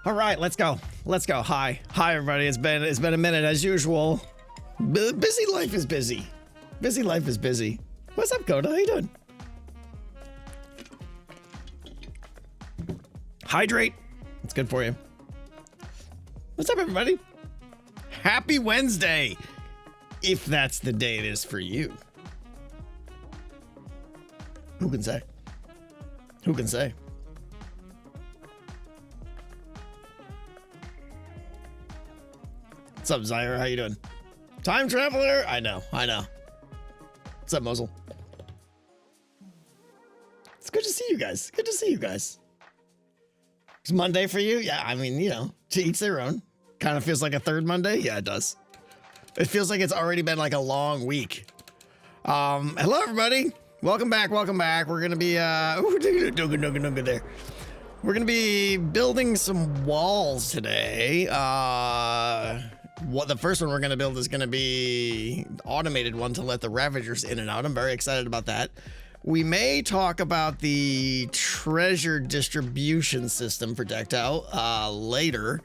All right, let's go. Let's go. Hi, everybody. It's been a minute as usual. Busy life is busy. Busy life is busy. What's up, Coda? How you doing? Hydrate. It's good for you. What's up, everybody? Happy Wednesday, if that's the day it is for you. Who can say? Who can say? What's up, Zyra? How you doing? Time traveler? I know. What's up, Mosul? It's good to see you guys. Good to see you guys. It's Monday for you? Yeah, I mean, you know, to each their own. Kind of feels like a third Monday? Yeah, it does. It feels like it's already been like a long week. Hello, everybody. Welcome back. We're going to be, there. We're going to be building some walls today. The first one we're going to build is going to be automated one to let the Ravagers in and out. I'm very excited about that. We may talk about the treasure distribution system for Decked Out later.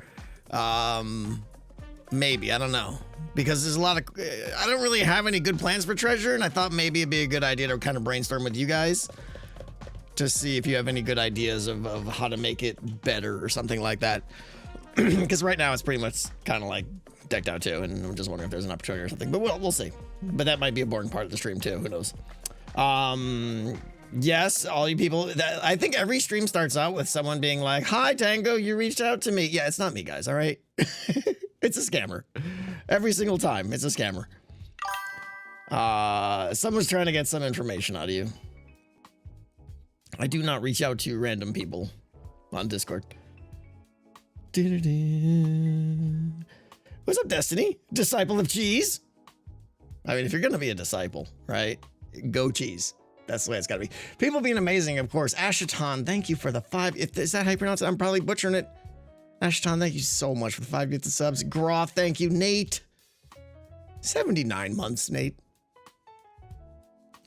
Maybe, I don't know. Because there's a lot of, I don't really have any good plans for treasure, and I thought maybe it'd be a good idea to kind of brainstorm with you guys to see if you have any good ideas of how to make it better or something like that. Because right now it's pretty much kind of like Decked Out too, and I'm just wondering if there's an opportunity or something, but we'll see. But that might be a boring part of the stream too, who knows. Yes, all you people, I think every stream starts out with someone being like, hi Tango, you reached out to me. Yeah, it's not me, guys, all right? It's a scammer. Every single time, it's a scammer. Someone's trying to get some information out of you. I do not reach out to random people on Discord. What's up, Destiny? Disciple of cheese? I mean, if you're gonna be a disciple, right? Go cheese. That's the way it's gotta be. People being amazing, of course. Ashaton, thank you for the 5. Is that how you pronounce it? I'm probably butchering it. Ashaton, thank you so much for the 5 gifted subs. Groth, thank you. Nate. 79 months, Nate.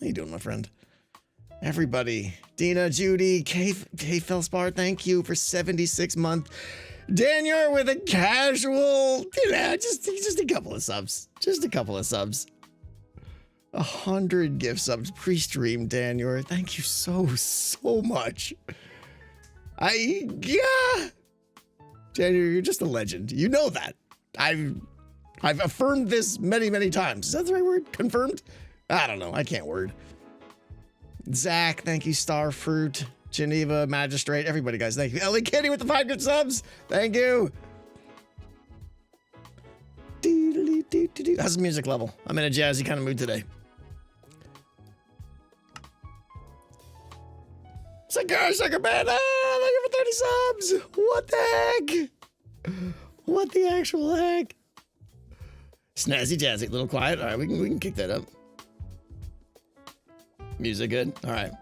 How you doing, my friend? Everybody. Dina, Judy, K Felspar, thank you for 76 months. Daniel with a casual, just a couple of subs. Just a couple of subs. 100 gift subs pre-stream, Daniel. Thank you so much. Yeah. Daniel, you're just a legend. You know that. I've affirmed this many times. Is that the right word? Confirmed? I don't know. I can't word. Zach, thank you. Starfruit, Geneva, Magistrate, everybody, guys. Thank you. Ellie Kitty with the 5 good subs. Thank you. How's the music level? I'm in a jazzy kind of mood today. Sucker man, thank you for 30 subs. What the heck? What the actual heck? Snazzy jazzy, a little quiet. All right, we can kick that up. Music good. All right.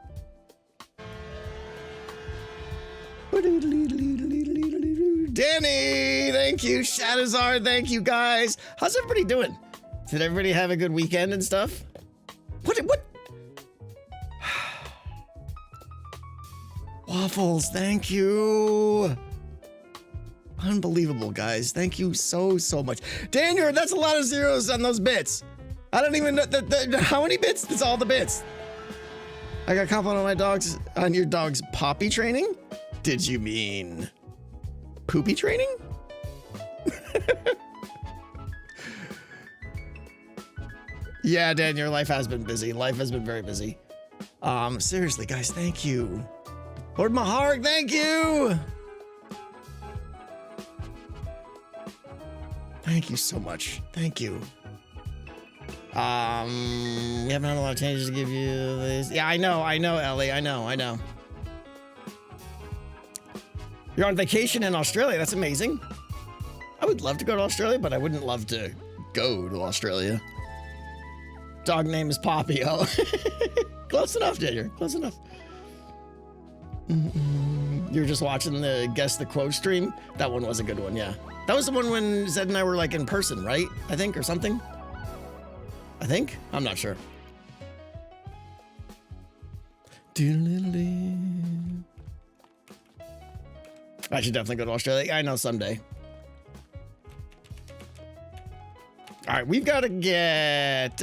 Danny, thank you. Shadowzard, thank you, guys. How's everybody doing? Did everybody have a good weekend and stuff? What? Waffles, thank you. Unbelievable, guys. Thank you so much. Daniel, that's a lot of zeros on those bits. I don't even know how many bits? That's all the bits. I got a compliment on your dog's poppy training. Did you mean poopy training? Yeah, Dan, your life has been busy. Life has been very busy. Seriously, guys, thank you. Lord Maharg, thank you. Thank you so much. Thank you. We haven't had a lot of changes to give you this. Yeah, I know, Ellie. I know. You're on vacation in Australia. That's amazing. I would love to go to Australia, but I wouldn't love to go to Australia. Dog name is Poppy. Oh, close enough, Junior. Close enough. You're just watching the Guess the Quote stream? That one was a good one, yeah. That was the one when Zed and I were like in person, right? I think, or something. I think? I'm not sure. I should definitely go to Australia. I know someday. All right, we've got to get,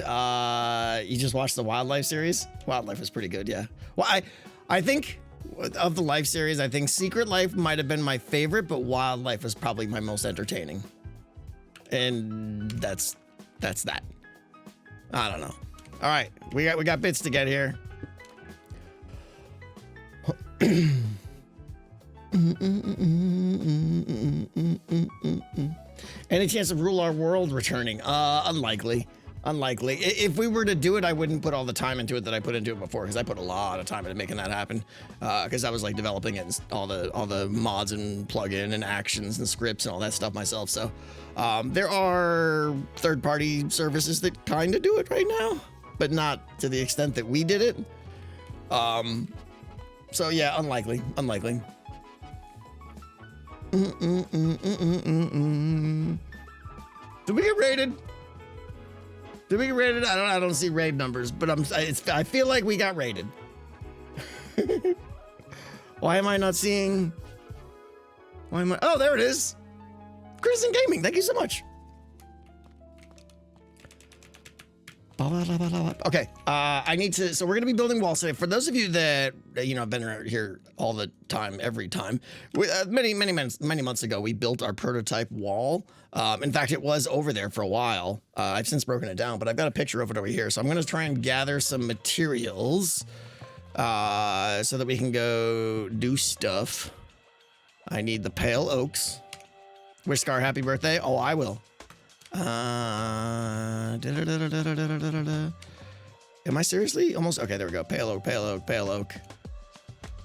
you just watched the Wildlife series? Wildlife was pretty good, yeah. Well, I think of the Life series, I think Secret Life might have been my favorite, but Wildlife was probably my most entertaining. And that's that. I don't know. All right, we got bits to get here. Any chance of Rule Our World returning? Unlikely. Unlikely. If we were to do it, I wouldn't put all the time into it that I put into it before, because I put a lot of time into making that happen. Because I was like developing it and all the mods and plugin and actions and scripts and all that stuff myself. So there are third-party services that kind of do it right now, but not to the extent that we did it. So yeah, unlikely. Unlikely. Did we get raided? Did we get raided? I don't see raid numbers, but I feel like we got raided. Why am I not seeing? Why am I? Oh, there it is. Citizen Gaming. Thank you so much. Okay, I need to, so we're gonna be building walls today. For those of you that, you know, have been around here all the time, every time, many months ago, we built our prototype wall. In fact, it was over there for a while. I've since broken it down, but I've got a picture of it over here. So I'm gonna try and gather some materials so that we can go do stuff. I need the pale oaks. Wish Scar happy birthday. Oh, I will. Am I seriously almost okay? There we go. Pale oak, pale oak, pale oak,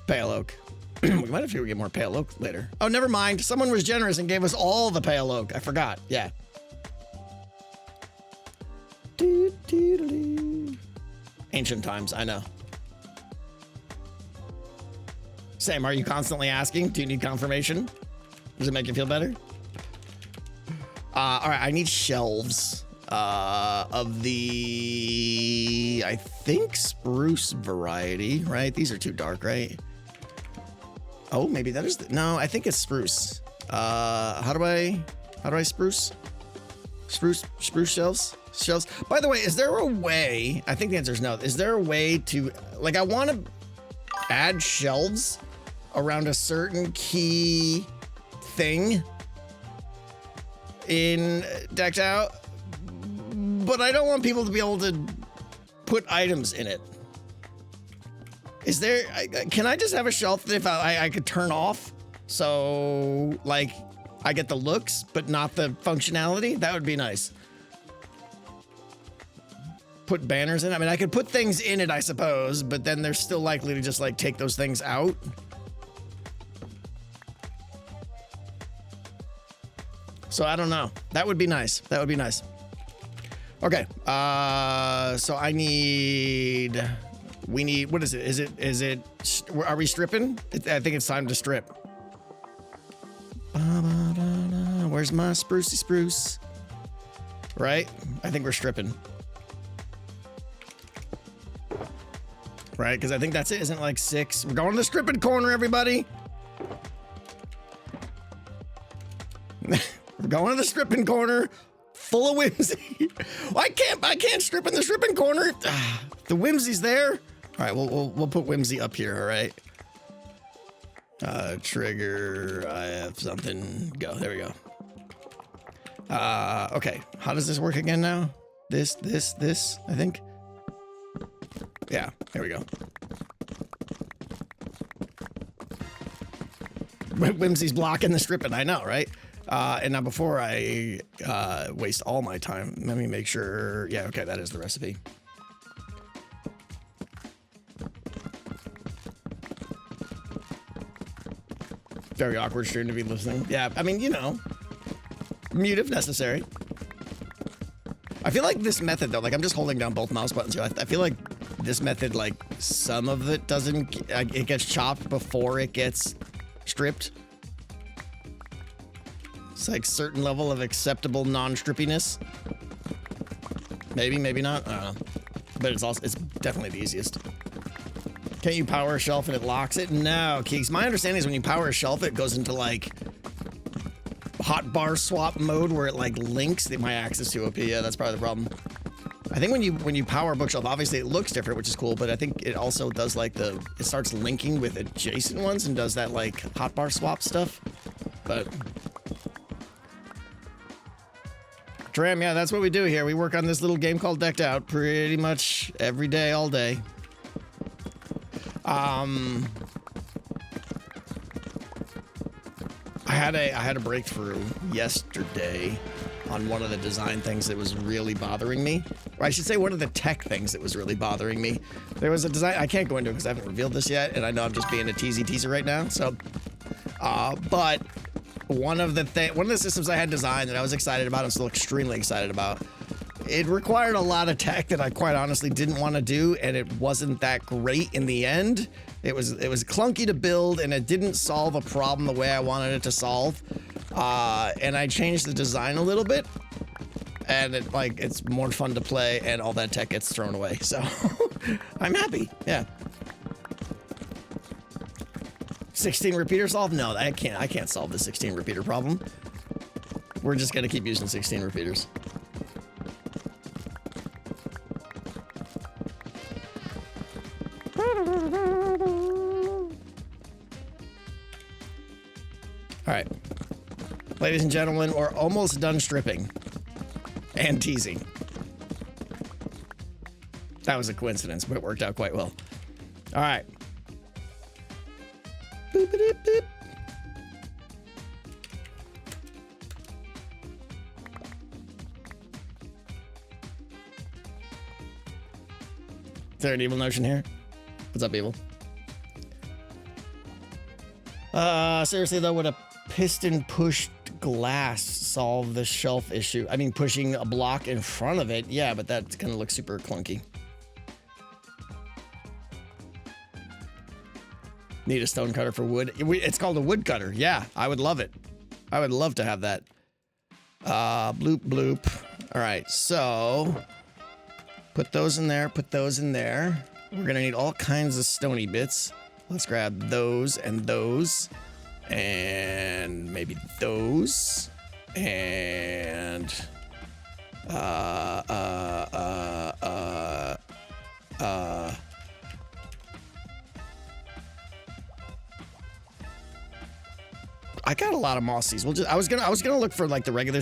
pale oak. We might have to get more pale oak later. Oh, never mind. Someone was generous and gave us all the pale oak. I forgot. Yeah. Ancient times. I know. Sam, are you constantly asking? Do you need confirmation? Does it make you feel better? All right, I need shelves of the, I think, spruce variety, right? These are too dark, right? Oh, maybe that is, no, I think it's spruce. How do I spruce? Spruce shelves? Shelves. By the way, is there a way, I think the answer is no, is there a way to, like, I want to add shelves around a certain key thing in Decked Out, but I don't want people to be able to put items in it. Is there, can I just have a shelf that if I could turn off? So, like, I get the looks, but not the functionality? That would be nice. Put banners in it. I mean, I could put things in it, I suppose, but then they're still likely to just, like, take those things out. So I don't know. That would be nice. That would be nice. Okay. So I need, we need, what is it? Are we stripping? I think it's time to strip. Where's my sprucey spruce? Right? I think we're stripping. Right? Because I think that's it. Isn't it like 6? We're going to the stripping corner, everybody. We're going to the stripping corner, full of whimsy. I can't strip in the stripping corner. The whimsy's there. All right, we'll put whimsy up here. All right. Trigger. I have something. Go. There we go. Okay. How does this work again now? This. I think. Yeah. There we go. Whimsy's blocking the stripping. I know, right? And now before I waste all my time, let me make sure. Yeah, okay, that is the recipe. Very awkward stream to be listening. Yeah, I mean, you know, mute if necessary. I feel like this method, though, like I'm just holding down both mouse buttons here. I feel like this method, like some of it doesn't, it gets chopped before it gets stripped. It's like certain level of acceptable non-strippiness. Maybe, maybe not. I don't know. But it's definitely the easiest. Can't you power a shelf and it locks it? No, Keeks. My understanding is when you power a shelf, it goes into like hotbar swap mode where it like links. My axe is too OP. Yeah, that's probably the problem. I think when you power a bookshelf, obviously it looks different, which is cool, but I think it also does like it starts linking with adjacent ones and does that like hotbar swap stuff. But Dram, yeah, that's what we do here. We work on this little game called Decked Out pretty much every day, all day. I had a breakthrough yesterday on one of the design things that was really bothering me. Or I should say one of the tech things that was really bothering me. There was a design, I can't go into it because I haven't revealed this yet, and I know I'm just being a teaser right now, so. But one of the systems I had designed that I was excited about, I'm still extremely excited about, it required a lot of tech that I quite honestly didn't want to do, and it wasn't that great in the end. It was clunky to build, and it didn't solve a problem the way I wanted it to solve. And I changed the design a little bit, and it's more fun to play, and all that tech gets thrown away. So I'm happy. Yeah. 16 repeater solve? No, I can't solve the 16 repeater problem. We're just gonna keep using 16 repeaters. All right, ladies and gentlemen, we're almost done stripping and teasing. That was a coincidence, but it worked out quite well. All right. Boop, boop, boop. Is there an evil notion here? What's up, evil? Seriously though, would a piston pushed glass solve the shelf issue? I mean, pushing a block in front of it, yeah, but that's gonna look super clunky. Need a stone cutter for wood. It's called a wood cutter. Yeah, I would love it. I would love to have that. Bloop, bloop. All right, so put those in there, put those in there. We're gonna need all kinds of stony bits. Let's grab those and maybe those, and I got a lot of mossies. I was gonna look for like the regular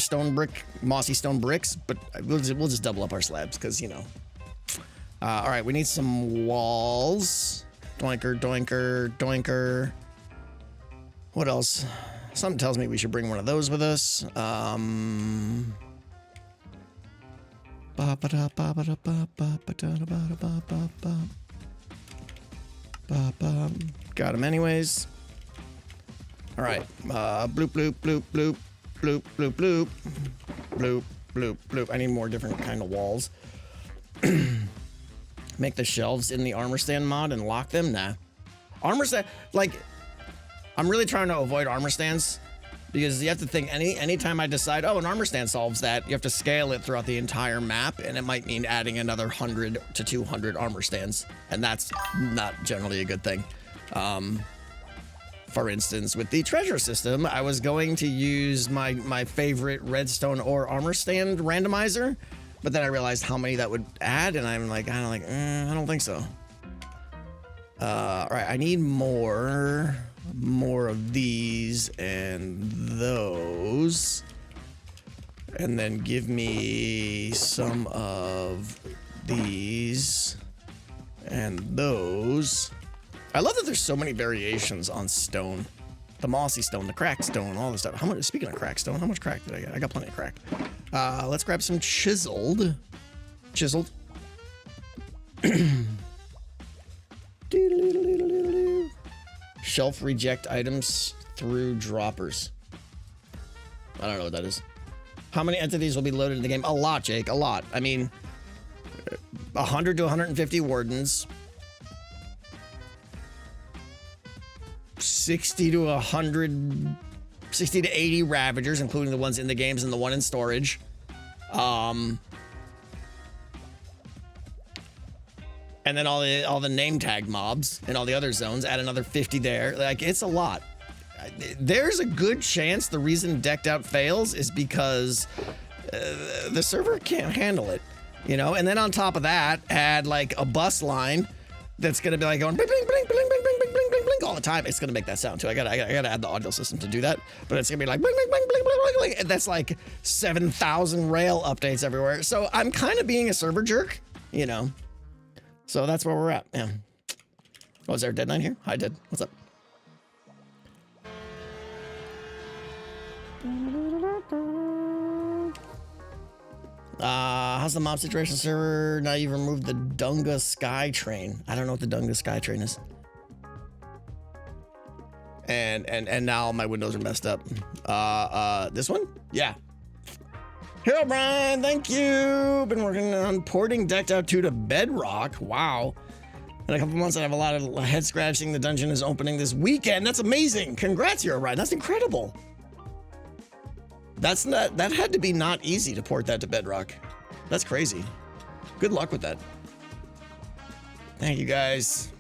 mossy stone bricks, but we'll just double up our slabs because you know. All right, we need some walls. Doinker, doinker, doinker. What else? Something tells me we should bring one of those with us. Got him anyways. All right, bloop, bloop, bloop, bloop, bloop, bloop, bloop, bloop, bloop, bloop. I need more different kind of walls. Make the shelves in the armor stand mod and lock them? Nah. Armor stand, like, I'm really trying to avoid armor stands because you have to think anytime I decide, oh, an armor stand solves that, you have to scale it throughout the entire map, and it might mean adding another 100 to 200 armor stands, and that's not generally a good thing. For instance, with the treasure system, I was going to use my favorite redstone ore armor stand randomizer, but then I realized how many that would add, and I'm like, I don't think so. All right, I need more of these and those, and then give me some of these and those. I love that there's so many variations on stone. The mossy stone, the cracked stone, all this stuff. Speaking of cracked stone, how much crack did I get? I got plenty of crack. Let's grab some chiseled. Shelf reject items through droppers. I don't know what that is. How many entities will be loaded in the game? A lot, Jake, a lot. I mean, 100 to 150 wardens. 60 to 80 ravagers, including the ones in the games and the one in storage. And then all the name tag mobs and all the other zones, add another 50 there. Like, it's a lot. There's a good chance the reason Decked Out fails is because the server can't handle it, you know? And then on top of that, add like a bus line that's gonna be like going bling, bling, bling, bling, bling, bling, bling, bling, bling all the time. It's gonna make that sound too. I gotta add the audio system to do that. But it's gonna be like bling, bling, bling, bling, bling, bling, bling. And that's like 7,000 rail updates everywhere. So I'm kind of being a server jerk, you know? So that's where we're at. Yeah. Oh, is there a deadline here? Hi, Dead. What's up? How's the mob situation server? Now you've removed the Dunga Skytrain. I don't know what the Dunga Skytrain is. And now my windows are messed up. This one? Yeah. Hero Brian, thank you. Been working on porting Decked Out 2 to Bedrock. Wow. In a couple months, I have a lot of head scratching. The dungeon is opening this weekend. That's amazing. Congrats, Hero Brian. That's incredible. That had to be not easy to port that to Bedrock. That's crazy. Good luck with that. Thank you guys.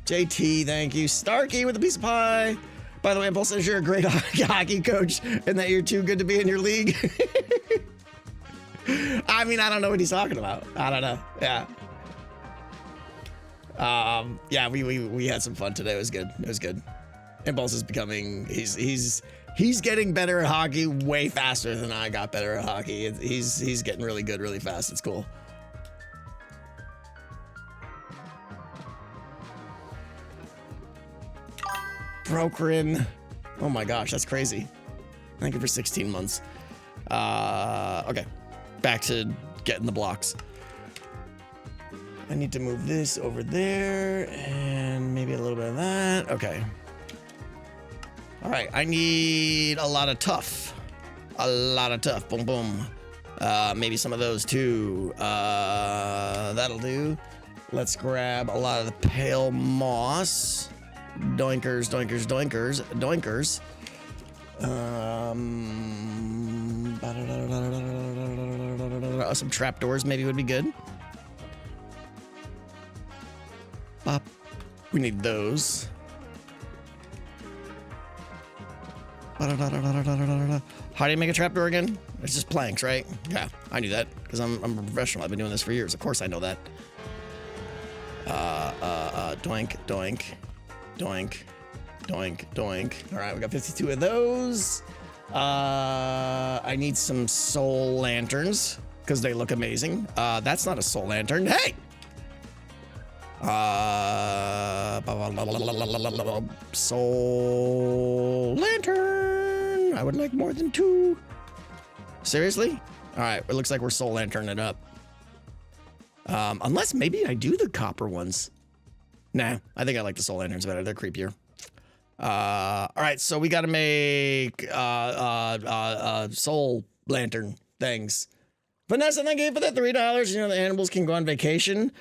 JT, thank you. Starkey with a piece of pie. By the way, Impulse says you're a great hockey coach and that you're too good to be in your league. I mean, I don't know what he's talking about. I don't know. Yeah. Yeah, we had some fun today. It was good. It was good. Impulse is becoming, he's getting better at hockey way faster than I got better at hockey. He's getting really good really fast. It's cool. Brokerin. Oh my gosh, that's crazy. Thank you for 16 months. Okay. Back to getting the blocks. I need to move this over there and maybe a little bit of that. Okay. All right, I need a lot of tough. A lot of tough. Boom, boom. Maybe some of those too. That'll do. Let's grab a lot of the pale moss. Doinkers, doinkers, doinkers, doinkers. Some trapdoors maybe would be good. Bop. We need those. How do you make a trapdoor again? It's just planks, right? Yeah, I knew that because I'm a professional. I've been doing this for years. Of course I know that. Doink, doink, doink, doink, doink. All right, we got 52 of those. I need some soul lanterns because they look amazing. That's not a soul lantern. Hey! Soul lantern. I would like more than 2. Seriously? All right, it looks like we're soul lantern it up. Unless maybe I do the copper ones. Nah, I think I like the soul lanterns better. They're creepier. All right, so we got to make soul lantern things. Vanessa, thank you for the $3. You know the animals can go on vacation.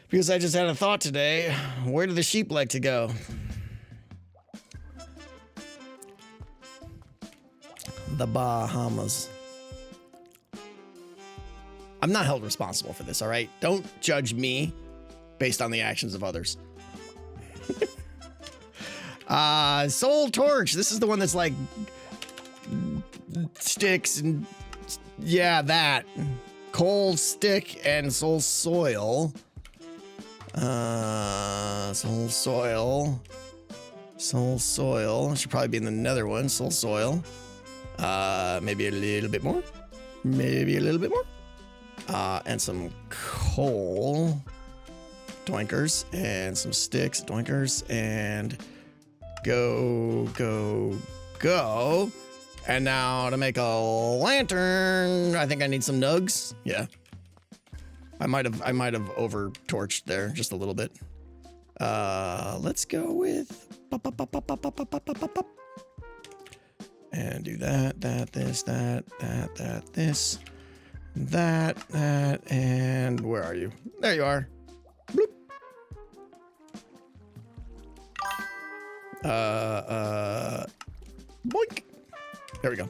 Because I just had a thought today. Where do the sheep like to go? The Bahamas. I'm not held responsible for this, all right? Don't judge me based on the actions of others. Soul Torch. This is the one that's like sticks and yeah, that. Coal stick and soul soil. Soul soil. Soul soil. Should probably be in the nether one. Soul soil. Maybe a little bit more. Maybe a little bit more. And some coal. Doinkers. And some sticks. Doinkers. And go, go, go. And now to make a lantern, I think I need some nugs. Yeah. I might have over torched there just a little bit. Let's go with and do that, this, that, this, that, and where are you? There you are. Bloop. Boink. There we go.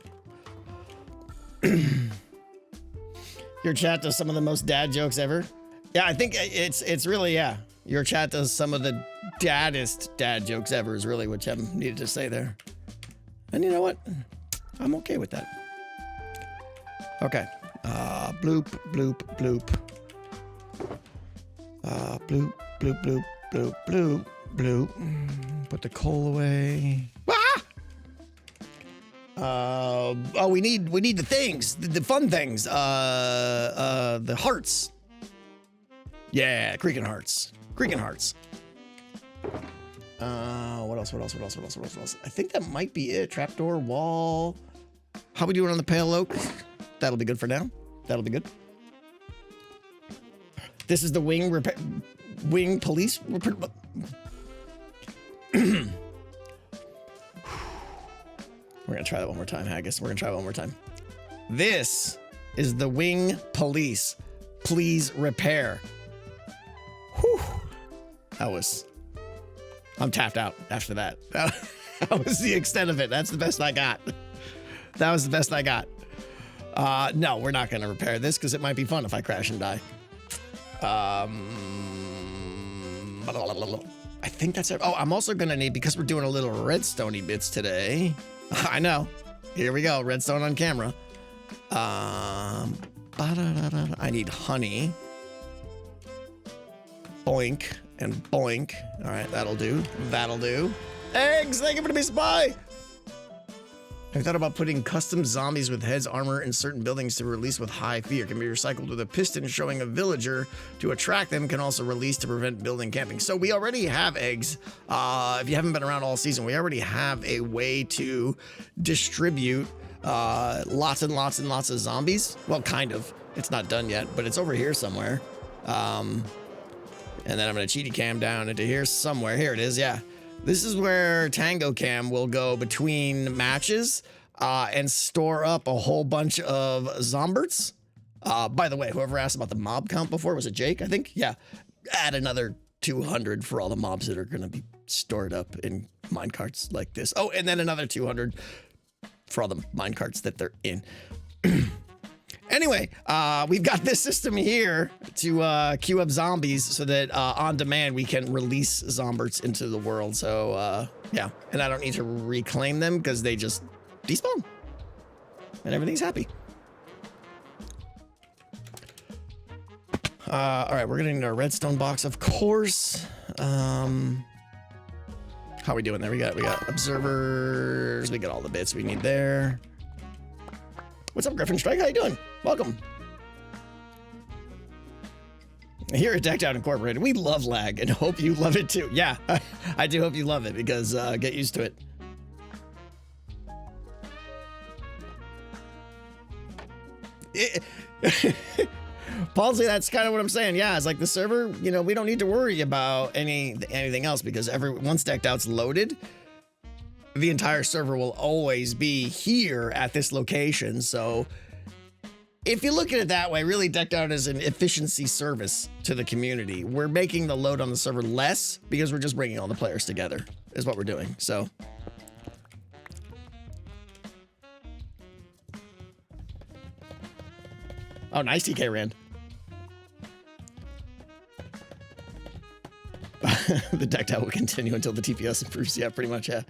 Your chat does some of the most dad jokes ever. Yeah, I think it's really, yeah. Your chat does some of the daddest dad jokes ever is really what Chem needed to say there. And you know what? I'm okay with that. Okay. Bloop, bloop, bloop. Bloop, bloop, bloop, bloop, bloop, bloop. Put the coal away. Ah! Oh, we need the things, the fun things. The hearts. Yeah, Creaking Hearts. Creaking Hearts. What else? I think that might be it. Trapdoor, wall. How we doing on the pale oak? That'll be good for now. That'll be good. This is the wing police. We're gonna try that one more time, Haggis. We're gonna try it one more time. This is the wing police. Please repair. Whew. I'm tapped out after that. That was the extent of it. That's the best I got. That was the best I got. No, we're not gonna repair this because it might be fun if I crash and die. I think that's it. Oh, I'm also gonna need, because we're doing a little redstone-y bits today. I know. Here we go. Redstone on camera. I need honey. Boink and boink. All right, that'll do. That'll do. Eggs! Thank you for the spy! Have you thought about putting custom zombies with heads, armor, in certain buildings to release with high fear? Can be recycled with a piston showing a villager to attract them. Can also release to prevent building camping. So we already have eggs. If you haven't been around all season, we already have a way to distribute lots and lots and lots of zombies. Well, kind of. It's not done yet, but it's over here somewhere. And then I'm going to cheaty cam down into here somewhere. Here it is, yeah. This is where Tango Cam will go between matches and store up a whole bunch of zomberts. By the way, whoever asked about the mob count before, was it Jake, I think? Yeah. Add another 200 for all the mobs that are going to be stored up in minecarts like this. Oh, and then another 200 for all the minecarts that they're in. Anyway, we've got this system here to queue up zombies so that on demand we can release zomberts into the world. So, yeah. And I don't need to reclaim them because they just despawn. And everything's happy. All right, we're going to need our redstone box, of course. How are we doing there? We got observers. We got all the bits we need there. What's up, Griffin Strike? How you doing? Welcome. Here at Decked Out Incorporated, we love lag and hope you love it too. Yeah, I do hope you love it because get used to it. Palsy, that's kind of what I'm saying. Yeah, it's like the server, you know, we don't need to worry about anything else because once Decked Out's loaded, the entire server will always be here at this location. So if you look at it that way, really Decked Out is an efficiency service to the community. We're making the load on the server less because we're just bringing all the players together is what we're doing. So oh, nice TK Rand. The Decked Out will continue until the TPS improves. Yeah, pretty much, yeah.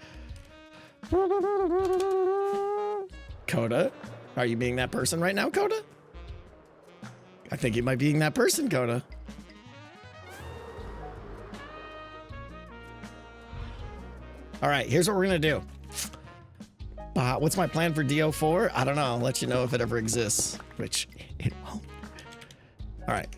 Coda, are you being that person right now, Coda? I think you might be being that person, Coda. All right, here's what we're gonna do. What's my plan for DO4? I don't know. I'll let you know if it ever exists, which it won't. All right.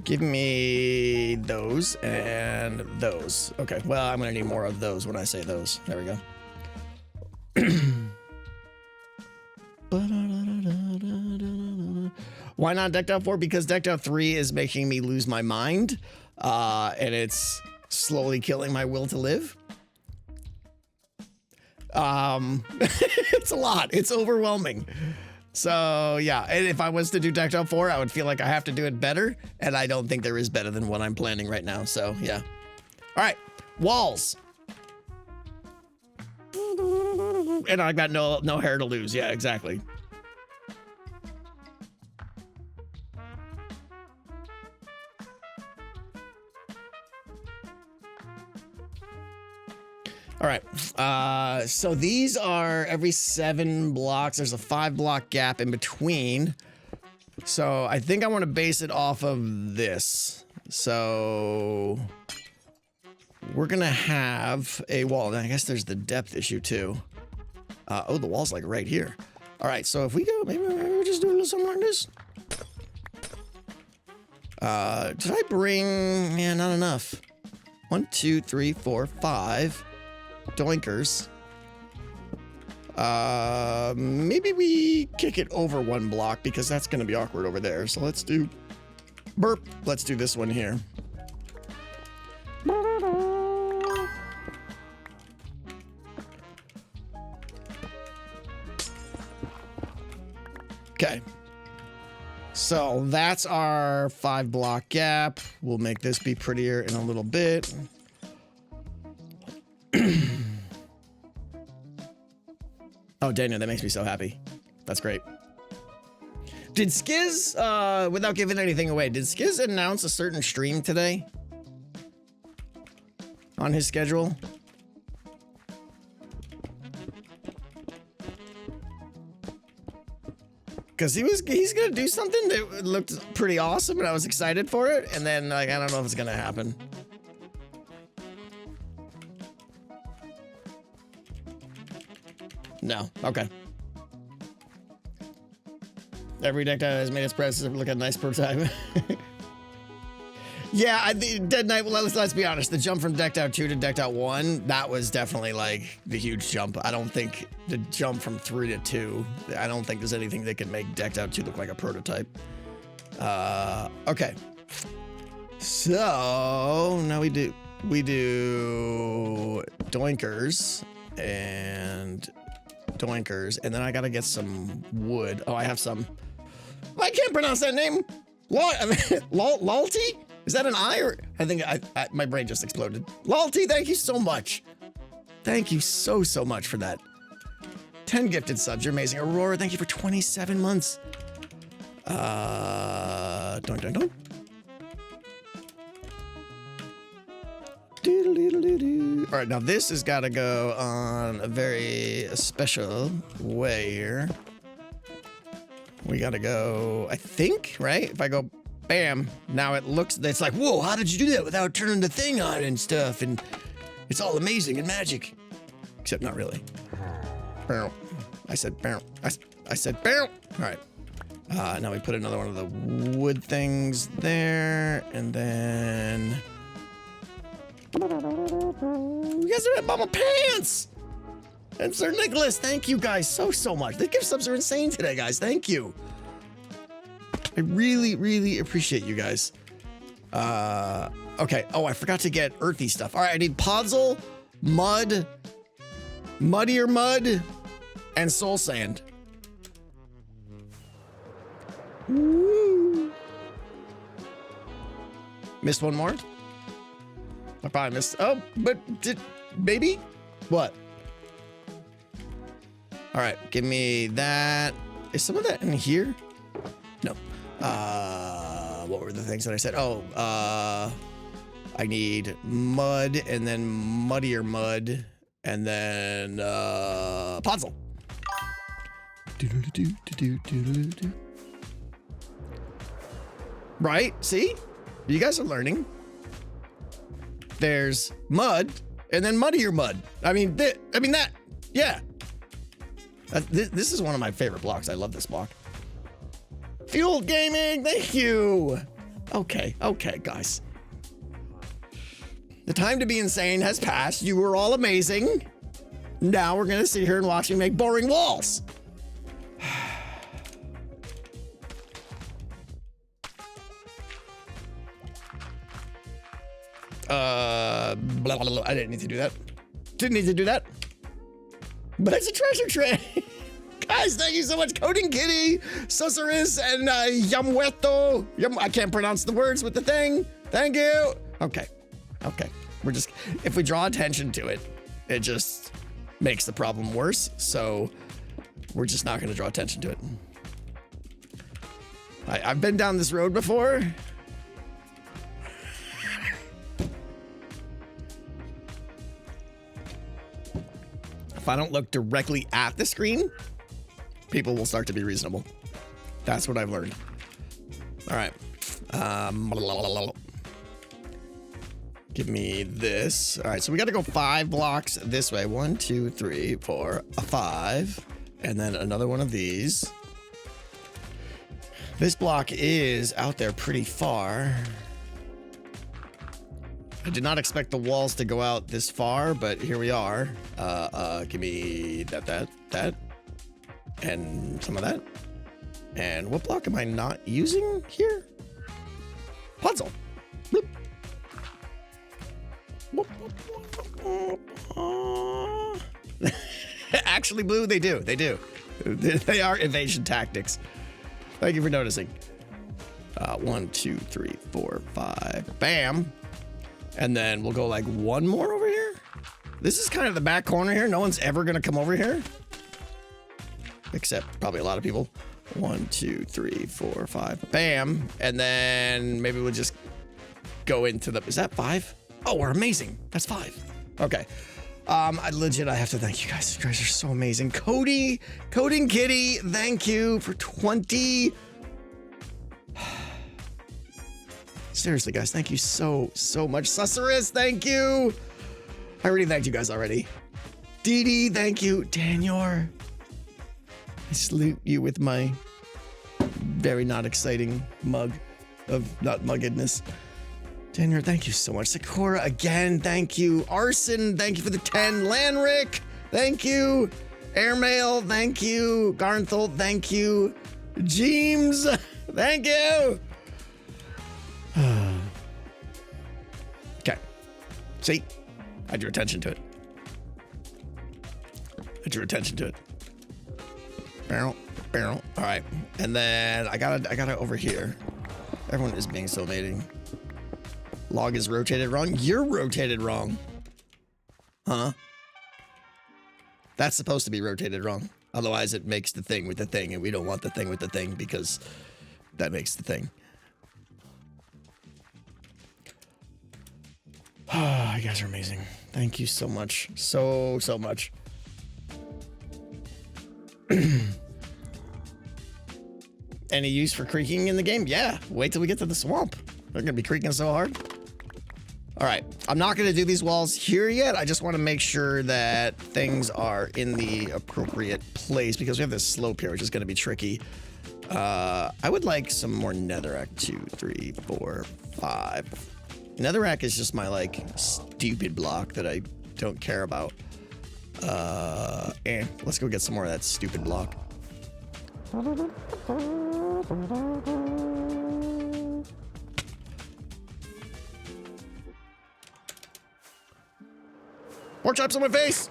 Give me those and those. Okay, well, I'm gonna need more of those when I say those. There we go. Why not Decked Out 4? Because Decked Out 3 is making me lose my mind, and it's slowly killing my will to live. It's a lot. It's overwhelming. So yeah, and if I was to do Decked Out 4, I would feel like I have to do it better, and I don't think there is better than what I'm planning right now. So yeah. All right, walls. And I got no hair to lose. Yeah, exactly. All right. So these are every 7 blocks. There's a 5-block gap in between. So I think I want to base it off of this. So we're going to have a wall. And I guess there's the depth issue too. Oh, the wall's like right here. All right. So if we go, maybe we just do a little something like this. Did I bring, yeah, not enough. 1, 2, 3, 4, 5 doinkers. Maybe we kick it over 1 block because that's going to be awkward over there. So let's do burp. Let's do this one here. Okay. So that's our 5-block gap. We'll make this be prettier in a little bit. Oh, Daniel, that makes me so happy. That's great. Did Skiz, without giving anything away, did Skiz announce a certain stream today? On his schedule? Because he's gonna do something that looked pretty awesome and I was excited for it, and then like I don't know if it's gonna happen. No. Okay. Every deck that has made its presence look at a nice prototype. Yeah, Dead Knight, well, let's be honest. The jump from Decked Out 2 to Decked Out 1, that was definitely like the huge jump. I don't think the jump from 3 to 2, I don't think there's anything that can make Decked Out 2 look like a prototype. Okay. So now we do doinkers and doinkers, and then I gotta get some wood. Oh, I have some. I can't pronounce that name. Lalti? Is that an I or? I think my brain just exploded. Lalti, thank you so much. Thank you so much for that. 10 gifted subs, you're amazing. Aurora, thank you for 27 months. Doink. All right, now this has got to go on a very special way here. We got to go, I think, right? If I go bam, now it's like, whoa, how did you do that without turning the thing on and stuff? And it's all amazing and magic. Except not really. Bow. I said bow. I said bow. All right. Now we put another one of the wood things there. And then... You guys are at Mama Pants! And Sir Nicholas, thank you guys so much. The gift subs are insane today, guys. Thank you. I really appreciate you guys. Okay. Oh, I forgot to get earthy stuff. All right, I need podzol, mud, muddier mud, and soul sand. Woo. Missed one more? I probably missed. Oh, but maybe? What? All right, give me that. Is some of that in here? No. What were the things that I said? Oh, I need mud and then muddier mud and then podzol. Right? See? You guys are learning. There's mud and then muddier mud. I mean that. Yeah. This is one of my favorite blocks. I love this block. Fuel Gaming, thank you. Okay, guys. The time to be insane has passed. You were all amazing. Now we're gonna sit here and watch me make boring walls. Blah, blah, blah. I didn't need to do that. But it's a treasure tray. Guys, thank you so much. Coding Kitty, Susurus, and Yamweto. I can't pronounce the words with the thing. Thank you. Okay. We're just, if we draw attention to it, it just makes the problem worse. So we're just not going to draw attention to it. I've been down this road before. if I don't look directly at the screen, people will start to be reasonable. That's what I've learned. All right. Give me this. All right, so we got to go 5 blocks this way. 1, 2, 3, 4, 5. And then another one of these. This block is out there pretty far. I did not expect the walls to go out this far, but here we are. Give me that, and some of that. And what block am I not using here? Puzzle. Bloop. Actually, Blue, they do. They do. They are evasion tactics. Thank you for noticing. 1, 2, 3, 4, 5. Bam. And then we'll go like one more over here. This is kind of the back corner here. No one's ever going to come over here. Except probably a lot of people. 1, 2, 3, 4, 5. Bam. And then maybe we'll just go into the... Is that 5? Oh, we're amazing. That's 5. Okay. I have to thank you guys. You guys are so amazing. Coding Kitty, thank you for 20. Seriously, guys, thank you so much. Susurrus, thank you. I already thanked you guys already. Dee Dee, thank you. Danior, I salute you with my very not exciting mug of not muggedness. Daniel, thank you so much. Sakura, again, thank you. Arson, thank you for the 10. Lanrick, thank you. Airmail, thank you. Garnthal, thank you. James, thank you. Okay. See? I drew attention to it. Barrel. All right. And then I gotta over here. Everyone is being so amazing. Log is rotated wrong. You're rotated wrong. Huh? That's supposed to be rotated wrong. Otherwise it makes the thing with the thing, and we don't want the thing with the thing because that makes the thing. You guys are amazing. Thank you so much. So much. Any use for creaking in the game? Yeah. Wait till we get to the swamp. They're going to be creaking so hard. All right. I'm not going to do these walls here yet. I just want to make sure that things are in the appropriate place because we have this slope here, which is going to be tricky. I would like some more netherrack. 2, 3, 4, 5. Netherrack is just my, like, stupid block that I don't care about. Let's go get some more of that stupid block. Pork chops on my face!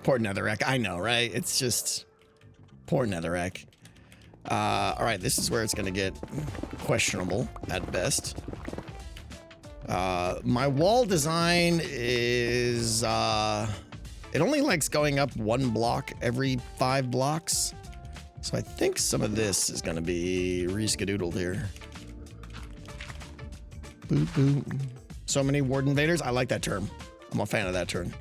Poor netherrack. I know, right? It's just... Poor netherrack. Alright, this is where it's gonna get questionable at best. My wall design is, it only likes going up 1 block every 5 blocks. So I think some of this is going to be reskadoodled here. Boop, boop. So many ward invaders. I like that term. I'm a fan of that term.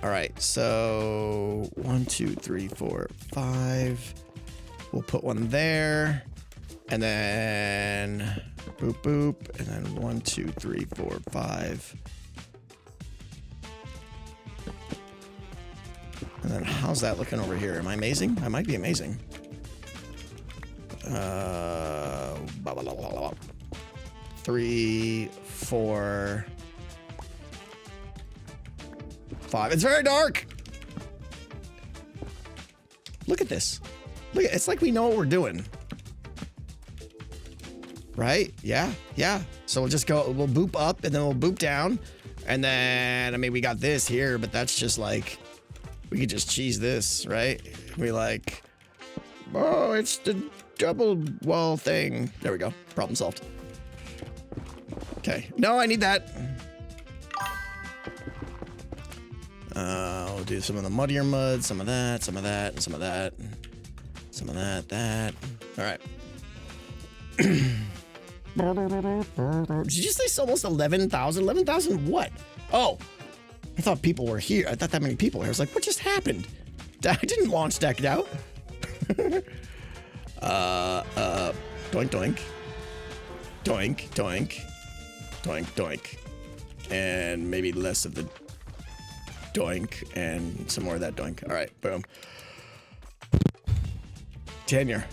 All right, so 1, 2, 3, 4, 5. We'll put one there. And then boop, boop. And then 1, 2, 3, 4, 5. And then how's that looking over here? Am I amazing? I might be amazing. 3, 4, 5. It's very dark. Look at this. Look, it's like we know what we're doing. Right? Yeah. So we'll just go, we'll boop up and then we'll boop down. And then, I mean, we got this here, but that's just like, we could just cheese this, right? We like, oh, it's the double wall thing. There we go. Problem solved. Okay. No, I need that. We'll do some of the muddier mud, some of that, some of that, and some of that. Some of that, that. All right. Did you say it's almost 11,000? 11,000 what? Oh, I thought people were here. I thought that many people were here. I was like, what just happened? I didn't launch decked out. Doink, doink. Doink, doink. Doink, doink. And maybe less of the doink and some more of that doink. All right, boom. Tenure.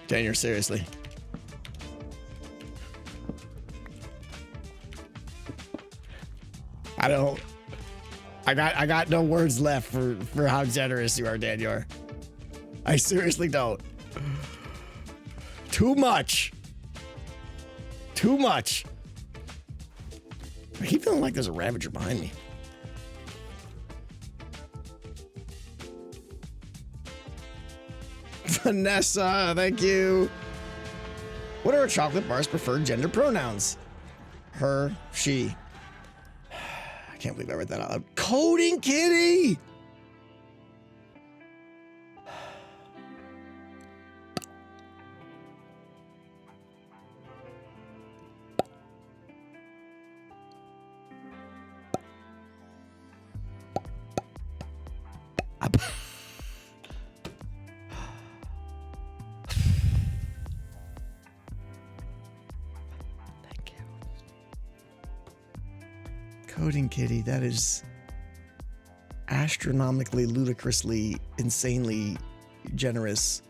Tenure, seriously. I got no words left for how generous you are, Daniel. I seriously don't. Too much. Too much. I keep feeling like there's a Ravager behind me. Vanessa, thank you. What are a chocolate bar's preferred gender pronouns? Her, she. I can't believe I read that out loud. Coding Kitty! Coding Kitty, that is astronomically, ludicrously, insanely generous.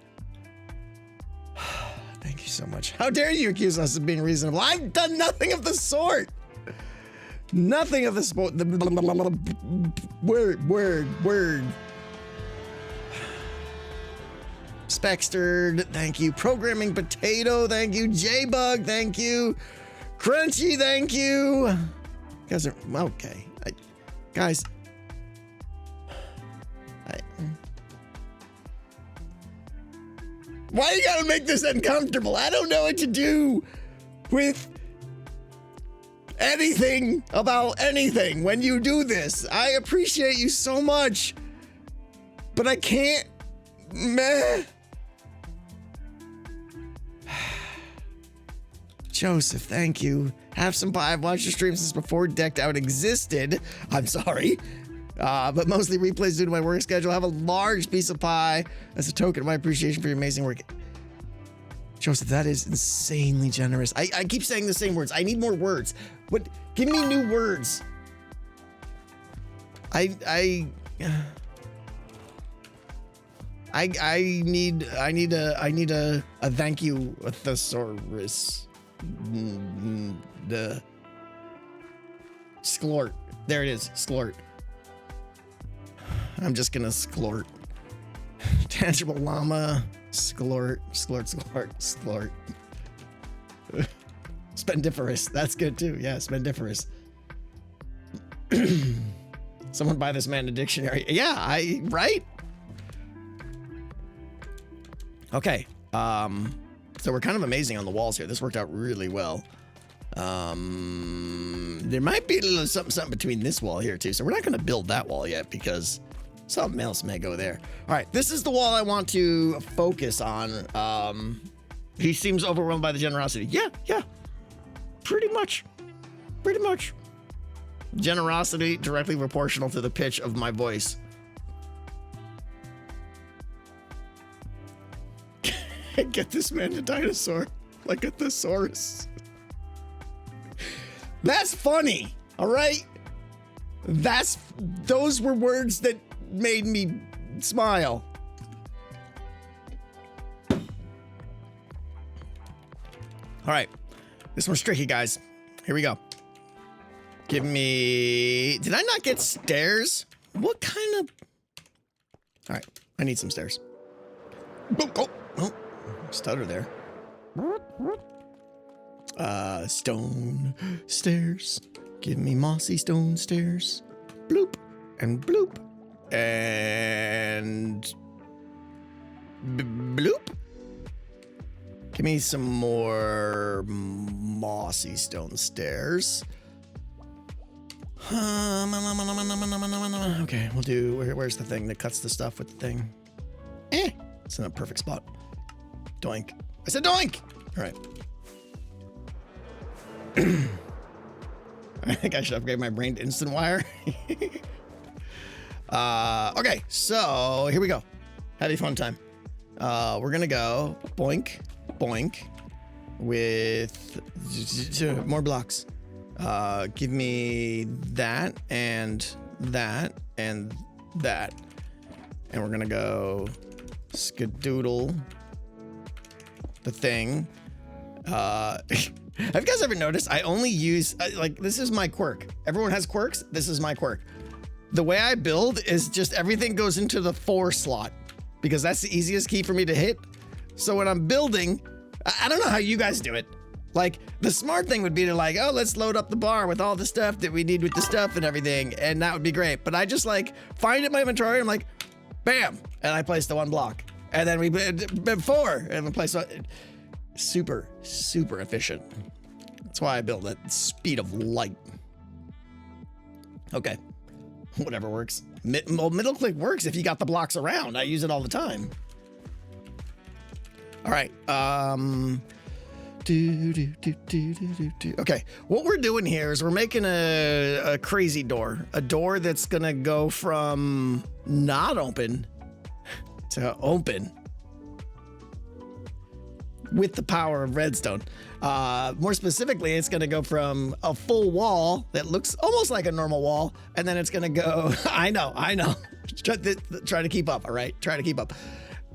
Thank you so much. How dare you accuse us of being reasonable? I've done nothing of the sort. Nothing of the sport. Word. Spextered, thank you. Programming Potato, thank you. J-Bug, thank you. Crunchy, thank you. Guys are okay. Guys, why you gotta make this uncomfortable? I don't know what to do with anything about anything when you do this. I appreciate you so much, but I can't. Meh. Joseph, thank you. Have some pie. I've watched your stream since before Decked Out existed. I'm sorry. But mostly replays due to my work schedule. Have a large piece of pie as a token of my appreciation for your amazing work. Joseph, that is insanely generous. I keep saying the same words. I need more words. What? Give me new words. I need a thank you, a thesaurus. The sklort. There it is, sklort. I'm just gonna sklort. Tangible llama, sklort. Spendiferous, that's good too. Yeah, spendiferous. Someone buy this man a dictionary. Yeah, right? Okay, so we're kind of amazing on the walls here. This worked out really well. There might be a little something between this wall here too. So we're not going to build that wall yet because something else may go there. All right, this is the wall I want to focus on. He seems overwhelmed by the generosity. Yeah, pretty much. Generosity directly proportional to the pitch of my voice. Get this man a dinosaur, like a thesaurus. That's funny, all right? Those were words that made me smile. All right, this one's tricky, guys. Here we go. Give me, did I not get stairs? What kind of, all right, I need some stairs. Oh, stutter there. Stone stairs. Give me mossy stone stairs. Bloop and bloop and bloop. Give me some more mossy stone stairs. Okay, we'll do, where's the thing that cuts the stuff with the thing? It's in a perfect spot. Doink. I said doink. All right. I think I should upgrade my brain to instant wire. Okay, so here we go. Have a fun time. We're gonna go boink, boink with more blocks. Give me that and that and that. And we're gonna go skadoodle the thing. Have you guys ever noticed I only use, like, this is my quirk. Everyone has quirks. This is my quirk. The way I build is just everything goes into the 4 slot because that's the easiest key for me to hit. So when I'm building, I don't know how you guys do it. Like, the smart thing would be to like, oh, let's load up the bar with all the stuff that we need with the stuff and everything. And that would be great. But I just like find it in my inventory. I'm like, bam. And I place the 1 block. And then we 4 and we place super, super efficient. That's why I build at speed of light. Okay. Whatever works. Middle click works if you got the blocks around. I use it all the time. All right. Okay. What we're doing here is we're making a crazy door. A door that's going to go from not open to open with the power of redstone. More specifically, it's gonna go from a full wall that looks almost like a normal wall, and then it's gonna go, I know. Try to keep up, all right? Try to keep up.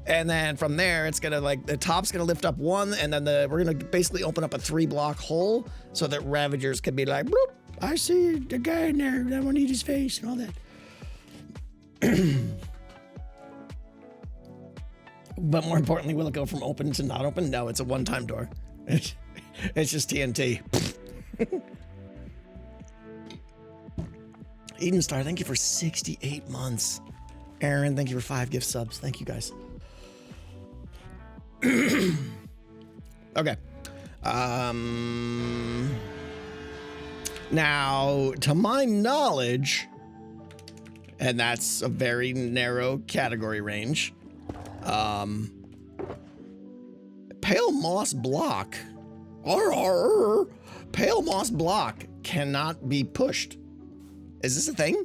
And then from there, it's gonna like, the top's gonna lift up 1, and then we're gonna basically open up a 3-block hole so that Ravagers can be like, bloop, I see the guy in there, I wanna eat his face and all that. But more importantly, will it go from open to not open? No, it's a one-time door. It's just TNT. Eden Star, thank you for 68 months. Aaron, thank you for 5 gift subs. Thank you, guys. Okay. Now, to my knowledge, and that's a very narrow category range, Pale Moss Block, Pale Moss Block cannot be pushed. Is this a thing?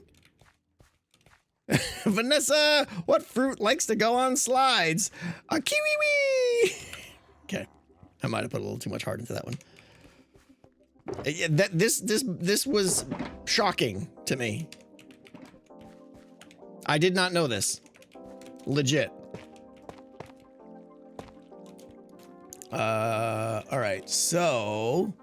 Vanessa, what fruit likes to go on slides? A kiwi-wee! Okay, I might have put a little too much heart into that one. This was shocking to me. I did not know this. Legit. All right, so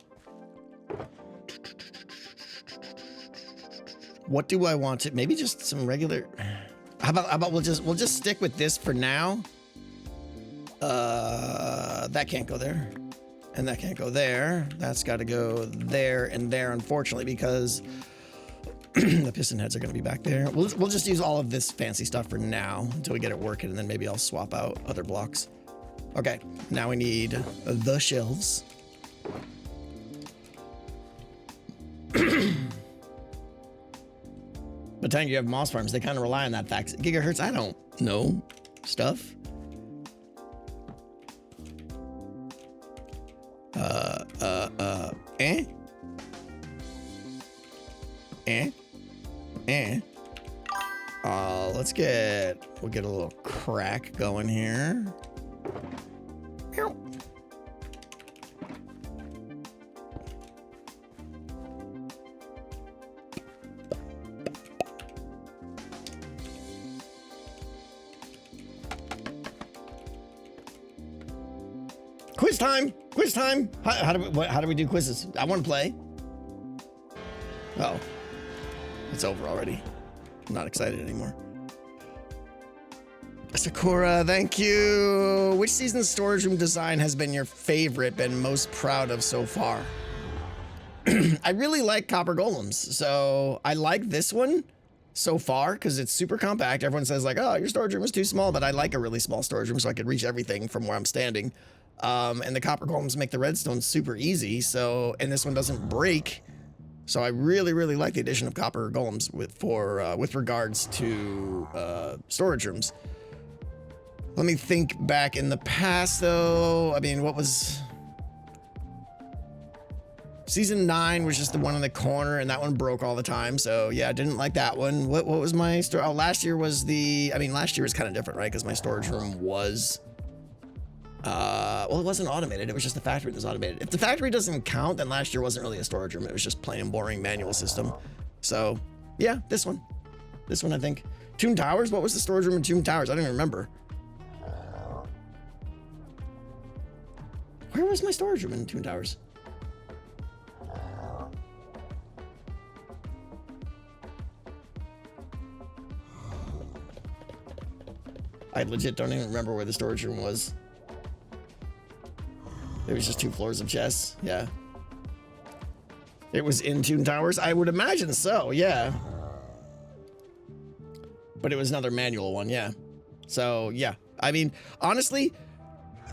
what do I want to, maybe just some regular, how about we'll just stick with this for now. That can't go there, and that can't go there. That's got to go there and there, unfortunately, because the piston heads are going to be back there. We'll just use all of this fancy stuff for now until we get it working, and then maybe I'll swap out other blocks. Okay, now we need the shelves. But telling you have moss farms, they kind of rely on that fact. Gigahertz, I don't know stuff. We'll get a little crack going here. Quiz time! Quiz time! How do we do quizzes? I want to play. Oh, it's over already. I'm not excited anymore. Sakura, thank you. Which season's storage room design has been your favorite, been most proud of so far? I really like copper golems, so I like this one so far because it's super compact. Everyone says like, oh, your storage room is too small, but I like a really small storage room so I could reach everything from where I'm standing. And the copper golems make the redstone super easy, so, and this one doesn't break. So I really, really like the addition of copper golems with regards to storage rooms. Let me think back in the past, though. I mean, what was... Season 9 was just the one in the corner, and that one broke all the time. So, yeah, I didn't like that one. What was my... Oh, last year was the... I mean, last year was kind of different, right? Because my storage room was... well, it wasn't automated. It was just the factory that was automated. If the factory doesn't count, then last year wasn't really a storage room. It was just plain and boring manual system. So, yeah, this one. This one, I think. Toon Towers? What was the storage room in Toon Towers? I don't even remember. Where was my storage room in Toon Towers? I legit don't even remember where the storage room was. It was just 2 floors of chests. Yeah. It was in Toon Towers? I would imagine so, yeah. But it was another manual one, yeah. So, yeah. I mean, honestly,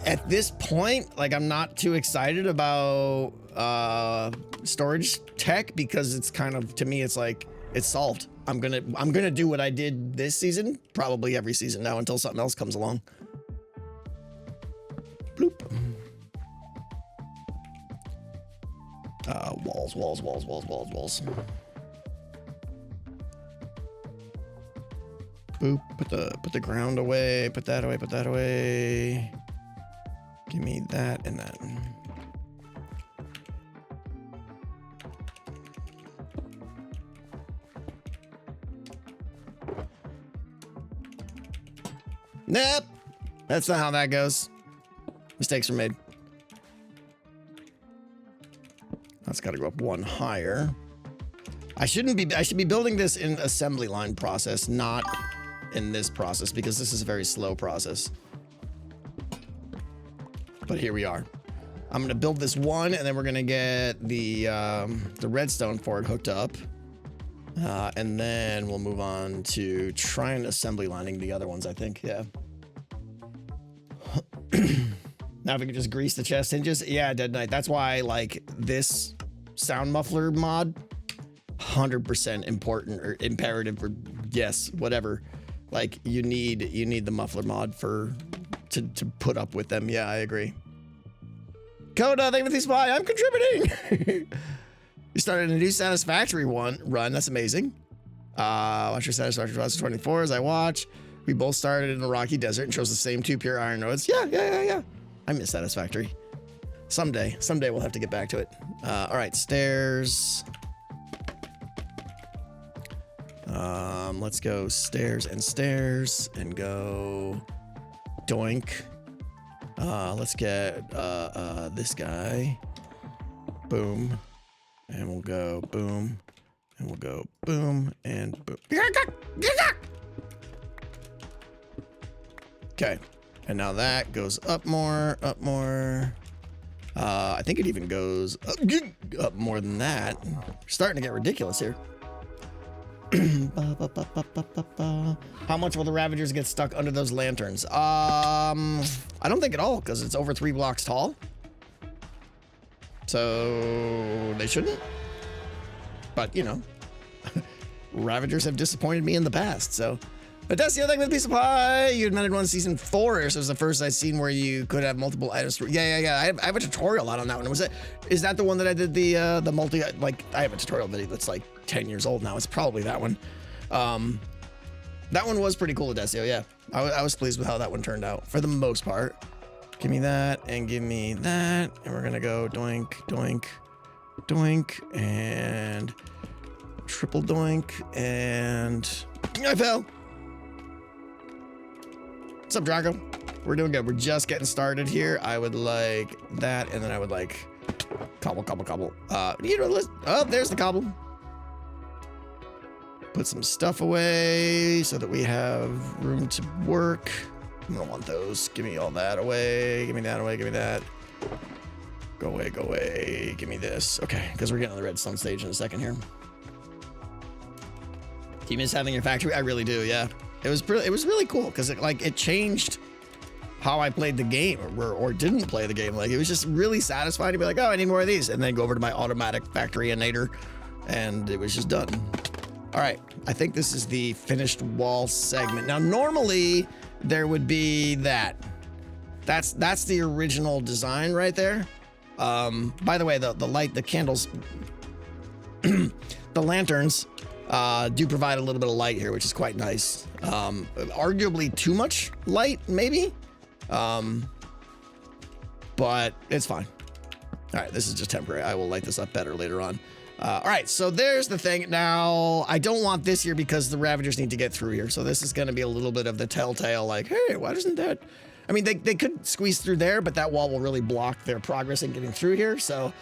at this point, like, I'm not too excited about storage tech because it's kind of, to me, it's like, it's solved. I'm gonna do what I did this season, probably every season now until something else comes along. Bloop. Walls. Boop. Put the ground away. Put that away. Give me that and that. Nope. That's not how that goes. Mistakes were made. That's got to go up 1 higher. I should be building this in assembly line process, not in this process, because this is a very slow process. But here we are. I'm going to build this one, and then we're going to get the redstone for it hooked up. And then we'll move on to trying assembly lining the other ones, I think. Yeah. Now if we can just grease the chest hinges. Yeah, Dead Knight. That's why, like, this sound muffler mod, 100% important or imperative or yes, whatever. Like, you need the muffler mod to put up with them. Yeah, I agree. Coda, thank you for the supply. I'm contributing. You started a new Satisfactory run. That's amazing. Watch your Satisfactory 2024 as I watch. We both started in the rocky desert and chose the same 2 pure iron nodes. Yeah. I miss Satisfactory. Someday we'll have to get back to it. All right, stairs. Let's go stairs and go doink. Let's get this guy. Boom. And we'll go boom. And we'll go boom and boom. Okay. And now that goes up more. I think it even goes up more than that. We're starting to get ridiculous here. How much will the Ravagers get stuck under those lanterns? I don't think at all, because it's over 3 blocks tall. So they shouldn't. But, you know, Ravagers have disappointed me in the past, so. But that's the other thing with Piece of Pie. You invented one season 4, so it was the first I've seen where you could have multiple items. Yeah. I have a tutorial out on that one. Is that the one that I did the multi, like, I have a tutorial video that's like 10 years old now. It's probably that one. That one was pretty cool, Adesio, yeah. I was pleased with how that one turned out, for the most part. Give me that, and give me that, and we're gonna go doink, doink, doink, and triple doink, and I fell. What's up, Draco? We're doing good. We're just getting started here. I would like that, and then I would like cobble. You know, oh, there's the cobble. Put some stuff away so that we have room to work. I don't want those. Give me all that away. Give me that away. Give me that. Go away. Give me this. Okay, because we're getting on the redstone stage in a second here. Do you miss having your factory? I really do, yeah. It was really cool because it changed how I played the game or didn't play the game. Like, it was just really satisfying to be like, oh, I need more of these, and then go over to my automatic factory-inator, and it was just done. All right, I think this is the finished wall segment. Now, normally there would be that. That's the original design right there. By the way, the light, the candles, the lanterns do provide a little bit of light here, which is quite nice. Arguably too much light, maybe. But it's fine. All right, this is just temporary. I will light this up better later on. All right, so there's the thing. Now, I don't want this here because the Ravagers need to get through here. So this is going to be a little bit of the telltale, like, hey, why doesn't that... I mean, they could squeeze through there, but that wall will really block their progress in getting through here. So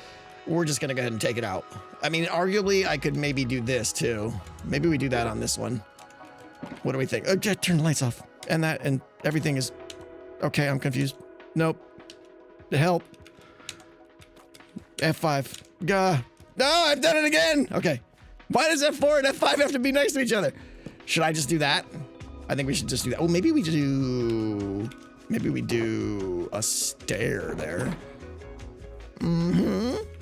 we're just going to go ahead and take it out. I mean, arguably, I could maybe do this, too. Maybe we do that on this one. What do we think? Oh, turn the lights off. And that, and everything is... Okay, I'm confused. Nope. Help. F5. Gah. No, I've done it again. Okay. Why does F4 and F5 have to be next to each other? Should I just do that? I think we should just do that. Oh, maybe we do... Maybe we do a stair there.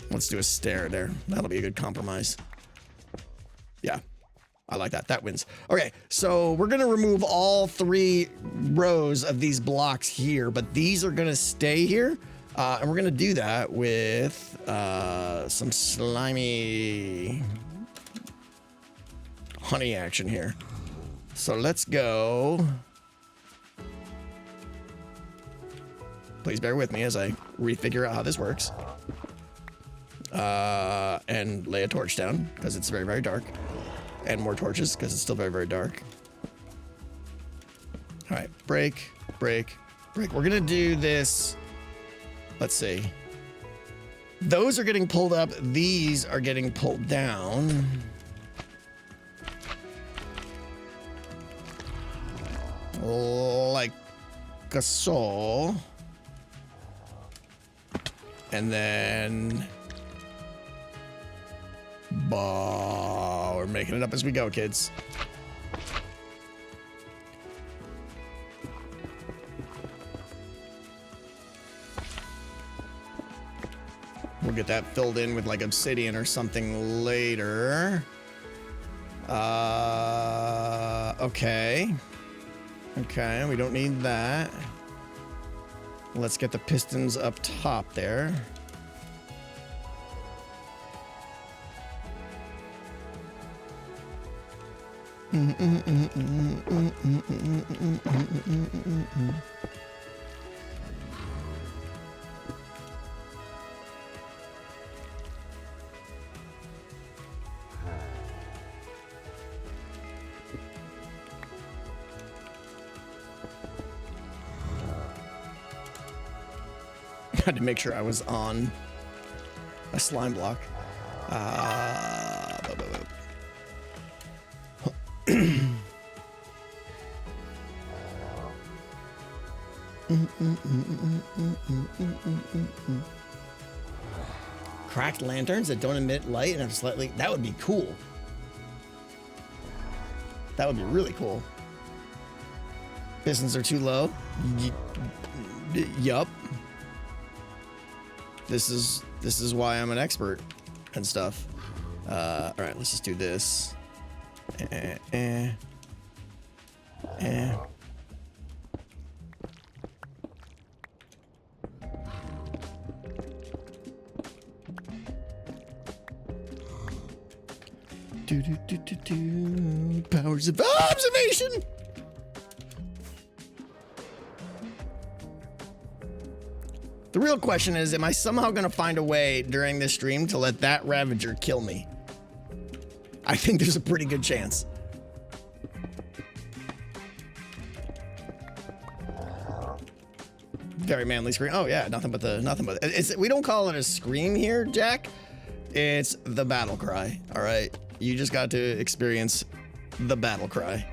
Let's do a stair there. That'll be a good compromise. Yeah. I like that. That wins. Okay, so we're going to remove all 3 rows of these blocks here, but these are going to stay here. And we're going to do that with some slimy honey action here. So let's go. Please bear with me as I refigure out how this works. And lay a torch down because it's very, very dark. And more torches because it's still very, very dark. All right, break, break, break. We're going to do this. Let's see. Those are getting pulled up. These are getting pulled down. Like so. And then... we're making it up as we go, kids. We'll get that filled in with like obsidian or something later. Okay. Okay, we don't need that. Let's get the pistons up top there. Had to make sure I was on a slime block. Cracked lanterns that don't emit light and have slightly... That would be cool. That would be really cool. Pistons are too low. Yup. This is why I'm an expert and stuff. All right, let's just do this. Powers of observation. The real question is, am I somehow going to find a way during this stream to let that Ravager kill me? I think there's a pretty good chance. Very manly scream. Oh yeah, nothing but we don't call it a scream here, Jack. It's the battle cry. All right, you just got to experience the battle cry.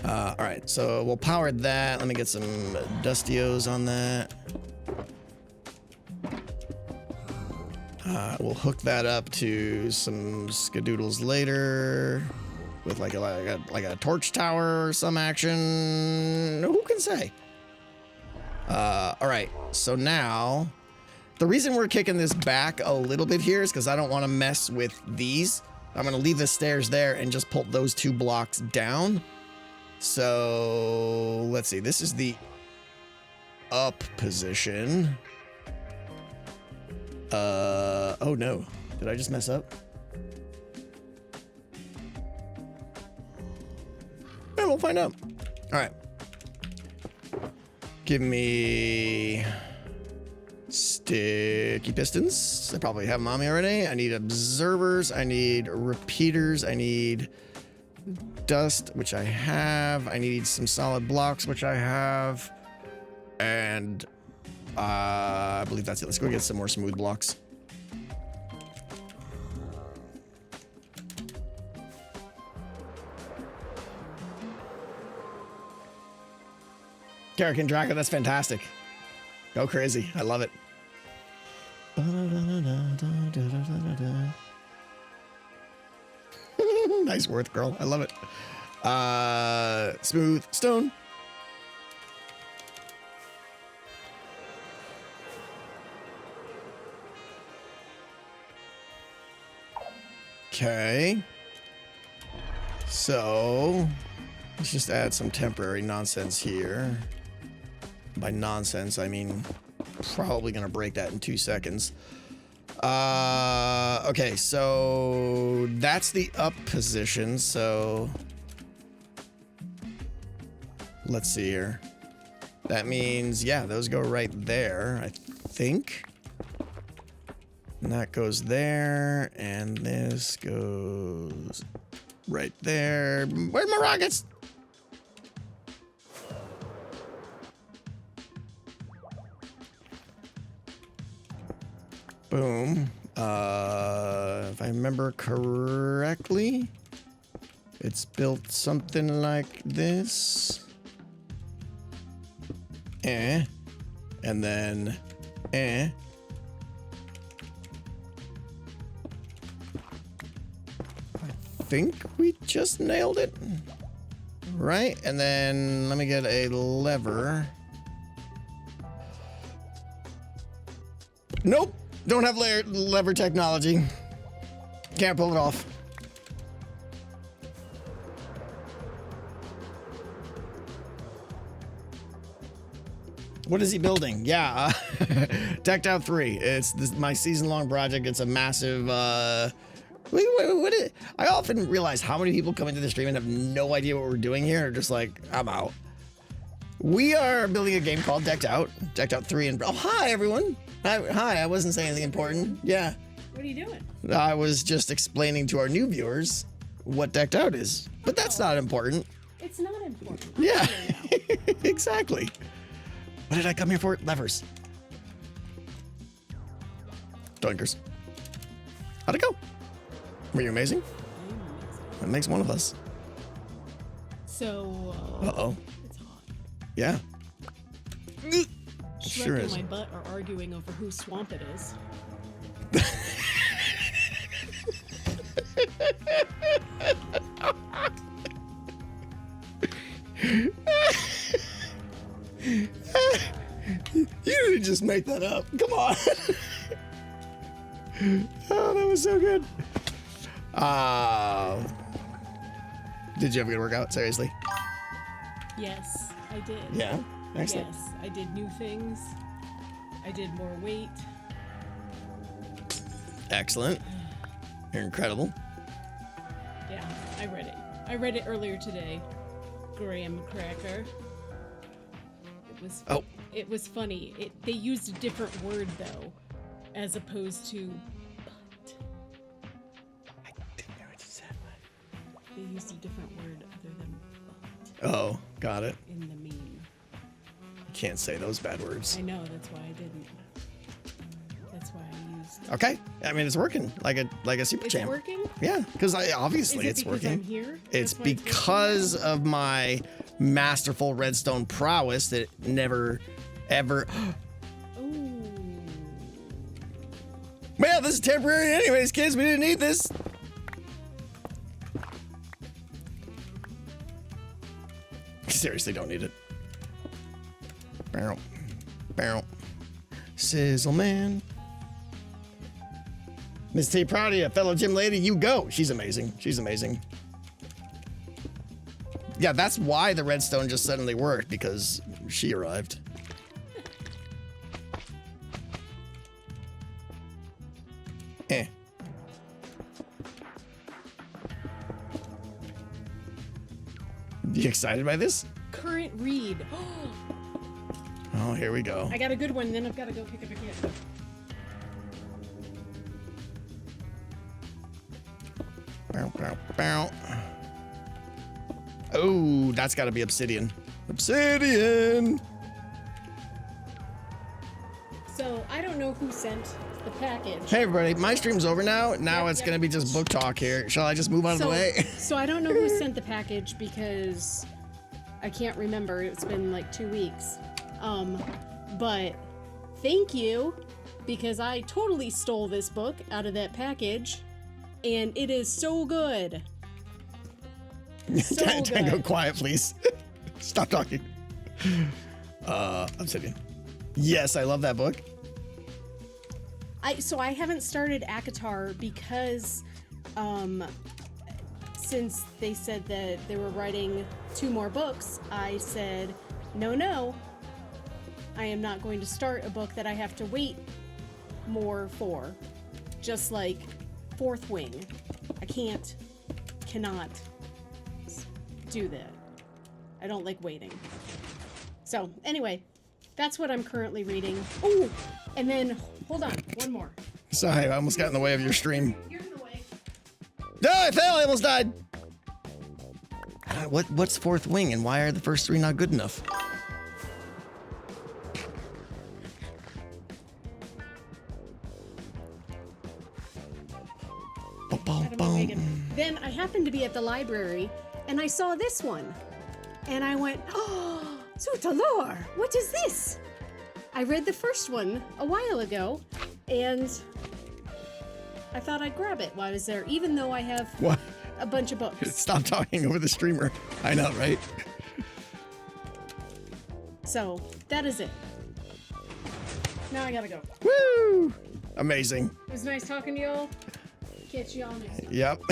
All right, so we'll power that. Let me get some Dustios on that. We'll hook that up to some skadoodles later with like a torch tower or some action. Who can say? All right, so now the reason we're kicking this back a little bit here is because I don't want to mess with these. I'm going to leave the stairs there and just pull those 2 blocks down. So let's see. This is the up position. Oh no. Did I just mess up? Yeah, we'll find out. All right. Give me sticky pistons. I probably have them on me already. I need observers. I need repeaters. I need dust, which I have. I need some solid blocks, which I have. And I believe that's it. Let's go get some more smooth blocks. Carrick and Draco, that's fantastic. Go crazy. I love it. Nice worth, girl. I love it. Smooth stone. Okay. So let's just add some temporary nonsense here. By nonsense, I mean probably gonna break that in 2 seconds. Okay, so that's the up position. So let's see here. That means, yeah, those go right there, I think. And that goes there, and this goes right there. Where's my rockets? Boom. If I remember correctly, it's built something like this. And then I think we just nailed it. Right? And then let me get a lever. Nope. Don't have lever technology. Can't pull it off. What is he building? Yeah, Decked Out 3. It's my season-long project. It's a massive... I often realize how many people come into the stream and have no idea what we're doing here. They're just like, I'm out. We are building a game called Decked Out 3. And oh, hi, everyone. Hi, I wasn't saying anything important. Yeah. What are you doing? I was just explaining to our new viewers what Decked Out is. But that's not important. It's not important. Yeah, exactly. What did I come here for? Levers. Doinkers. How'd it go? Were you amazing? That makes one of us. So, uh-oh. It's hot. Yeah. Shrek Sure and is. my butt are arguing over whose swamp it is. You didn't just make that up. Come on. Oh, that was so good. Did you have a good workout? Seriously? Yes, I did. Yeah. Excellent. Yes, I did new things. I did more weight. Excellent. You're incredible. Yeah, I read it. I read it earlier today. Graham Cracker. It was. Oh. It was funny. They used a different word though, as opposed to butt. I didn't know what you said. They used a different word other than butt Oh, got it. in the meme. You can't say those bad words. I know, that's why I didn't. That's why I used. Okay. I mean, it's working like a super It's champ. working? Yeah, because obviously Is it it's because working. I'm here? It's That's why it's because of my masterful redstone prowess that never, ever. Ooh. Well, this is temporary anyways, kids. We didn't need this. Seriously, don't need it. Barrel. Barrel. Sizzle man. Miss T, proud of you. Fellow gym lady, you go. She's amazing. She's amazing. Yeah, that's why the redstone just suddenly worked, because she arrived. Eh. You excited by this? Current read. Oh, here we go. I got a good one, then I've got to go pick up a kid. Bow, bow, bow. Oh, that's got to be obsidian. Obsidian! So, I don't know who sent the package. Hey, everybody. My stream's over now. Now Yep, it's yep. going to be just book talk here. Shall I just move out of the way? So I don't know who sent the package because I can't remember. It's been like 2 weeks. But thank you, because I totally stole this book out of that package, and it is so good. So Can I go good. quiet, please? Stop talking. Obsidian. Yes, I love that book. So I haven't started ACOTAR because since they said that they were writing 2 more books, I said, no, I am not going to start a book that I have to wait more for. Just like Fourth Wing. I cannot do that. I don't like waiting. So anyway, that's what I'm currently reading. Oh, and then, hold on, one more. Sorry, I almost got in the way of your stream. You're in the way. No, I fell. I almost died. What's Fourth Wing, and why are the first 3 not good enough? Out of my way again. Then I happened to be at the library, and I saw this one. And I went, oh, Zutalor, what is this? I read the first one a while ago, and I thought I'd grab it while I was there, even though I have What? a bunch of books. Stop talking over the streamer. I know, right? So, that is it. Now I gotta go. Woo! Amazing. It was nice talking to y'all. Catch y'all next time. Yep.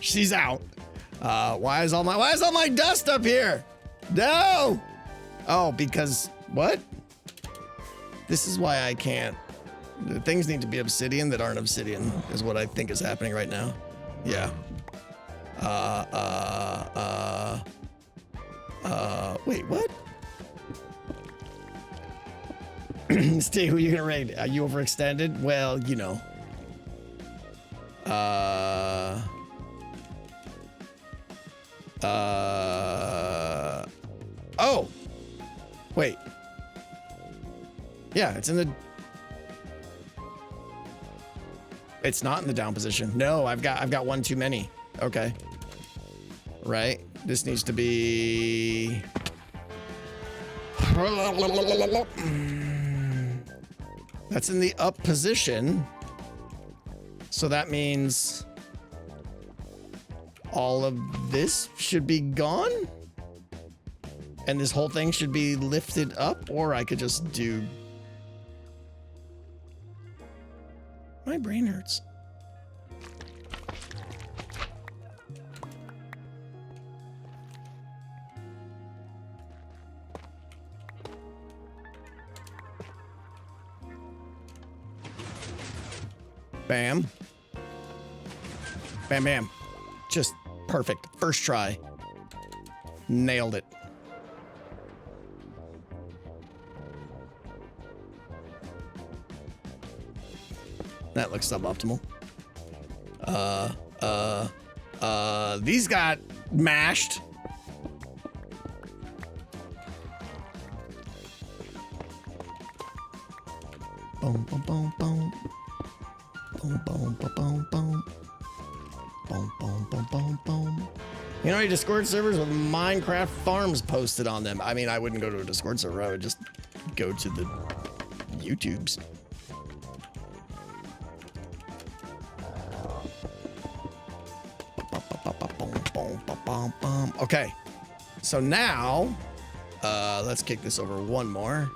She's out. Why is all my dust up here? No! Oh, because what? This is why I can't. The things need to be obsidian that aren't obsidian is what I think is happening right now. Yeah. Wait, what? Steve, who are you gonna raid? Are you overextended? Well, you know. Oh! Wait. Yeah, it's in the... It's not in the down position. No, I've got one too many. Okay. Right. This needs to be... That's in the up position. So that means all of this should be gone? And this whole thing should be lifted up? Or I could just do... My brain hurts. Bam. Bam, bam. Just perfect. First try. Nailed it. That looks suboptimal. These got mashed. Boom, boom, boom, boom. Boom, boom, boom, boom, boom. Boom, boom, boom, boom, boom. You know any Discord servers with Minecraft farms posted on them? I mean, I wouldn't go to a Discord server. I would just go to the YouTubes. Okay, so now, let's kick this over one more.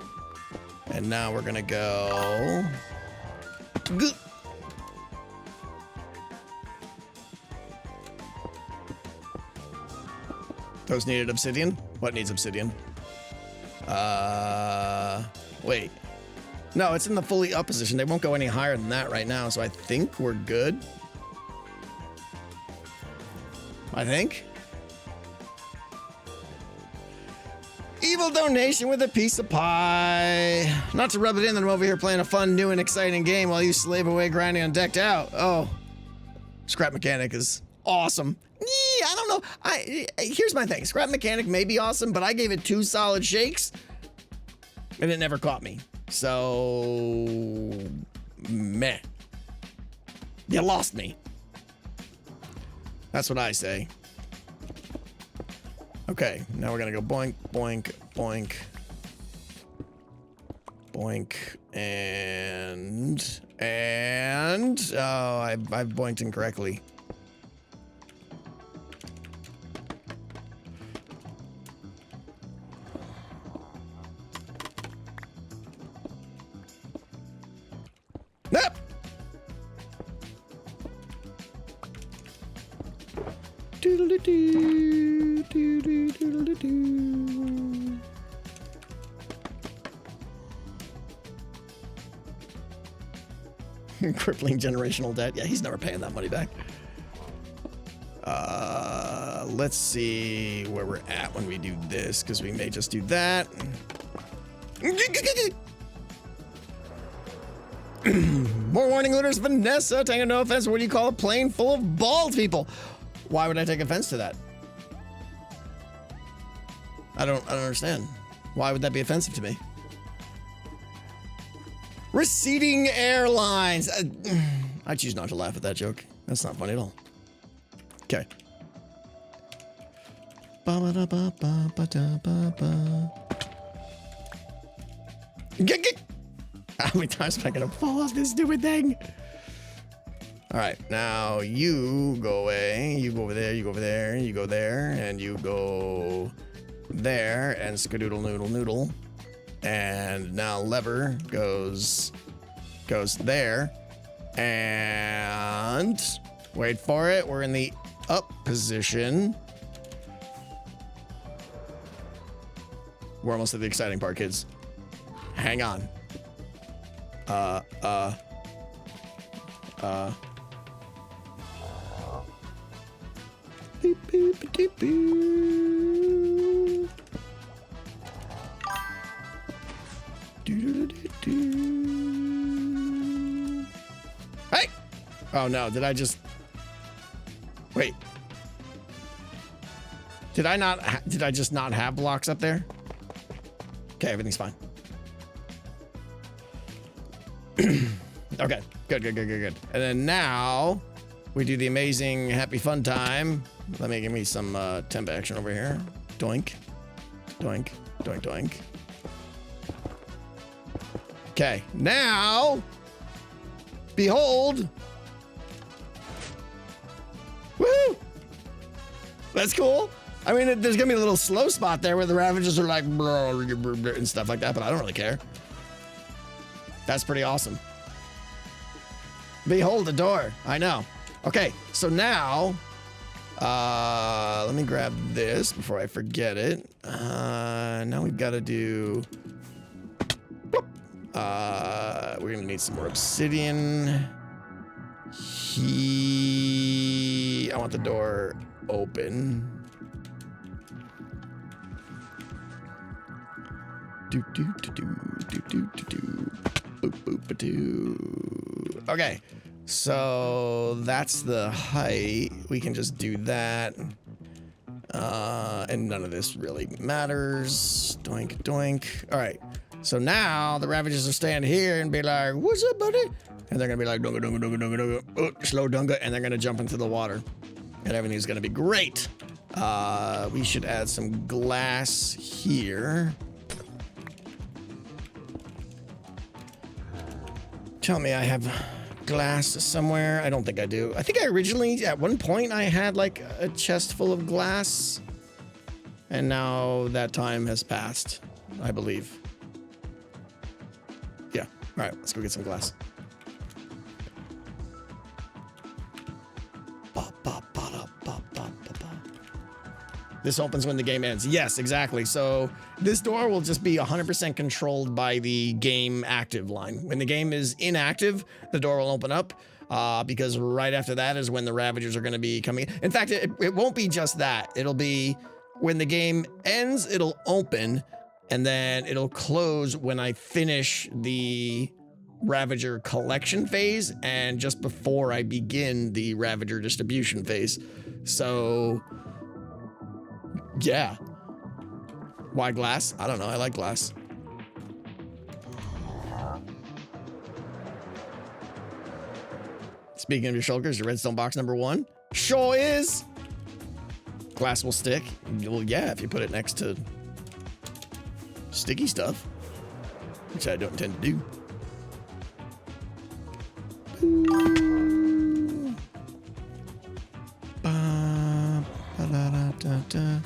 And now we're gonna go... Those needed obsidian? What needs obsidian? Wait. No, it's in the fully up position. They won't go any higher than that right now, so I think we're good. I think. Evil donation with a piece of pie. Not to rub it in that I'm over here playing a fun, new, and exciting game while you slave away grinding on Decked Out. Oh. Scrap Mechanic is awesome. I don't know. Here's my thing. Scrap Mechanic may be awesome, but I gave it 2 solid shakes, and it never caught me. So, meh. You lost me. That's what I say. Okay, now we're gonna go boink, boink, boink, boink, and oh, I've boinked incorrectly. Nope. Doodle-doo, doodle-doo. Crippling generational debt. Yeah, he's never paying that money back. Let's see where we're at when we do this, because we may just do that. More warning letters, Vanessa. Taking no offense. What do you call a plane full of bald people? Why would I take offense to that? I don't understand. Why would that be offensive to me? Receding airlines. I choose not to laugh at that joke. That's not funny at all. Okay. How many times am I gonna fall off this stupid thing? All right, now you go away. You go over there. You go over there. You go there, and you go there, and skadoodle noodle noodle. And now lever goes there, and wait for it. We're in the up position. We're almost at the exciting part, kids. Hang on. Beep, beep, beep, beep. Hey! Oh no, did I just... Wait. Did I just not have blocks up there? Okay, everything's fine. Okay, good. And then now we do the amazing happy fun time. Let me give me some temp action over here. Doink, doink, doink, doink. Okay, now, behold. Woo! That's cool. I mean, there's gonna be a little slow spot there where the Ravagers are like, and stuff like that, but I don't really care. That's pretty awesome. Behold the door. I know. Okay, so now, let me grab this before I forget it. Now we've got to do... we're gonna need some more obsidian. I want the door open. Okay, so that's the height. We can just do that. And none of this really matters. Doink, doink. All right. So now the Ravagers will stand here and be like, "What's up, buddy?" And they're gonna be like, "Dunga, dunga, dunga, dunga, dunga." Oh, slow dunga, and they're gonna jump into the water, and everything's gonna be great. We should add some glass here. Tell me I have glass somewhere. I don't think I do. I think I originally, at one point, I had like a chest full of glass. And now that time has passed, I believe. Yeah. All right, let's go get some glass. This opens when the game ends. Yes, exactly. So this door will just be 100% controlled by the game active line. When the game is inactive, the door will open up because right after that is when the Ravagers are going to be coming. In fact, it won't be just that. It'll be when the game ends, it'll open, and then it'll close when I finish the Ravager collection phase and just before I begin the Ravager distribution phase. So... yeah. Why glass? I don't know. I like glass. Speaking of your shulkers, your redstone box number 1 sure is. Glass will stick. Well, yeah, if you put it next to sticky stuff, which I don't intend to do. Ba-da-da-da-da.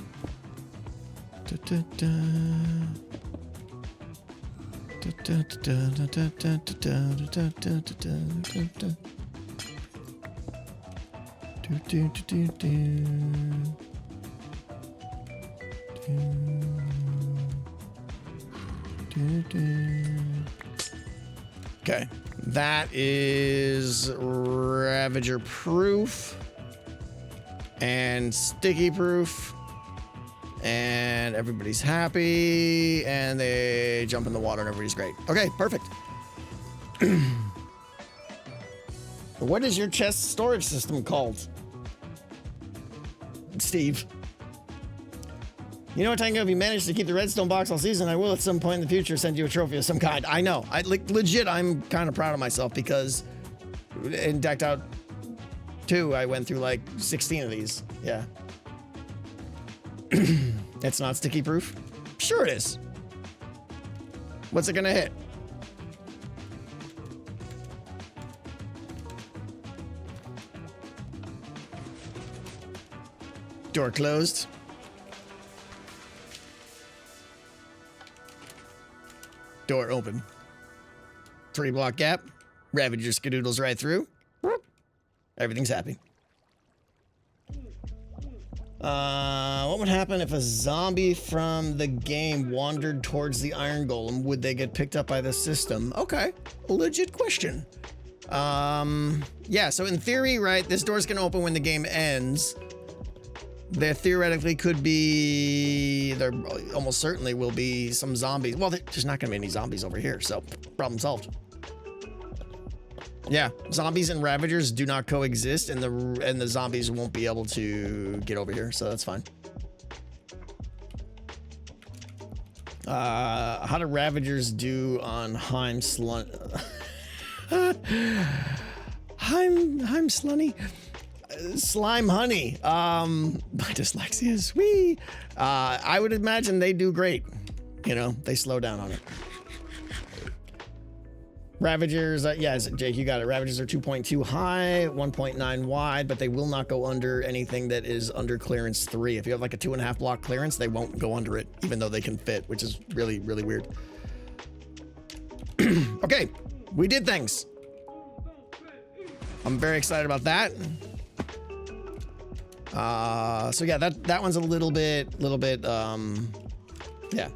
Okay, that is Ravager proof and sticky proof. And everybody's happy, and they jump in the water, and everybody's great. Okay, perfect. What is your chest storage system called? Steve. You know what, Tango? If you manage to keep the redstone box all season, I will at some point in the future send you a trophy of some kind. I know. Legit, I'm kind of proud of myself because in Decked Out 2, I went through like 16 of these. Yeah. It's not sticky proof? Sure it is. What's it gonna hit? Door closed. Door open. 3-block gap. Ravager skadoodles right through. Everything's happy. What would happen if a zombie from the game wandered towards the Iron Golem? Would they get picked up by the system? Okay, a legit question. Yeah, so in theory, right, this door's gonna open when the game ends. There theoretically could be, there almost certainly will be some zombies. Well, there's not gonna be any zombies over here, so problem solved. Yeah, zombies and Ravagers do not coexist, and the zombies won't be able to get over here, so that's fine. How do Ravagers do on Heim Slunny? Slime honey. My dyslexia is wee. I would imagine they do great. You know, they slow down on it. Ravagers, yes, Jake, you got it. Ravagers are 2.2 high, 1.9 wide, but they will not go under anything that is under clearance 3. If you have like a 2.5 block clearance, they won't go under it, even though they can fit, which is really, really weird. Okay, we did things. I'm very excited about that. So yeah, that one's a little bit, yeah.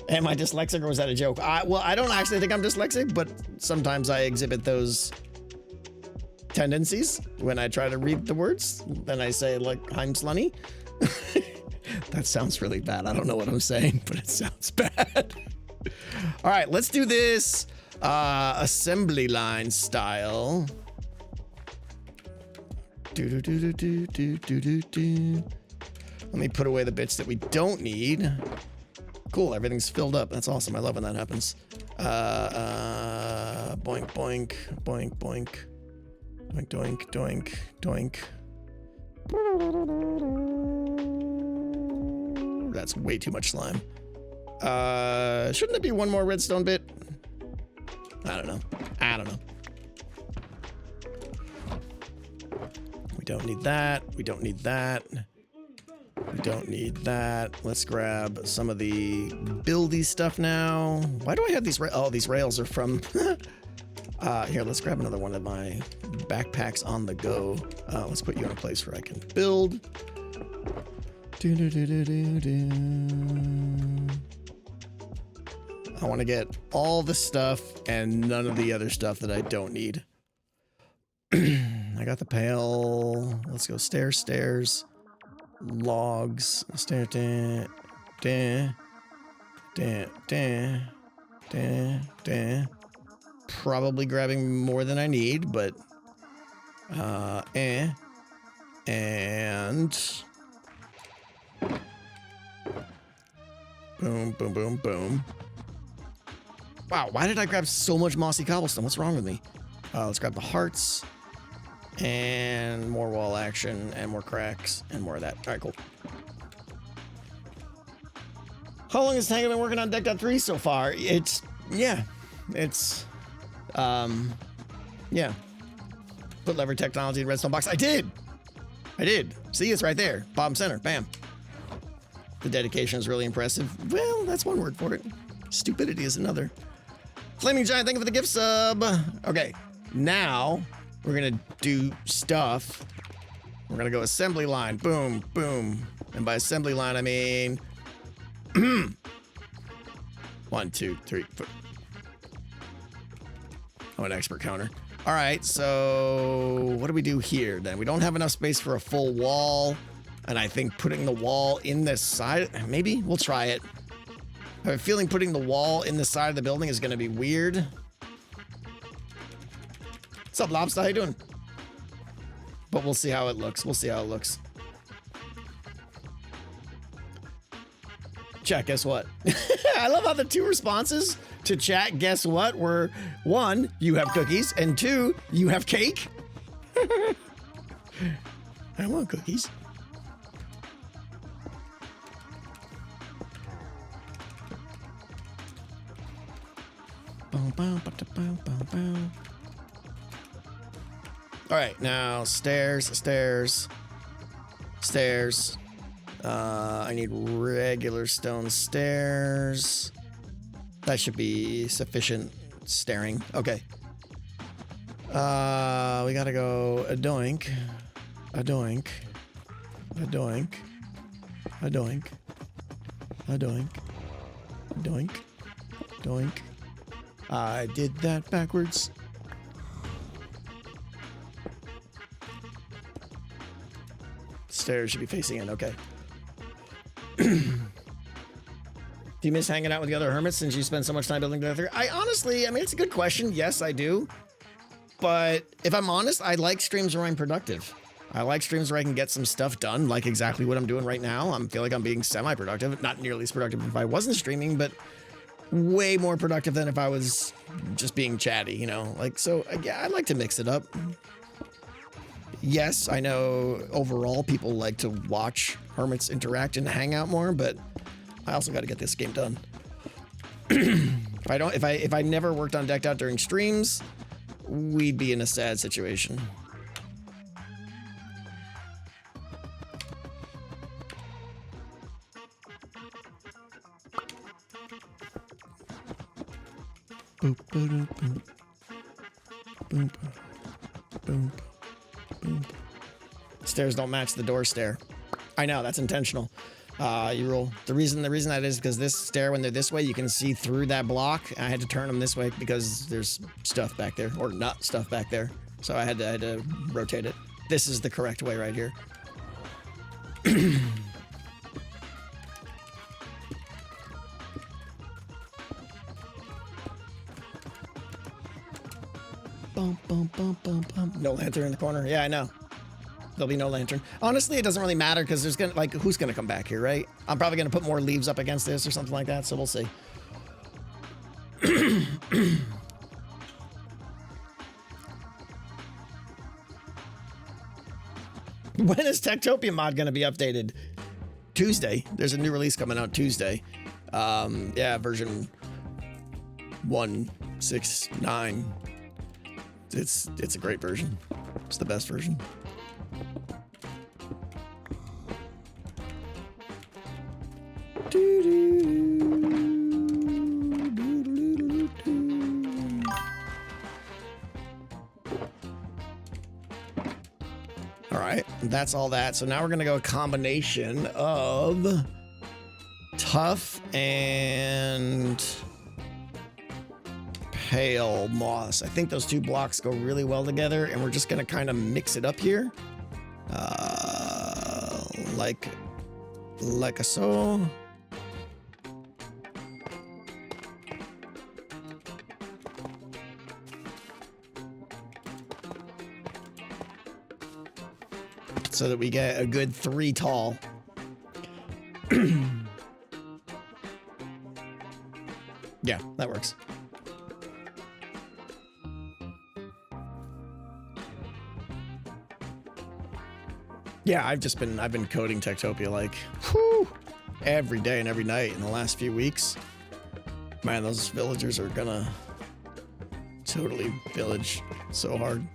Am I dyslexic or was that a joke? Well, I don't actually think I'm dyslexic, but sometimes I exhibit those tendencies when I try to read the words. Then I say like, I'm slunny. That sounds really bad. I don't know what I'm saying, but it sounds bad. All right, let's do this assembly line style. Let me put away the bits that we don't need. Cool, everything's filled up. That's awesome. I love when that happens. Boink, boink, boink, boink. Doink, doink, doink, doink. That's way too much slime. Shouldn't it be one more redstone bit? I don't know. We don't need that. We don't need that. We don't need that. Let's grab some of the buildy stuff now. Why do I have these oh, these rails are from... here, let's grab another one of my backpacks on the go. Let's put you in a place where I can build. I want to get all the stuff and none of the other stuff that I don't need. I got the pail. Let's go stairs, stairs, logs, stair, probably grabbing more than I need, but and boom, boom, boom, boom. Wow, why did I grab so much mossy cobblestone? What's wrong with me? Let's grab the hearts and more wall action and more cracks and more of that. All right, cool. How long has Tango been working on Deck.3 so far? Yeah. Put lever technology in redstone box. I did. See, it's right there. Bottom center. Bam. The dedication is really impressive. Well, that's one word for it. Stupidity is another. Flaming Giant, thank you for the gift sub. Okay, now we're gonna do stuff. We're gonna go assembly line. Boom, boom. And by assembly line, I mean 1, 2, 3, 4. Oh, an expert counter. All right, so what do we do here then? We don't have enough space for a full wall, and I think putting the wall in this side, maybe we'll try it. I have a feeling putting the wall in the side of the building is going to be weird. What's up, Lobster? How you doing? But we'll see how it looks. Chat, guess what? I love how the two responses to chat, guess what, were 1, you have cookies, and 2, you have cake. I want cookies. All right, now stairs. I need regular stone stairs. That should be sufficient staring. Okay. We gotta go a doink. I did that backwards. Stairs should be facing in, okay. Do you miss hanging out with the other hermits since you spend so much time building together? I mean, it's a good question. Yes, I do. But if I'm honest, I like streams where I'm productive. I like streams where I can get some stuff done, like exactly what I'm doing right now. I feel like I'm being semi-productive. Not nearly as productive if I wasn't streaming, but way more productive than if I was just being chatty, you know? Like, so, yeah, I like to mix it up. Yes, I know overall people like to watch hermits interact and hang out more, but I also got to get this game done. If I never worked on Decked Out during streams, we'd be in a sad situation. Boop, boop, boop. Boop, boop, boop. Stairs don't match the door stair. I know, that's intentional. You roll. The reason that is because this stair, when they're this way, you can see through that block. I had to turn them this way because there's stuff back there, or not stuff back there. So I had to rotate it. This is the correct way right here. Bum, bum, bum, bum, bum. No lantern in the corner. Yeah, I know. There'll be no lantern. Honestly, it doesn't really matter because there's gonna, like, who's gonna come back here, right? I'm probably gonna put more leaves up against this or something like that, so we'll see. When is Techtopia mod gonna be updated? Tuesday. There's a new release coming out Tuesday. Yeah, version 1.6.9. It's a great version. It's the best version. All right, that's all that. So now we're gonna go a combination of tough and pale moss. I think those two blocks go really well together, and we're just gonna kind of mix it up here. Like a so. So that we get a good 3 tall. Yeah, that works. Yeah, I've been coding Techtopia like every day and every night in the last few weeks. Man, those villagers are gonna totally village so hard.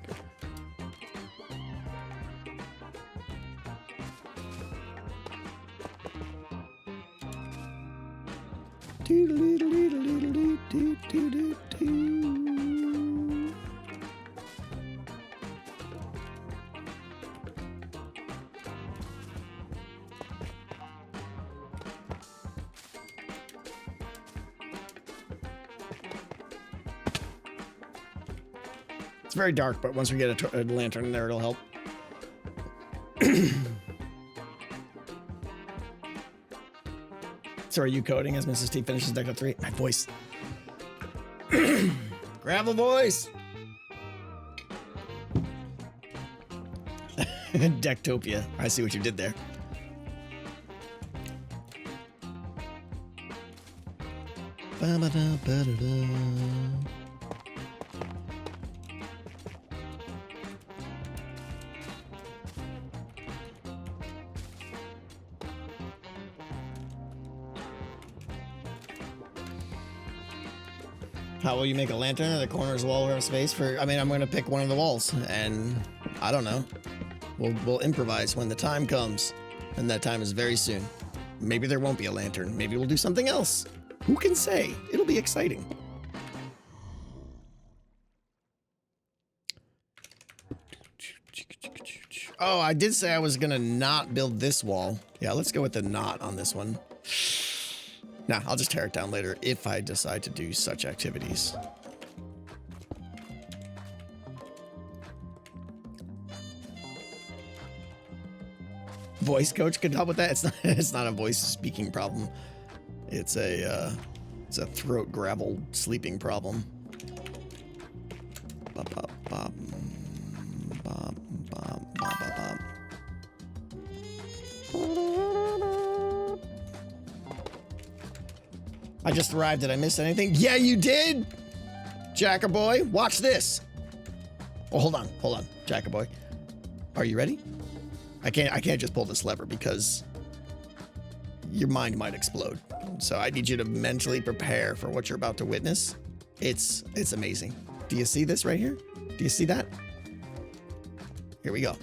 It's very dark, but once we get a lantern in there, it'll help. So are you coding as Mrs. T finishes deck up 3? My voice. Gravel voice. Decktopia. I see what you did there. Ba-ba-da-ba-da-da. How will you make a lantern at the corners of the wall or space for? I mean, I'm going to pick one of the walls, and I don't know. We'll improvise when the time comes, and that time is very soon. Maybe there won't be a lantern. Maybe we'll do something else. Who can say? It'll be exciting. Oh, I did say I was going to not build this wall. Yeah, let's go with the not on this one. Nah, I'll just tear it down later if I decide to do such activities. Voice coach could help with that. It's not a voice speaking problem. It's a throat gravel sleeping problem. Bop, bop, bop. Bop, bop, bop, bop, bop. I just arrived. Did I miss anything? Yeah, you did! Jackaboy, watch this. Oh, hold on, Jackaboy. Are you ready? I can't just pull this lever because your mind might explode. So I need you to mentally prepare for what you're about to witness. It's amazing. Do you see this right here? Do you see that? Here we go.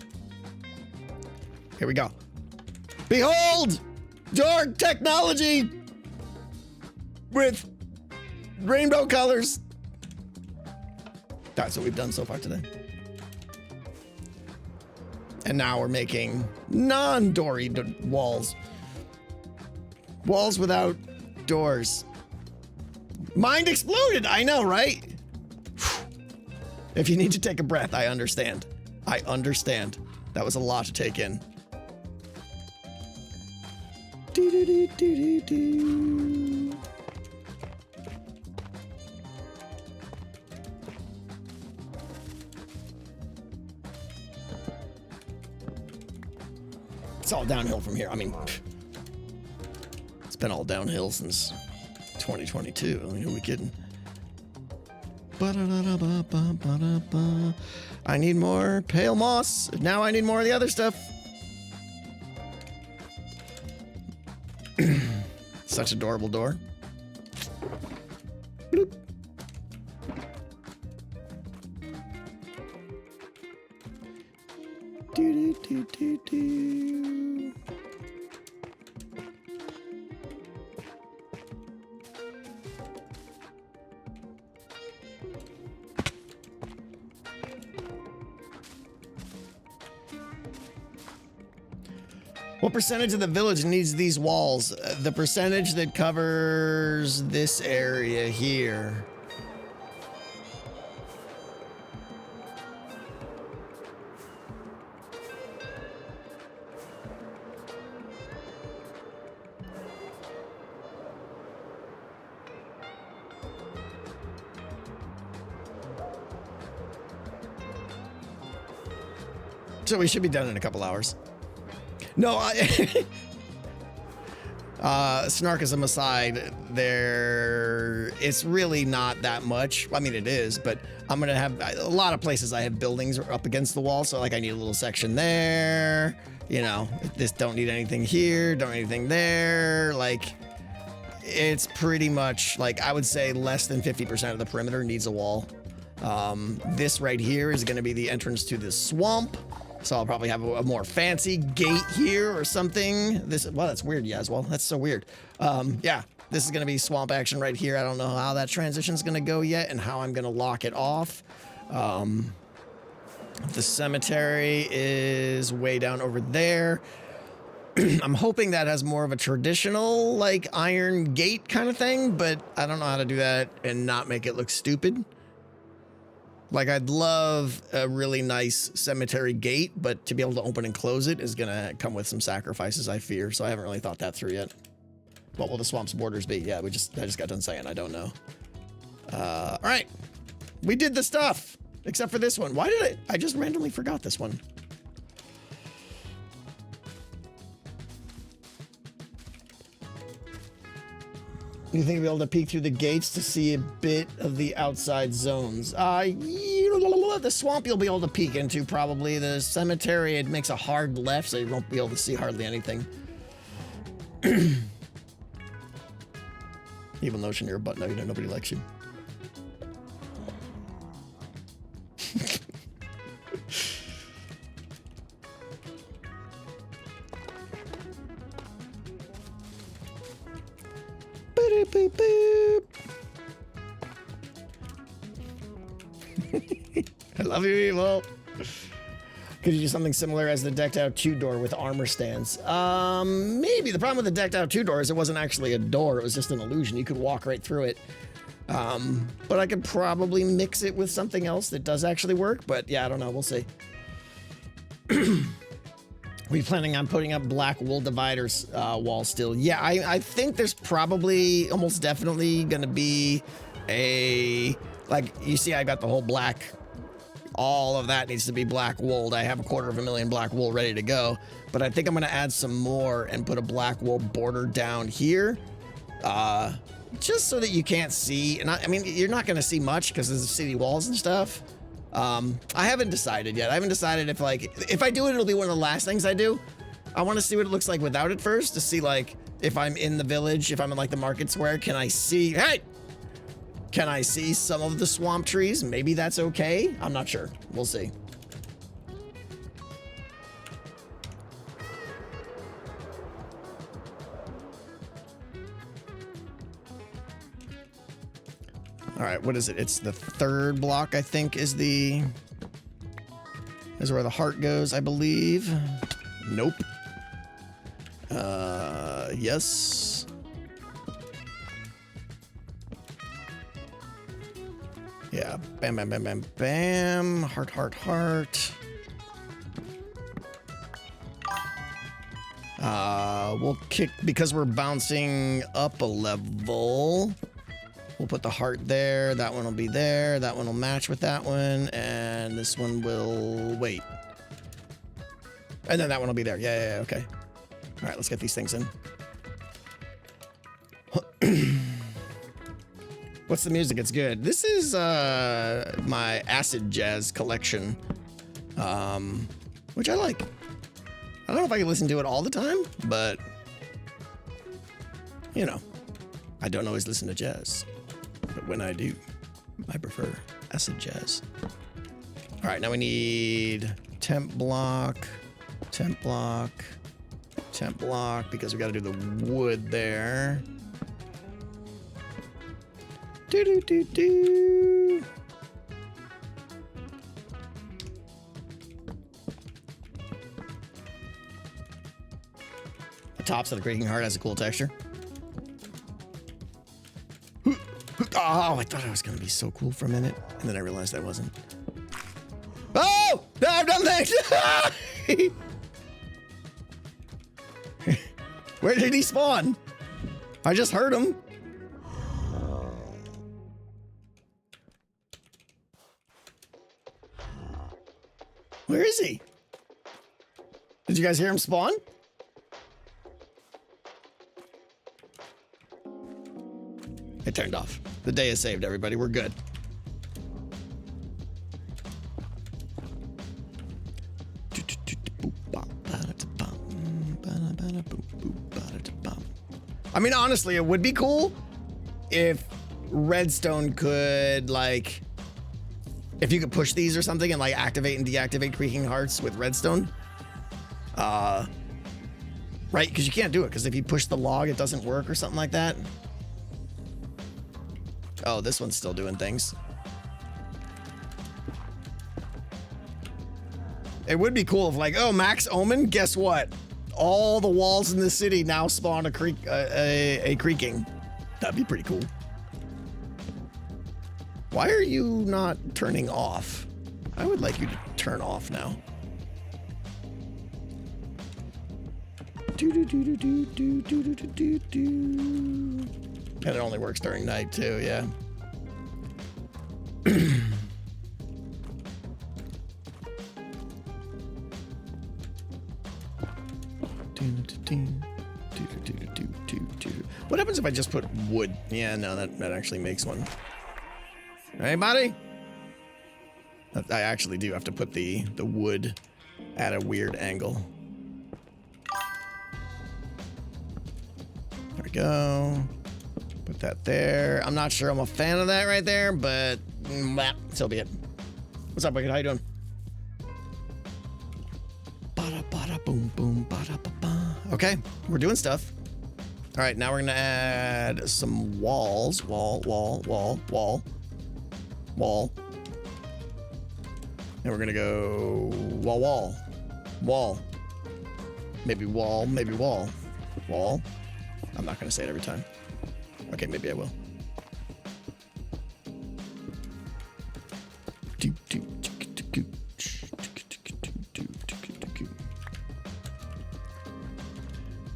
Here we go. Behold! Dark technology! With rainbow colors. That's what we've done so far today. And now we're making non-doory walls. Walls without doors. Mind exploded, I know, right? If you need to take a breath, I understand. I understand. That was a lot to take in. Do-do-do-do-do-do. It's all downhill from here. I mean, it's been all downhill since 2022. I mean, who are we kidding? I need more pale moss. Now I need more of the other stuff. Such adorable door. Bloop. Do, do, do, do, do. What percentage of the village needs these walls? The percentage that covers this area here. So we should be done in a couple hours. No, snarkism aside, it's really not that much. I mean, it is, but I'm gonna have a lot of places I have buildings up against the wall, so like I need a little section there. You know, this don't need anything here, don't need anything there. Like, it's pretty much like I would say less than 50% of the perimeter needs a wall. This right here is gonna be the entrance to the swamp. So I'll probably have a more fancy gate here or something. Well, that's weird, Yaswell. That's so weird. Yeah, this is gonna be swamp action right here. I don't know how that transition's gonna go yet and how I'm gonna lock it off. The cemetery is way down over there. I'm hoping that has more of a traditional, like, iron gate kind of thing, but I don't know how to do that and not make it look stupid. Like, I'd love a really nice cemetery gate, but to be able to open and close it is gonna come with some sacrifices, I fear. So I haven't really thought that through yet. What will the swamp's borders be? Yeah, I just got done saying I don't know. All right, we did the stuff except for this one. Why did I just randomly forgot this one? You think you'll be able to peek through the gates to see a bit of the outside zones? The swamp you'll be able to peek into probably. The cemetery, it makes a hard left, so you won't be able to see hardly anything. Evil notion, you're a butt. No, you know, nobody likes you. Boop, boop, boop. I love you, Evil. Could you do something similar as the decked out 2-door with armor stands? Maybe. The problem with the decked out 2-door is it wasn't actually a door. It was just an illusion. You could walk right through it. But I could probably mix it with something else that does actually work. But yeah, I don't know. We'll see. Are you planning on putting up black wool dividers wall still? Yeah, I think there's probably almost definitely gonna be a, like, you see I got the whole black, all of that needs to be black wool. I have 250,000 black wool ready to go, but I think I'm gonna add some more and put a black wool border down here, just so that you can't see. And I mean, you're not gonna see much because there's city walls and stuff. I haven't decided yet. I haven't decided if, like, if I do it, it'll be one of the last things I do. I want to see what it looks like without it first, to see, like, if I'm in the village, if I'm in, like, the market square, can I see, hey, can I see some of the swamp trees? Maybe that's okay. I'm not sure. We'll see. All right, what is it? It's the third block, I think, is where the heart goes, I believe. Nope. Yes. Yeah, bam, bam, bam, bam, bam. Heart, heart, heart. We'll kick, because we're bouncing up a level. We'll put the heart there, that one will be there, that one will match with that one, and this one will wait. And then that one will be there. Yeah, okay. All right, let's get these things in. What's the music? It's good. This is my acid jazz collection, which I like. I don't know if I can listen to it all the time, but, you know, I don't always listen to jazz. But when I do, I prefer acid jazz. All right, now we need temp block, temp block, temp block, because we got to do the wood there. Do. tops of the Creaking Heart has a cool texture. Oh, I thought I was going to be so cool for a minute, and then I realized I wasn't. Oh! No, I've done things! Where did he spawn? I just heard him. Where is he? Did you guys hear him spawn? It turned off. The day is saved, everybody. We're good. I mean, honestly, it would be cool if Redstone could, like, if you could push these or something and, like, activate and deactivate Creaking Hearts with Redstone. Right? Because you can't do it, because if you push the log, it doesn't work or something like that. Oh, this one's still doing things. It would be cool if, like, oh, Max Omen, guess what? All the walls in the city now spawn a creaking. That'd be pretty cool. Why are you not turning off? I would like you to turn off now. And it only works during night too, yeah. What happens if I just put wood? Yeah, no, that actually makes one. Hey, buddy. I actually do have to put the wood at a weird angle. There we go. Put that there. I'm not sure I'm a fan of that right there, but so be it. What's up, Wicked? How you doing? Boom, boom, ba-da-ba-ba. Okay, we're doing stuff. All right, now we're gonna add some walls. Wall. And we're gonna go wall. Maybe wall. Wall. I'm not gonna say it every time. Okay, maybe I will.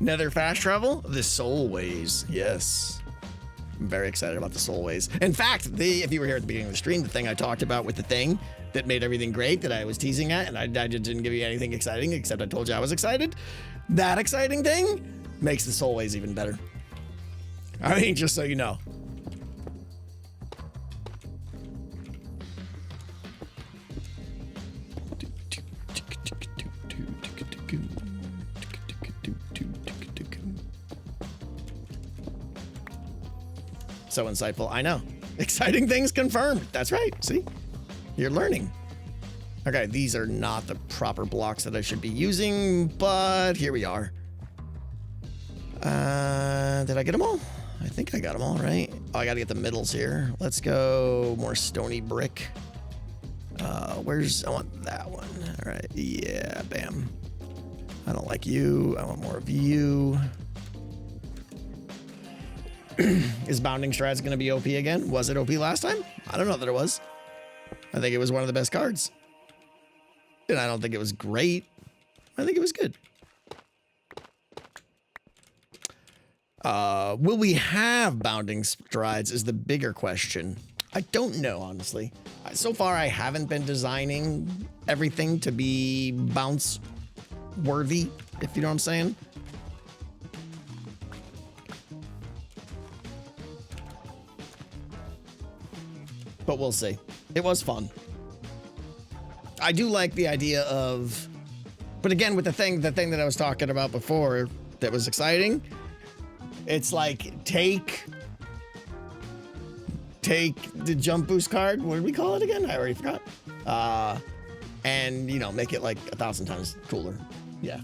Nether fast travel? The Soulways. Yes. I'm very excited about the Soulways. In fact, if you were here at the beginning of the stream, the thing I talked about with the thing that made everything great that I was teasing at, and I just didn't give you anything exciting except I told you I was excited. That exciting thing makes the Soulways even better. I mean, just so you know. So insightful. I know. Exciting things confirmed. That's right. See? You're learning. Okay, these are not the proper blocks that I should be using, but here we are. Did I get them all? I think I got them all, right? Oh, I gotta get the middles here. Let's go more stony brick. I want that one. All right, yeah, bam. I don't like you. I want more of you. Is Bounding Strats gonna be OP again? Was it OP last time? I don't know that it was. I think it was one of the best cards. And I don't think it was great. I think it was good. Will we have Bounding Strides is the bigger question. I don't know, honestly. So far, I haven't been designing everything to be bounce worthy, if you know what I'm saying. But we'll see. It was fun. I do like the idea of, but again, with the thing that I was talking about before that was exciting, it's like take the jump boost card. What did we call it again? I already forgot. And, you know, make it like 1,000 times cooler. Yeah.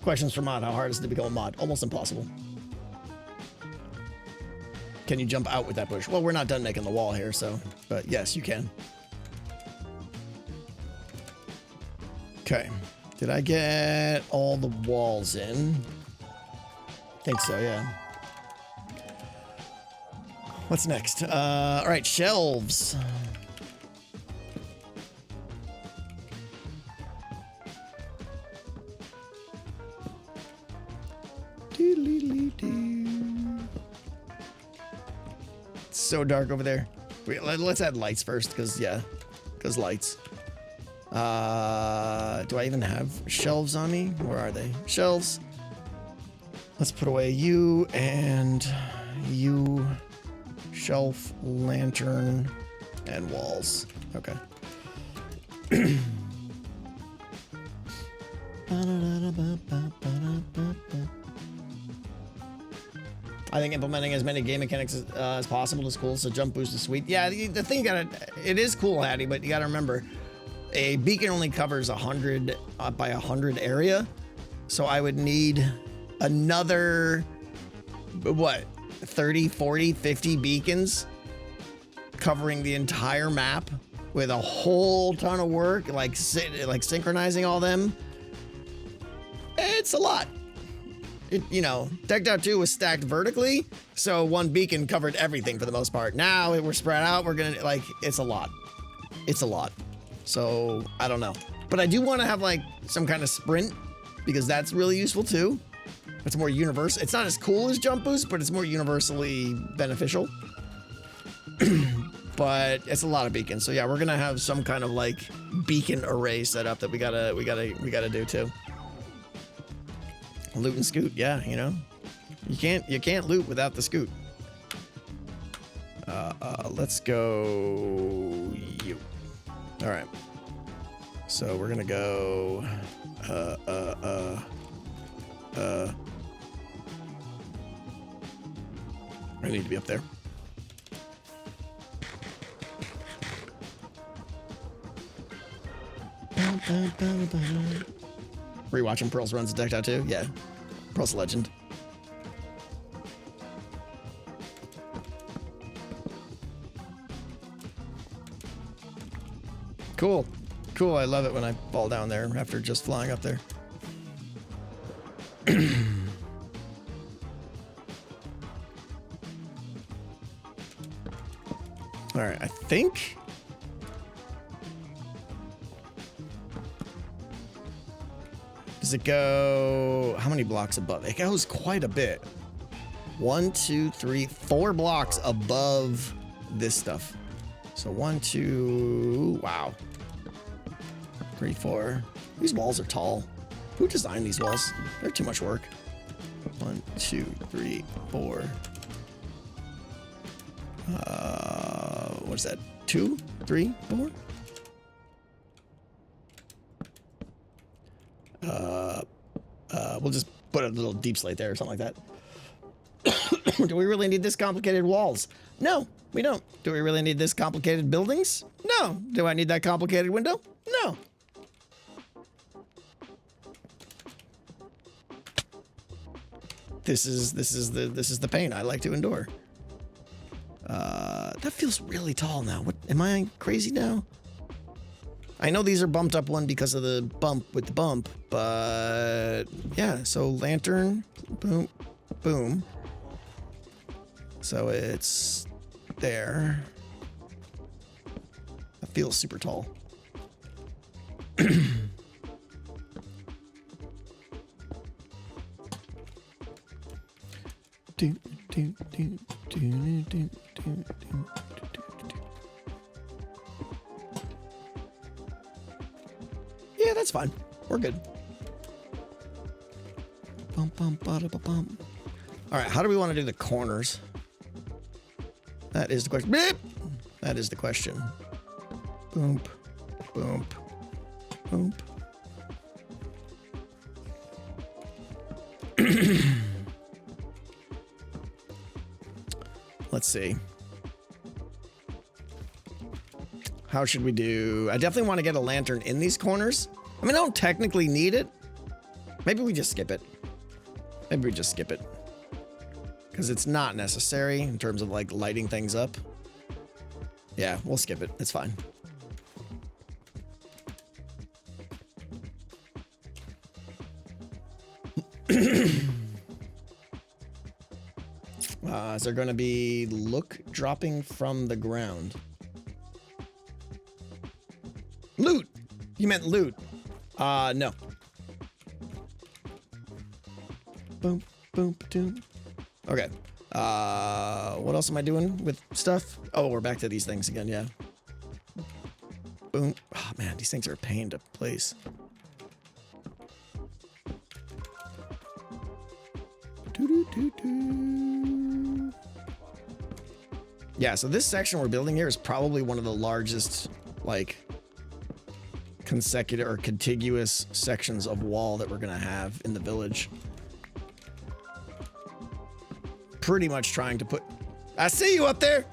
Questions for mod. How hard is it to become a mod? Almost impossible. Can you jump out with that bush? Well, we're not done making the wall here, so, but yes, you can. Okay. Did I get all the walls in? I think so, yeah. What's next? All right, shelves. It's so dark over there. Wait, let's add lights first, because lights. Do I even have shelves on me? Where are they? Shelves. Let's put away you and you. Shelf, lantern, and walls. Okay. I think implementing as many game mechanics as possible is cool, so jump boost is sweet. Yeah, the thing it is cool, Hattie, but you gotta remember, a beacon only covers 100 by 100 area, so I would need another, what, 30, 40, 50 beacons covering the entire map with a whole ton of work, like synchronizing all them. It's a lot. Decked Out 2 was stacked vertically, so one beacon covered everything for the most part. Now we're spread out, we're gonna, it's a lot. It's a lot. So, I don't know. But I do want to have, some kind of sprint, because that's really useful too. It's more universal. It's not as cool as Jump Boost, but it's more universally beneficial. But it's a lot of beacons. So yeah, we're gonna have some kind of beacon array set up that we gotta do too. Loot and scoot, yeah, you can't loot without the scoot. Let's go you. All right. So we're gonna go. I need to be up there. Rewatching Pearl's runs Decked Out 2? Yeah. Pearl's a legend. Cool. Cool, I love it when I fall down there after just flying up there. All right, I think... Does it go... How many blocks above? It goes quite a bit. 1, 2, 3, 4 blocks above this stuff. So 1, 2... Wow. 3, 4. These walls are tall. Who designed these walls? They're too much work. 1, 2, 3, 4. What is that? 2, 3, 4? We'll just put a little deep slate there or something like that. Do we really need this complicated walls? No, we don't. Do we really need this complicated buildings? No. Do I need that complicated window? No. This is the pain I like to endure. That feels really tall now. What, am I crazy now? I know these are bumped up one because of the bump with the bump, but yeah, so lantern, boom, boom. So it's there. That feels super tall. Yeah, that's fine. We're good. Bump, bump, bada, ba, bump. All right, how do we want to do the corners? That is the question. Beep! That is the question. Boom, boom, boom. Let's see. How should we do? I definitely want to get a lantern in these corners. I mean, I don't technically need it. Maybe we just skip it. Maybe we just skip it. Because it's not necessary in terms of like lighting things up. Yeah, we'll skip it. It's fine. Is there going to be look dropping from the ground? Loot! You meant loot. No. Boom, boom, boom. Okay. What else am I doing with stuff? Oh, we're back to these things again, yeah. Boom. Oh, man, these things are a pain to place. Yeah, so this section we're building here is probably one of the largest, like, consecutive or contiguous sections of wall that we're gonna have in the village. Pretty much trying to put... I see you up there!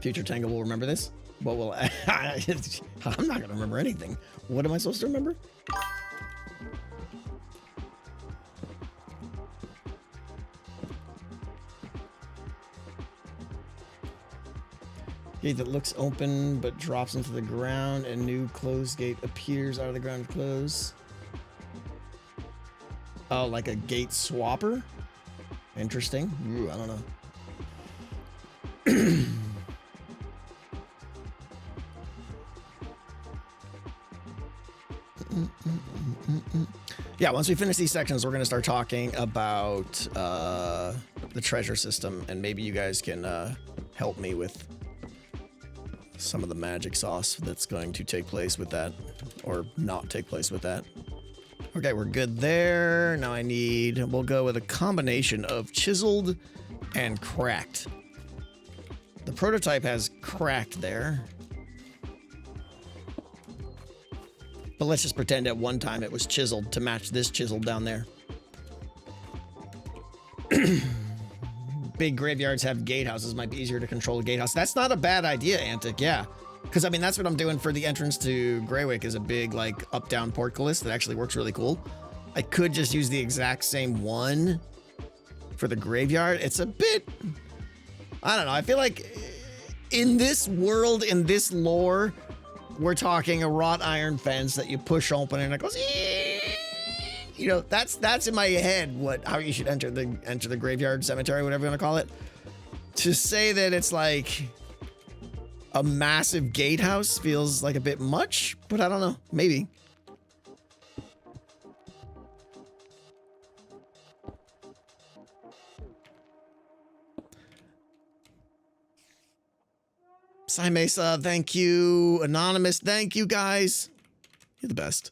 Future Tango will remember this. What will... I'm not gonna remember anything. What am I supposed to remember? Gate that looks open but drops into the ground, and new closed gate appears out of the ground to close. Oh, like a gate swapper? Interesting. Ooh, I don't know. Yeah, once we finish these sections, we're going to start talking about the treasure system, and maybe you guys can help me with some of the magic sauce that's going to take place with that, or not take place with that. Okay, we're good there. Now we'll go with a combination of chiseled and cracked. The prototype has cracked there. But let's just pretend at one time it was chiseled to match this chisel down there. Big graveyards have gatehouses. Might be easier to control a gatehouse. That's not a bad idea, Antic, yeah. Because, I mean, that's what I'm doing for the entrance to Greywick, is a big, like, up-down portcullis that actually works really cool. I could just use the exact same one for the graveyard. It's a bit... I don't know. I feel like in this world, in this lore, we're talking a wrought iron fence that you push open and it goes... You know, that's in my head how you should enter the graveyard, cemetery, whatever you want to call it. To say that it's like a massive gatehouse feels like a bit much, but I don't know, maybe. Sai Mesa, thank you. Anonymous, thank you guys. You're the best.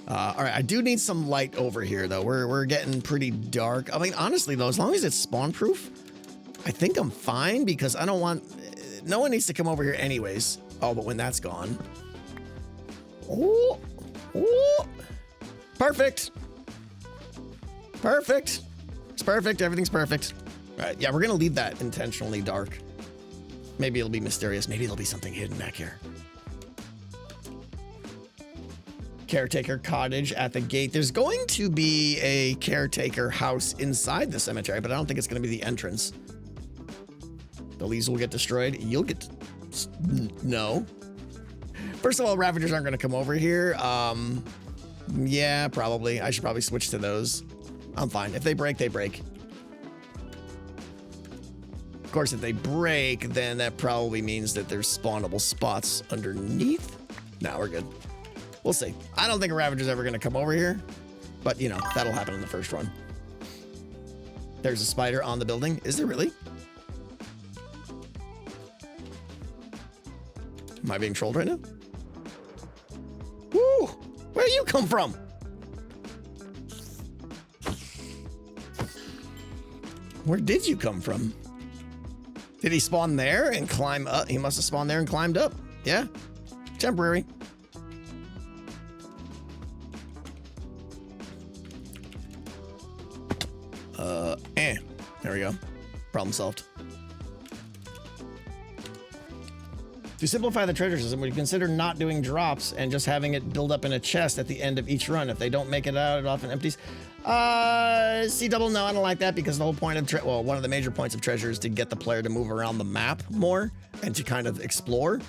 All right, I do need some light over here, though. We're getting pretty dark. I mean, honestly, though, as long as it's spawn-proof, I think I'm fine, because I don't want... No one needs to come over here anyways. Oh, but when that's gone... Oh! Oh! Perfect! Perfect! It's perfect. Everything's perfect. All right, yeah, we're going to leave that intentionally dark. Maybe it'll be mysterious. Maybe there'll be something hidden back here. Caretaker cottage at the gate. There's going to be a caretaker house inside the cemetery, but I don't think it's going to be the entrance. The leaves will get destroyed. You'll get... No. First of all, Ravagers aren't going to come over here. Yeah, probably. I should probably switch to those. I'm fine. If they break, they break. Of course, if they break, then that probably means that there's spawnable spots underneath. No, we're good. We'll see. I don't think a Ravager's ever going to come over here, but, you know, that'll happen in the first run. There's a spider on the building. Is there really? Am I being trolled right now? Woo! Where you come from? Where did you come from? Did he spawn there and climb up? He must have spawned there and climbed up. Yeah. Temporary. There we go. Problem solved. To simplify the treasure system, would you consider not doing drops and just having it build up in a chest at the end of each run? If they don't make it out, it often empties. C-double, no, I don't like that, because the whole point of one of the major points of treasure is to get the player to move around the map more and to kind of explore.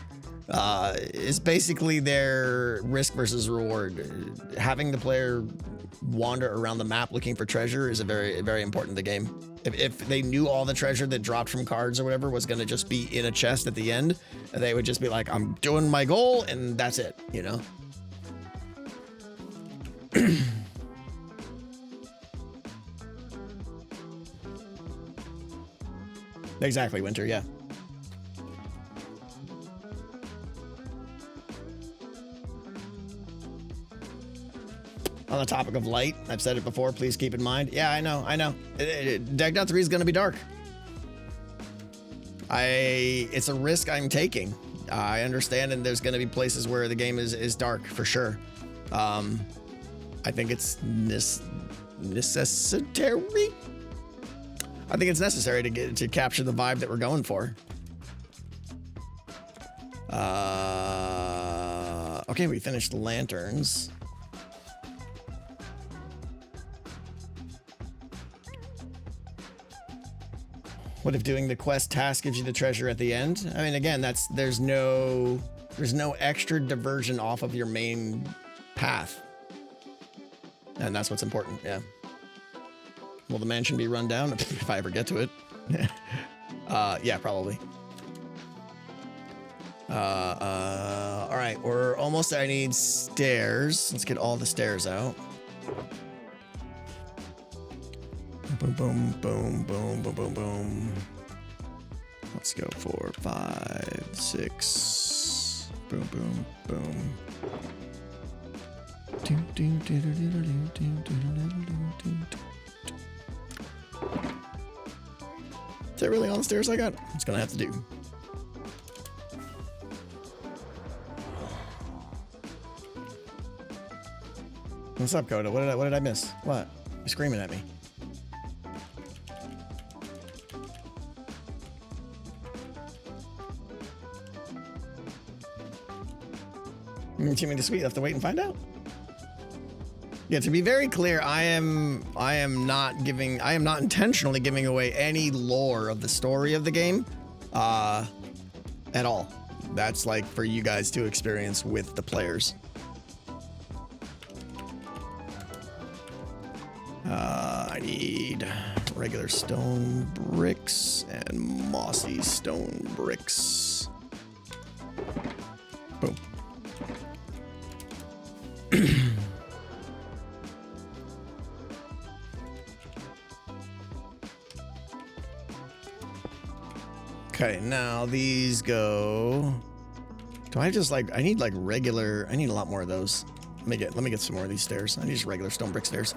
Is basically their risk versus reward. Having the player wander around the map looking for treasure is a very, very important to the game. If they knew all the treasure that dropped from cards or whatever was going to just be in a chest at the end, they would just be like, I'm doing my goal and that's it, you know? Exactly, Winter, yeah. On the topic of light, I've said it before, please keep in mind. Yeah, I know. Decked Out 3 is going to be dark. It's a risk I'm taking. I understand, and there's going to be places where the game is dark, for sure. I think it's necessary. I think it's necessary to capture the vibe that we're going for. Okay, we finished lanterns. What if doing the quest task gives you the treasure at the end? I mean, again, there's no extra diversion off of your main path. And that's what's important, yeah. Will the mansion be run down if I ever get to it? Yeah, probably. All right, we're almost there. I need stairs. Let's get all the stairs out. Boom, boom, boom, boom, boom, boom, boom. Let's go 4, 5, 6. Boom, boom, boom. Is that really all the stairs I got? It's gonna have to do. What's up, Coda? What did I miss? What? You're screaming at me. Too many to sweet. I have to wait and find out. Yeah, to be very clear, I am not intentionally giving away any lore of the story of the game, at all. That's like for you guys to experience with the players. I need regular stone bricks and mossy stone bricks. Boom. Okay, now these go. Do I just like, I need like regular, I need a lot more of those. Let me get some more of these stairs. I need just regular stone brick stairs.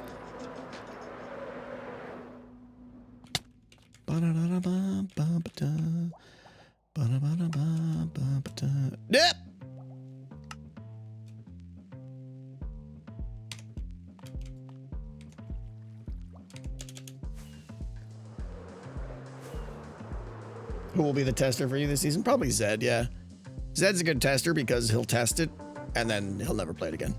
Yep. Who will be the tester for you this season? Probably Zed, yeah. Zed's a good tester because he'll test it and then he'll never play it again.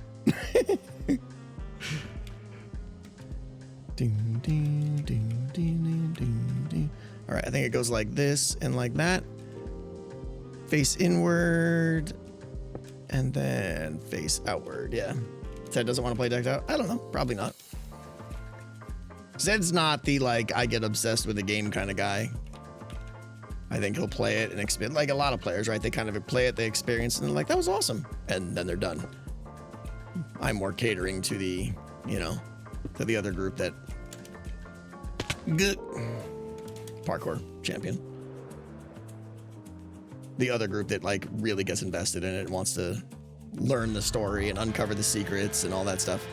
All right, I think it goes like this and like that. Face inward and then face outward, yeah. Zed doesn't want to play decked out? I don't know, probably not. Zed's not the like, I get obsessed with the game kind of guy. I think he'll play it and experience, like a lot of players, right? They kind of play it, they experience it, and they're like, that was awesome. And then they're done. I'm more catering to the, you know, to the other group that, good parkour champion. The other group that like really gets invested in it and wants to learn the story and uncover the secrets and all that stuff.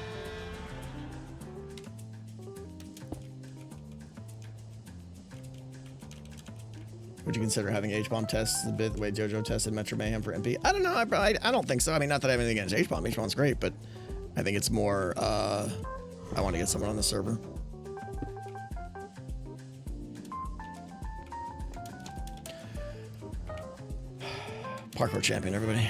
Would you consider having H-Bomb tests a bit the way JoJo tested Metro Mayhem for MP? I don't know. I don't think so. I mean, not that I have anything against H-Bomb. H-Bomb's great, but I think it's more, I want to get someone on the server. Parkour champion, everybody.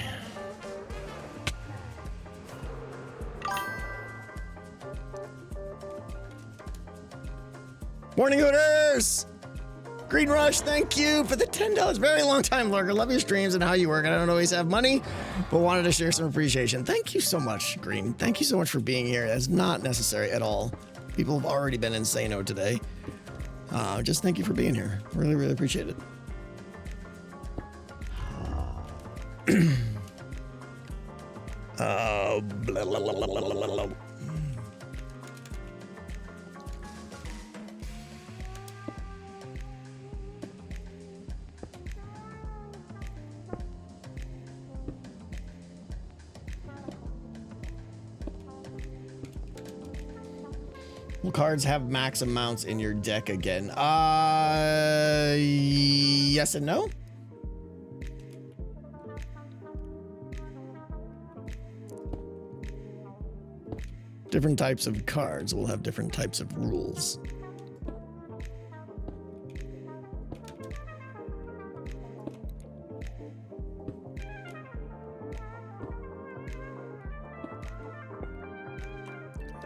Morning, Hooters! Green Rush, thank you for the $10. Very long time lurker. Love your streams and how you work. I don't always have money, but wanted to share some appreciation. Thank you so much, Green. Thank you so much for being here. That's not necessary at all. People have already been insano today. Just thank you for being here. Really, really appreciate it. Blah, blah, blah, blah, blah, blah, blah. Will cards have max amounts in your deck again? Yes and no. Different types of cards will have different types of rules.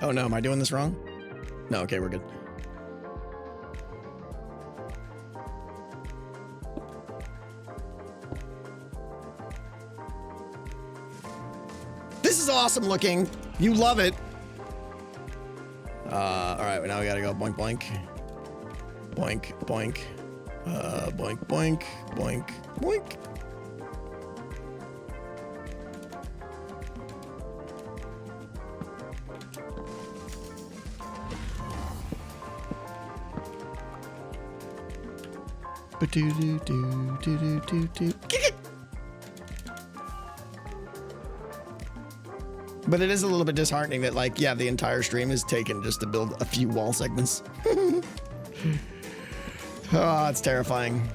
Oh no, am I doing this wrong? No, okay, we're good. This is awesome looking. You love it. All right, now we gotta go boink, boink. Boink, boink. Boink, boink, boink, boink. But it is a little bit disheartening that, like, yeah, the entire stream is taken just to build a few wall segments. Oh, it's terrifying.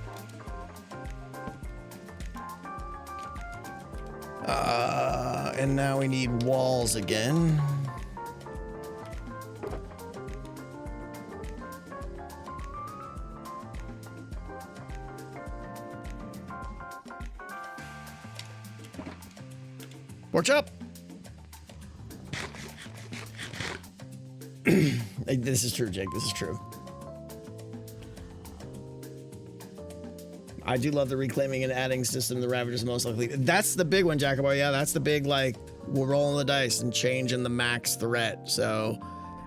And now we need walls again. Porch up. This is true, Jake. This is true. I do love the reclaiming and adding system. The Ravagers most likely. That's the big one, Jacobo. Yeah, that's the big, like, we're rolling the dice and changing the max threat. So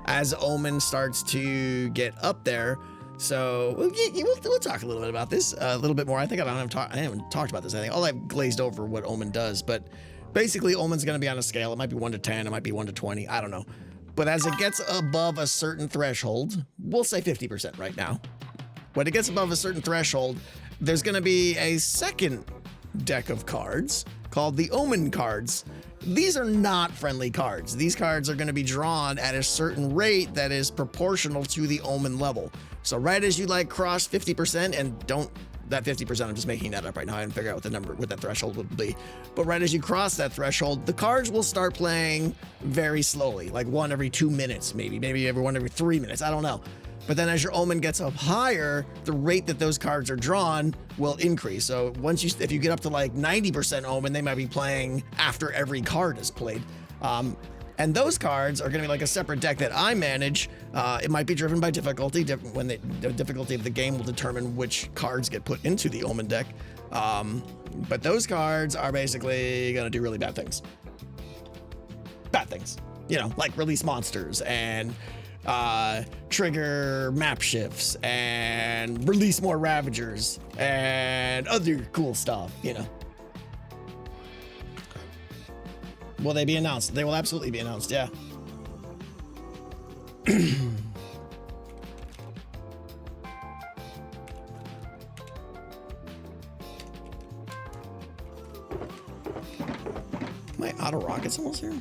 as Omen starts to get up there, so we'll talk a little bit about this a little bit more. I think I haven't talked about this. I think I've glazed over what Omen does, but basically Omen's going to be on a scale. It might be 1 to 10. It might be 1 to 20. I don't know. But as it gets above a certain threshold, we'll say 50% right now. When it gets above a certain threshold, there's going to be a second deck of cards called the Omen cards. These are not friendly cards. These cards are going to be drawn at a certain rate that is proportional to the Omen level. So right as you like cross 50%, and don't, that 50%, I'm just making that up right now. I didn't figure out what the number, what that threshold would be. But right as you cross that threshold, the cards will start playing very slowly, like one every 2 minutes, maybe every 1 every 3 minutes. I don't know. But then as your Omen gets up higher, the rate that those cards are drawn will increase. So if you get up to like 90% Omen, they might be playing after every card is played. And those cards are going to be like a separate deck that I manage. It might be driven by difficulty. The difficulty of the game will determine which cards get put into the Omen deck. But those cards are basically going to do really bad things. Bad things. You know, like release monsters and trigger map shifts and release more Ravagers and other cool stuff, you know. Will they be announced? They will absolutely be announced, yeah. My auto rocket's almost here.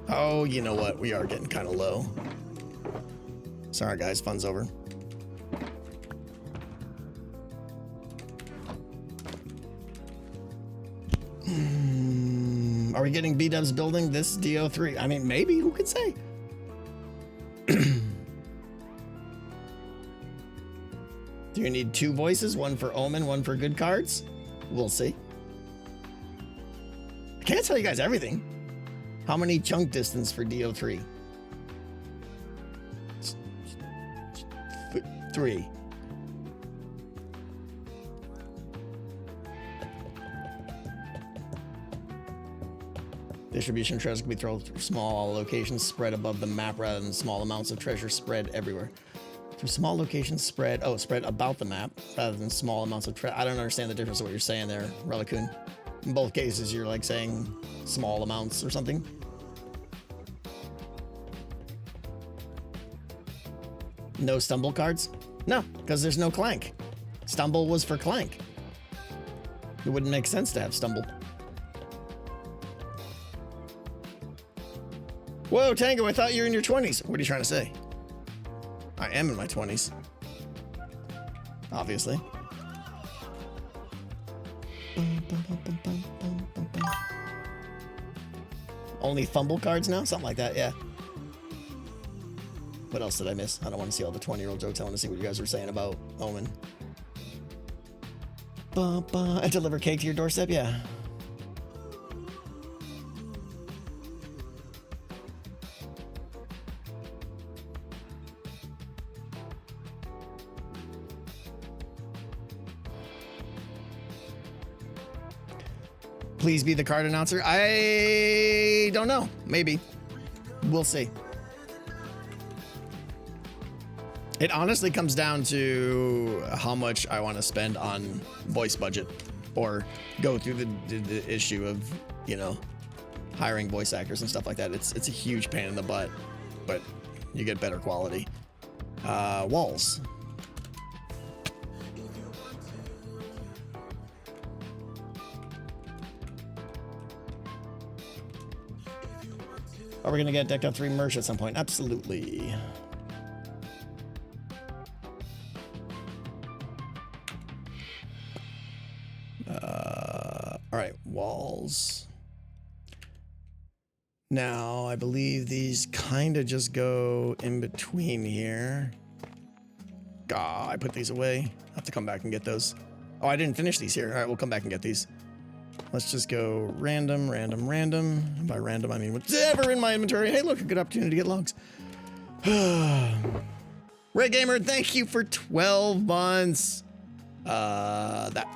Oh, you know what? We are getting kind of low. Sorry, guys. Fun's over. Are we getting B-dubs building this DO3? I mean, maybe. Who could say? Do you need 2 voices? One for Omen, one for good cards? We'll see. I can't tell you guys everything. How many chunk distance for DO3? 3. Distribution treasure can be thrown through small locations spread above the map rather than small amounts of treasure spread everywhere. Through small locations spread about the map rather than small amounts of treasure. I don't understand the difference of what you're saying there, Relikun. In both cases, you're like saying small amounts or something. No stumble cards? No, because there's no clank. Stumble was for clank. It wouldn't make sense to have stumble. Whoa, Tango, I thought you were in your 20s. What are you trying to say? I am in my 20s. Obviously. Only fumble cards now? Something like that, yeah. What else did I miss? I don't want to see all the 20-year-old jokes. I want to see what you guys were saying about Omen. And deliver cake to your doorstep? Yeah. Please be the card announcer. I don't know. Maybe. We'll see. It honestly comes down to how much I want to spend on voice budget or go through the issue of, you know, hiring voice actors and stuff like that. It's a huge pain in the butt, but you get better quality. Walls. Are we going to get decked out 3 merch at some point? Absolutely. All right, walls. Now, I believe these kind of just go in between here. I put these away. I'll have to come back and get those. Oh, I didn't finish these here. All right, we'll come back and get these. Let's just go random, random, random. By random, I mean whatever in my inventory. Hey, look, a good opportunity to get logs. Red Gamer, thank you for 12 months. That.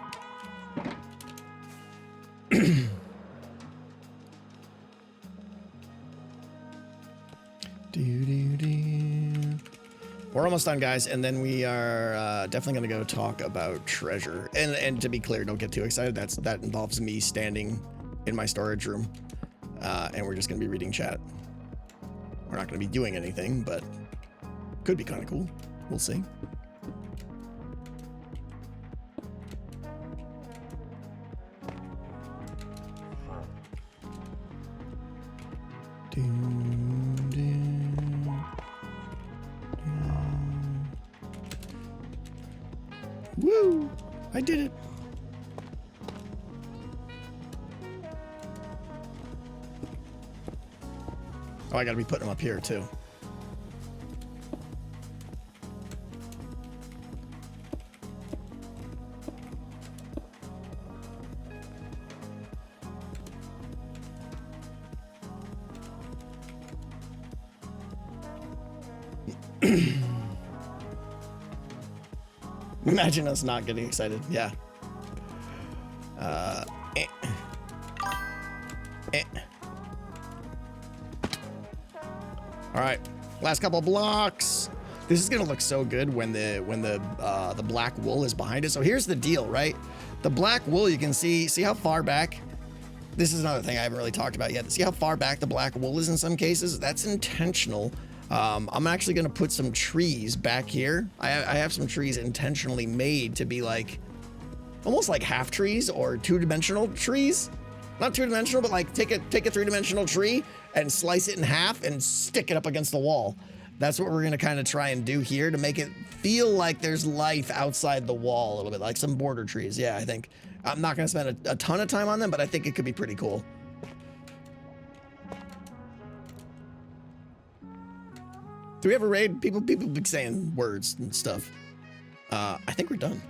We're almost done, guys, and then we are definitely going to go talk about treasure. And to be clear, don't get too excited. That involves me standing in my storage room, and we're just going to be reading chat. We're not going to be doing anything, but could be kind of cool. We'll see. Woo! I did it. Oh, I gotta be putting them up here too. Imagine us not getting excited. Yeah. All right, last couple blocks. This is gonna look so good when the black wool is behind it. So here's the deal, right? The black wool, you can see how far back. This is another thing I haven't really talked about yet. See how far back the black wool is in some cases? That's intentional. I'm actually gonna put some trees back here. I have some trees intentionally made to be like, almost like half trees or 2-dimensional trees. Not 2-dimensional, but like take a 3-dimensional tree and slice it in half and stick it up against the wall. That's what we're gonna kind of try and do here to make it feel like there's life outside the wall a little bit, like some border trees. Yeah, I think. I'm not gonna spend a ton of time on them, but I think it could be pretty cool. Do we have a raid? People be saying words and stuff. I think we're done.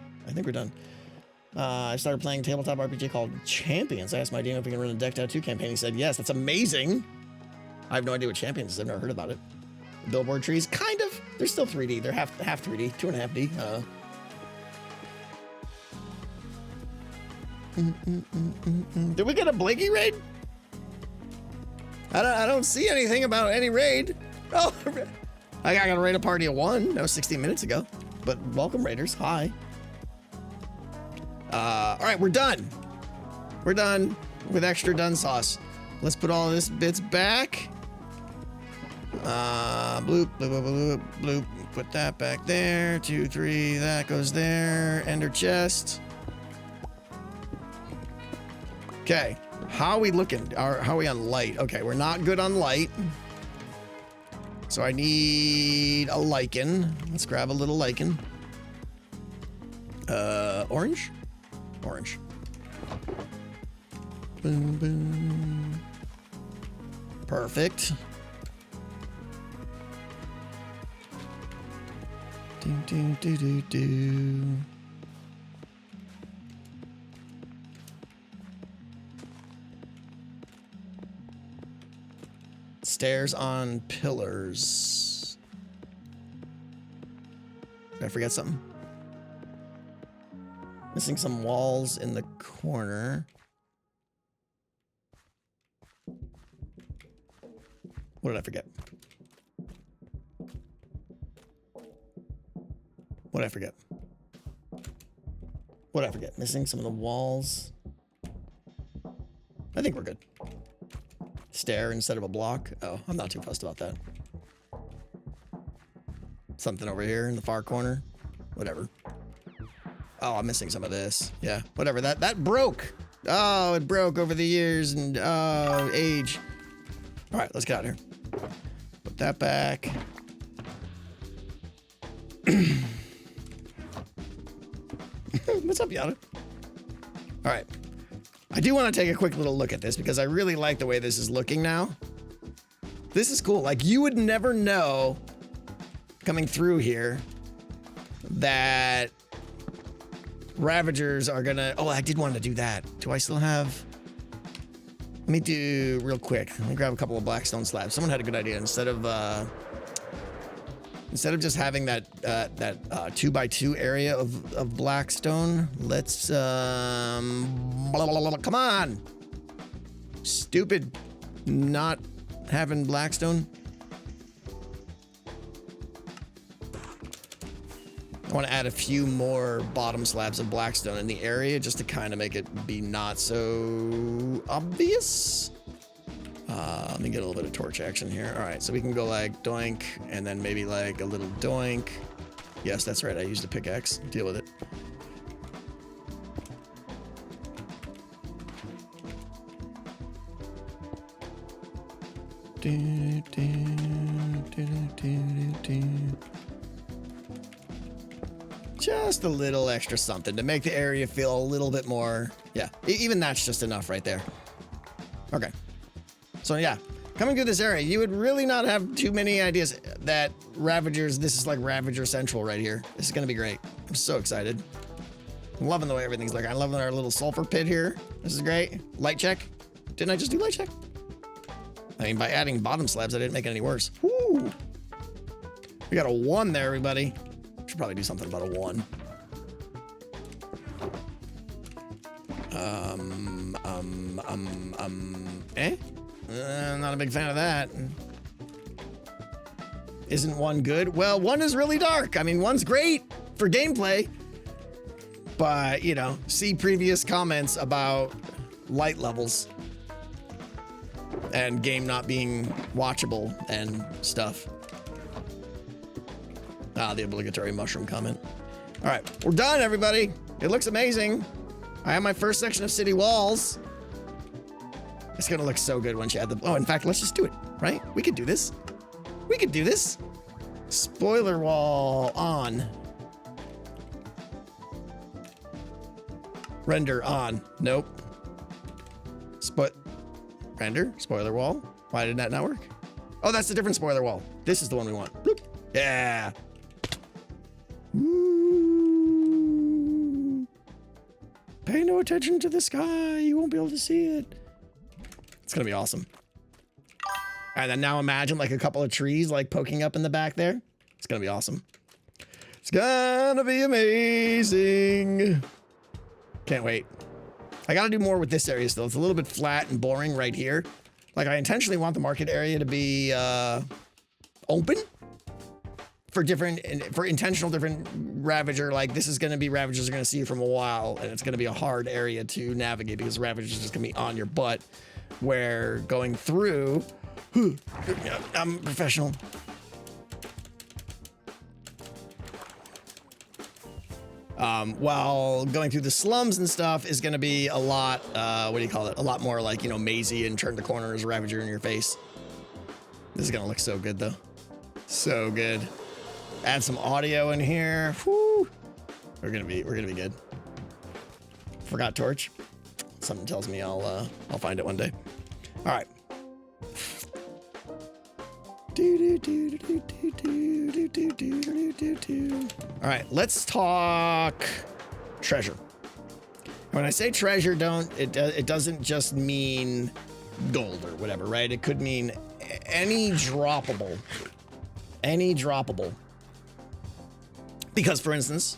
I started playing a tabletop RPG called Champions. I asked my DM if we can run a Decked Out 2 campaign. He said yes. That's amazing. I have no idea what Champions is. I've never heard about it. Billboard trees, kind of. They're still 3D. They're half 3D, 2.5D. Did we get a Blakey raid? I don't see anything about any raid. Oh, I got to raid a party of 1. That was 16 minutes ago. But welcome, raiders. Hi. All right, we're done. We're done with extra done sauce. Let's put all this bits back. Bloop, bloop, bloop, bloop, bloop. Put that back there. 2, 3. That goes there. Ender chest. Okay. How are we looking? How are we on light? Okay, we're not good on light. So I need a lichen. Let's grab a little lichen. Orange? Orange. Boom, boom. Perfect. Do, do, do, do, do. Stairs on pillars. Did I forget something? Missing some walls in the corner. What did I forget? What did I forget? What did I forget? Missing some of the walls. I think we're good. Stair instead of a block. Oh, I'm not too fussed about that. Something over here in the far corner. Whatever. Oh, I'm missing some of this. Yeah, whatever. That broke. Oh, it broke over the years and age. All right, let's get out of here. Put that back. What's up, Yada? All right. I do want to take a quick little look at this because I really like the way this is looking now. This is cool. Like, you would never know coming through here that Ravagers are gonna... Oh, I did want to do that. Do I still have... Let me do real quick. Let me grab a couple of blackstone slabs. Someone had a good idea. Instead of just having that 2x2 area of blackstone, let's come on, stupid, not having blackstone. I want to add a few more bottom slabs of blackstone in the area just to kind of make it be not so obvious. Let me get a little bit of torch action here. All right, so we can go like doink and then maybe like a little doink. Yes, that's right. I used a pickaxe. Deal with it. Just a little extra something to make the area feel a little bit more. Yeah, even that's just enough right there. Okay. So yeah, coming through this area, you would really not have too many ideas that Ravagers, this is like Ravager Central right here. This is gonna be great. I'm so excited. I'm loving the way everything's looking. I'm loving our little sulfur pit here. This is great. Light check. Didn't I just do light check? I mean, by adding bottom slabs, I didn't make it any worse. Woo! We got a 1 there, everybody. Should probably do something about a 1. Not a big fan of that. Isn't 1 good? Well, 1 is really dark. I mean, 1's great for gameplay. But, you know, see previous comments about light levels and game not being watchable and stuff. Ah, the obligatory mushroom comment. All right, we're done, everybody. It looks amazing. I have my first section of city walls. It's gonna look so good once you add the... Oh, in fact, let's just do it, right? We could do this. We could do this. Spoiler wall on. Render on. Nope. Render? Spoiler wall? Why did that not work? Oh, that's a different spoiler wall. This is the one we want. Bloop. Yeah. Ooh. Pay no attention to the sky. You won't be able to see it. It's gonna be awesome. And then now imagine like a couple of trees like poking up in the back there. It's gonna be awesome. It's gonna be amazing. Can't wait. I gotta do more with this area still. It's a little bit flat and boring right here. Like I intentionally want the market area to be open for intentional different Ravager. Like this is gonna be Ravagers are gonna see you from a while, and it's gonna be a hard area to navigate because Ravagers is just gonna be on your butt. Where going through, I'm professional. While going through the slums and stuff is going to be a lot, what do you call it? A lot more like, you know, mazy and turn the corners, Ravager in your face. This is going to look so good though. So good. Add some audio in here. Whew. We're going to be good. Forgot torch. Something tells me I'll find it one day. All right. All right, let's talk treasure. When I say treasure, it doesn't just mean gold or whatever, right? It could mean any droppable. Because, for instance,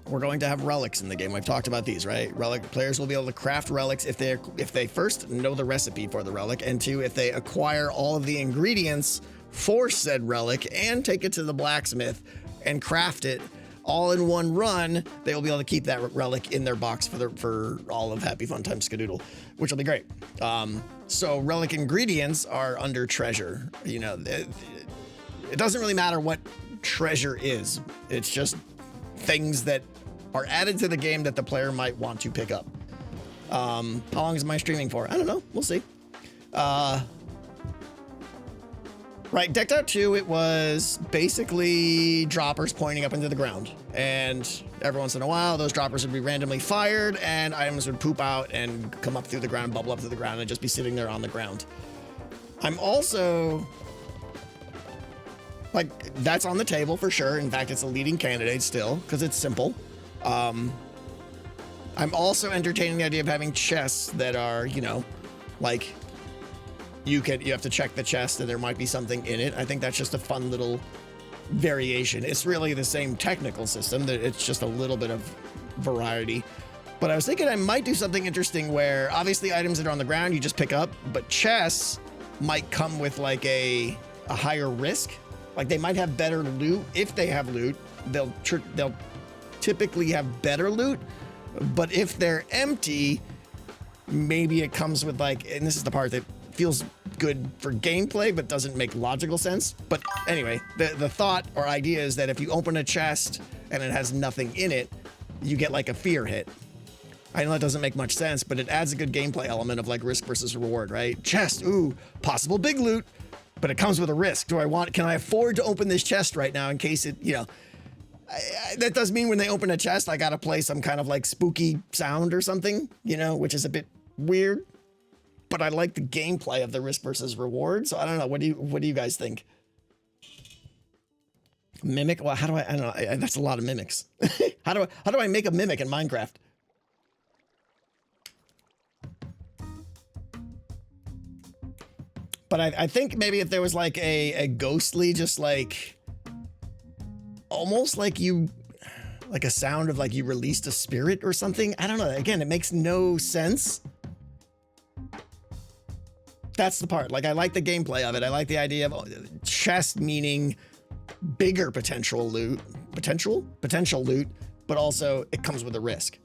we're going to have relics in the game. I've talked about these, right? Relic players will be able to craft relics if they first know the recipe for the relic, and two, if they acquire all of the ingredients for said relic and take it to the blacksmith and craft it all in one run, they will be able to keep that relic in their box for all of Happy Fun Time Skadoodle, which will be great. So relic ingredients are under treasure. You know, it doesn't really matter what treasure is. It's just things that are added to the game that the player might want to pick up. How long is my streaming for? I don't know. We'll see. Right, Decked Out 2, it was basically droppers pointing up into the ground. And every once in a while, those droppers would be randomly fired and items would poop out and come up through the ground, bubble up through the ground, and just be sitting there on the ground. I'm also... like, that's on the table for sure. In fact, it's a leading candidate still, because it's simple. I'm also entertaining the idea of having chests that are, you know, like... you have to check the chest and there might be something in it. I think that's just a fun little variation. It's really the same technical system, that it's just a little bit of variety. But I was thinking I might do something interesting where obviously items that are on the ground you just pick up, but chests might come with like a higher risk. Like they might have better loot. If they have loot, they'll typically have better loot. But if they're empty, maybe it comes with like, and this is the part that feels good for gameplay but doesn't make logical sense. But anyway, the thought or idea is that if you open a chest and it has nothing in it, you get like a fear hit. I know that doesn't make much sense, but it adds a good gameplay element of like risk versus reward, right? Chest, ooh, possible big loot, but it comes with a risk. Can I afford to open this chest right now in case it, you know, that does mean when they open a chest, I gotta play some kind of like spooky sound or something, you know, which is a bit weird. But I like the gameplay of the risk versus reward. So I don't know. What do you guys think? Mimic? Well, how do I don't know. That's a lot of mimics. How do I make a mimic in Minecraft? But I think maybe if there was like a ghostly, just like almost like a sound of like you released a spirit or something. I don't know. Again, it makes no sense. That's the part. Like, I like the gameplay of it. I like the idea of chest meaning bigger potential loot, but also it comes with a risk.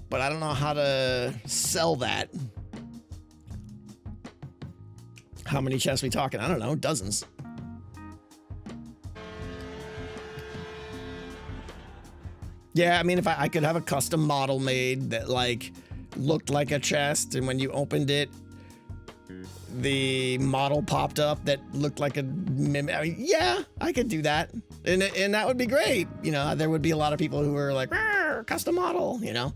But I don't know how to sell that. How many chests we talking? I don't know, dozens. Yeah, I mean, if I could have a custom model made that like looked like a chest, and when you opened it, the model popped up that looked like a mimic. I mean, yeah, I could do that, and that would be great. You know, there would be a lot of people who are like, custom model, you know.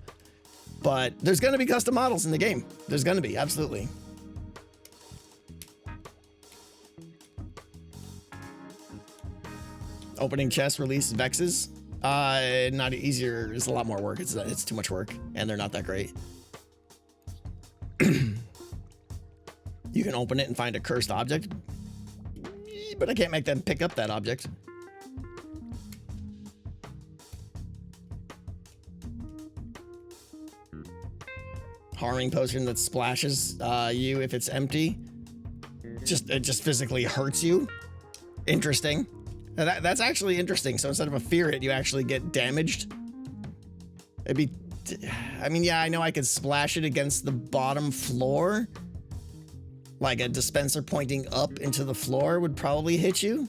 But there's going to be custom models in the game. There's going to be, absolutely. Opening chest release Vexes. Not easier. It's a lot more work. It's too much work, and they're not that great. You You can open it and find a cursed object, but I can't make them pick up that object. Harming potion that splashes you if it's empty. It just physically hurts you. Interesting. That's actually interesting. So instead of a fear hit, you actually get damaged. It'd be, I mean, yeah, I know I could splash it against the bottom floor. Like a dispenser pointing up into the floor would probably hit you.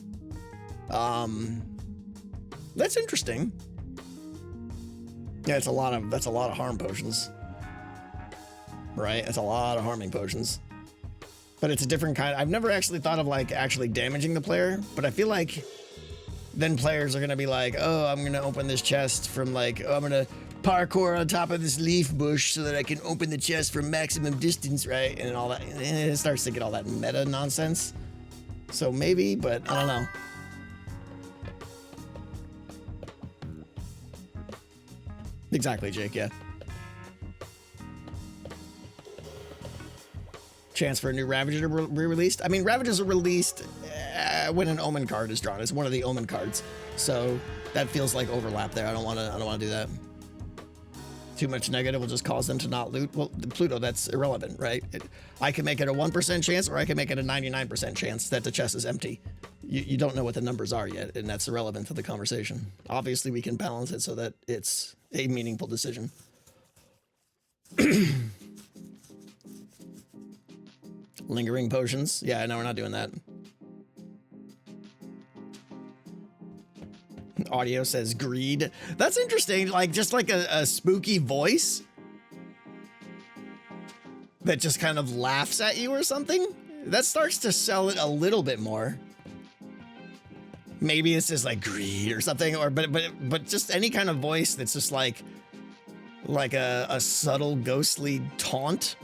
That's interesting. Yeah, that's a lot of harm potions. Right? It's a lot of harming potions. But it's a different kind. I've never actually thought of like actually damaging the player, but I feel like then players are gonna be like, oh, I'm gonna open this chest from like, oh, I'm gonna parkour on top of this leaf bush so that I can open the chest from maximum distance, right? And all that. And it starts to get all that meta nonsense. So maybe, but I don't know. Exactly, Jake, yeah. Chance for a new Ravager to be released. I mean, Ravagers are released when an Omen card is drawn. It's one of the Omen cards, so that feels like overlap there. I don't want to do that. Too much negative will just cause them to not loot. Well, Pluto, that's irrelevant, right? I can make it a 1% chance, or I can make it a 99% chance that the chest is empty. You don't know what the numbers are yet, and that's irrelevant to the conversation. Obviously, we can balance it so that it's a meaningful decision. Lingering potions. Yeah, no, we're not doing that. Audio says greed. That's interesting. Like, just like a spooky voice that just kind of laughs at you or something. That starts to sell it a little bit more. Maybe it's just like greed or something, or but just any kind of voice that's just like a subtle ghostly taunt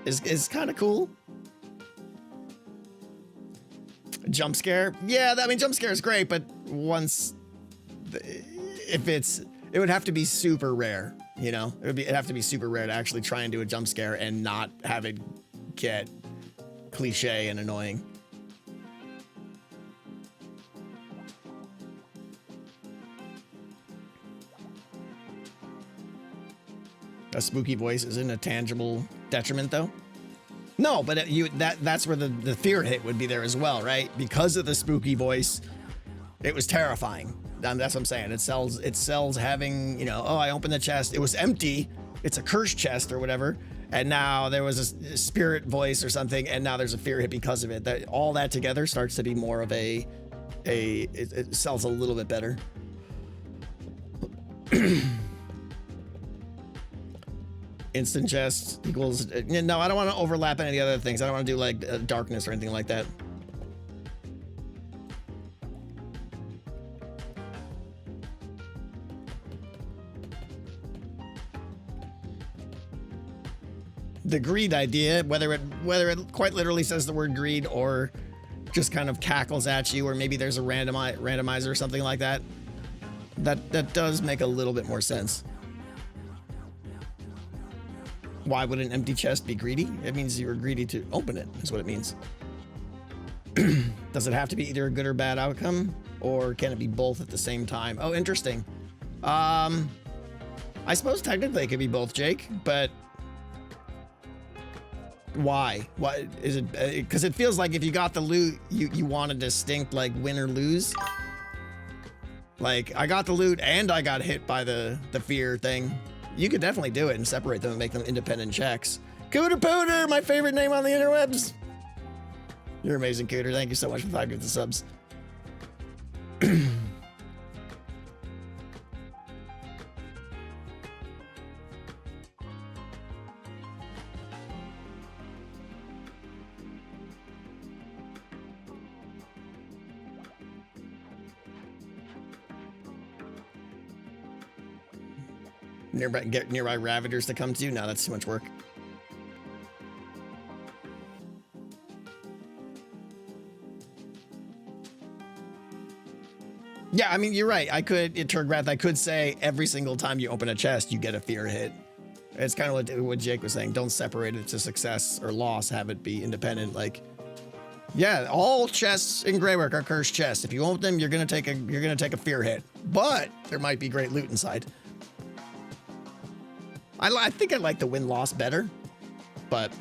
is kind of cool. Jump scare, yeah. I mean, jump scare is great, but it would have to be super rare. You know, it'd have to be super rare to actually try and do a jump scare and not have it get cliche and annoying. A spooky voice isn't a tangible detriment, though. No, but that's where the fear hit would be there as well, right? Because of the spooky voice, it was terrifying. That's what I'm saying. It sells having, you know, oh, I opened the chest, it was empty, it's a cursed chest or whatever, and now there was a spirit voice or something, and now there's a fear hit because of it. All that together starts to be more of it sells a little bit better. Instant chest equals, no, I don't want to overlap any of the other things. I don't want to do like darkness or anything like that. The greed idea, whether it quite literally says the word greed or just kind of cackles at you, or maybe there's a randomizer or something like that, that does make a little bit more sense. Why would an empty chest be greedy? It means you were greedy to open it, is what it means. Does it have to be either a good or bad outcome, or can it be both at the same time? Oh, interesting. I suppose technically it could be both, Jake, but why? Why is it? Because it feels like if you got the loot, you want a distinct like win or lose. Like, I got the loot and I got hit by the fear thing. You could definitely do it and separate them and make them independent checks. Cooter Pooter, my favorite name on the interwebs. You're amazing, Cooter. Thank you so much for 5 gifted subs. Get nearby Ravagers to come to you? No, that's too much work. Yeah, I mean, you're right. I could say every single time you open a chest, you get a fear hit. It's kind of what Jake was saying. Don't separate it to success or loss. Have it be independent. Like, yeah, all chests in Greywork are cursed chests. If you open them, you're gonna take a fear hit. But there might be great loot inside. I think I like the win-loss better, but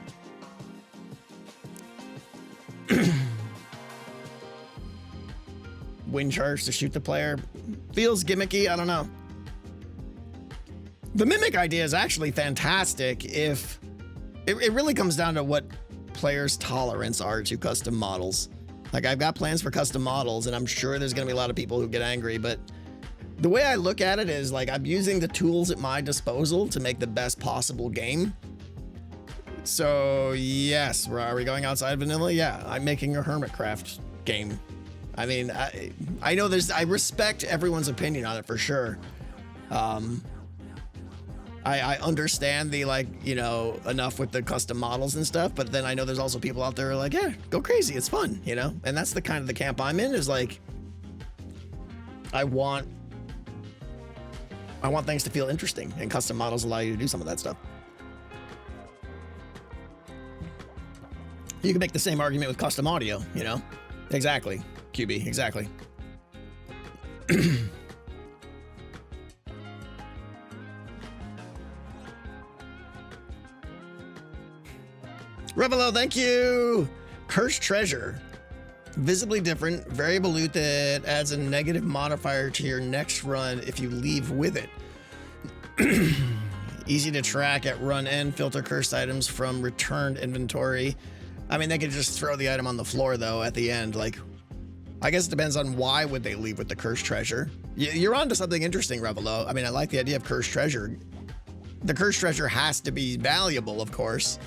win charge to shoot the player feels gimmicky. I don't know. The mimic idea is actually fantastic if it really comes down to what players' tolerance are to custom models. Like, I've got plans for custom models, and I'm sure there's going to be a lot of people who get angry, but the way I look at it is like I'm using the tools at my disposal to make the best possible game. So yes, are we going outside vanilla? Yeah, I'm making a Hermitcraft game. I mean, I know I respect everyone's opinion on it for sure. I understand the, like, you know, enough with the custom models and stuff, but then I know there's also people out there who are like, yeah, go crazy, it's fun, you know? And that's the kind of the camp I'm in, is like, I want things to feel interesting, and custom models allow you to do some of that stuff. You can make the same argument with custom audio, you know? Exactly, QB, exactly. Revelo, thank you! Cursed treasure. Visibly different, variable loot that adds a negative modifier to your next run if you leave with it. Easy to track at run end, filter cursed items from returned inventory. I mean, they could just throw the item on the floor, though, at the end. Like, I guess it depends on why would they leave with the cursed treasure. You're onto something interesting, Revelo. I mean, I like the idea of cursed treasure. The cursed treasure has to be valuable, of course.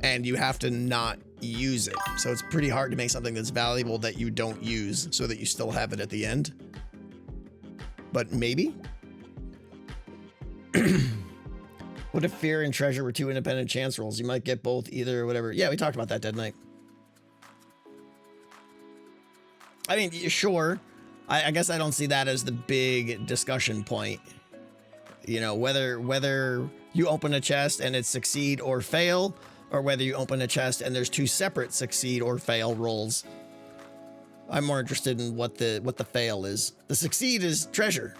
And you have to not use it. So it's pretty hard to make something that's valuable that you don't use so that you still have it at the end. But maybe? What if fear and treasure were two independent chance rolls? You might get both, either, or whatever. Yeah, we talked about that, Dead Knight. I mean, sure. I guess I don't see that as the big discussion point. You know, whether you open a chest and it's succeed or fail, or whether you open a chest and there's two separate succeed or fail rolls. I'm more interested in what the fail is. The succeed is treasure,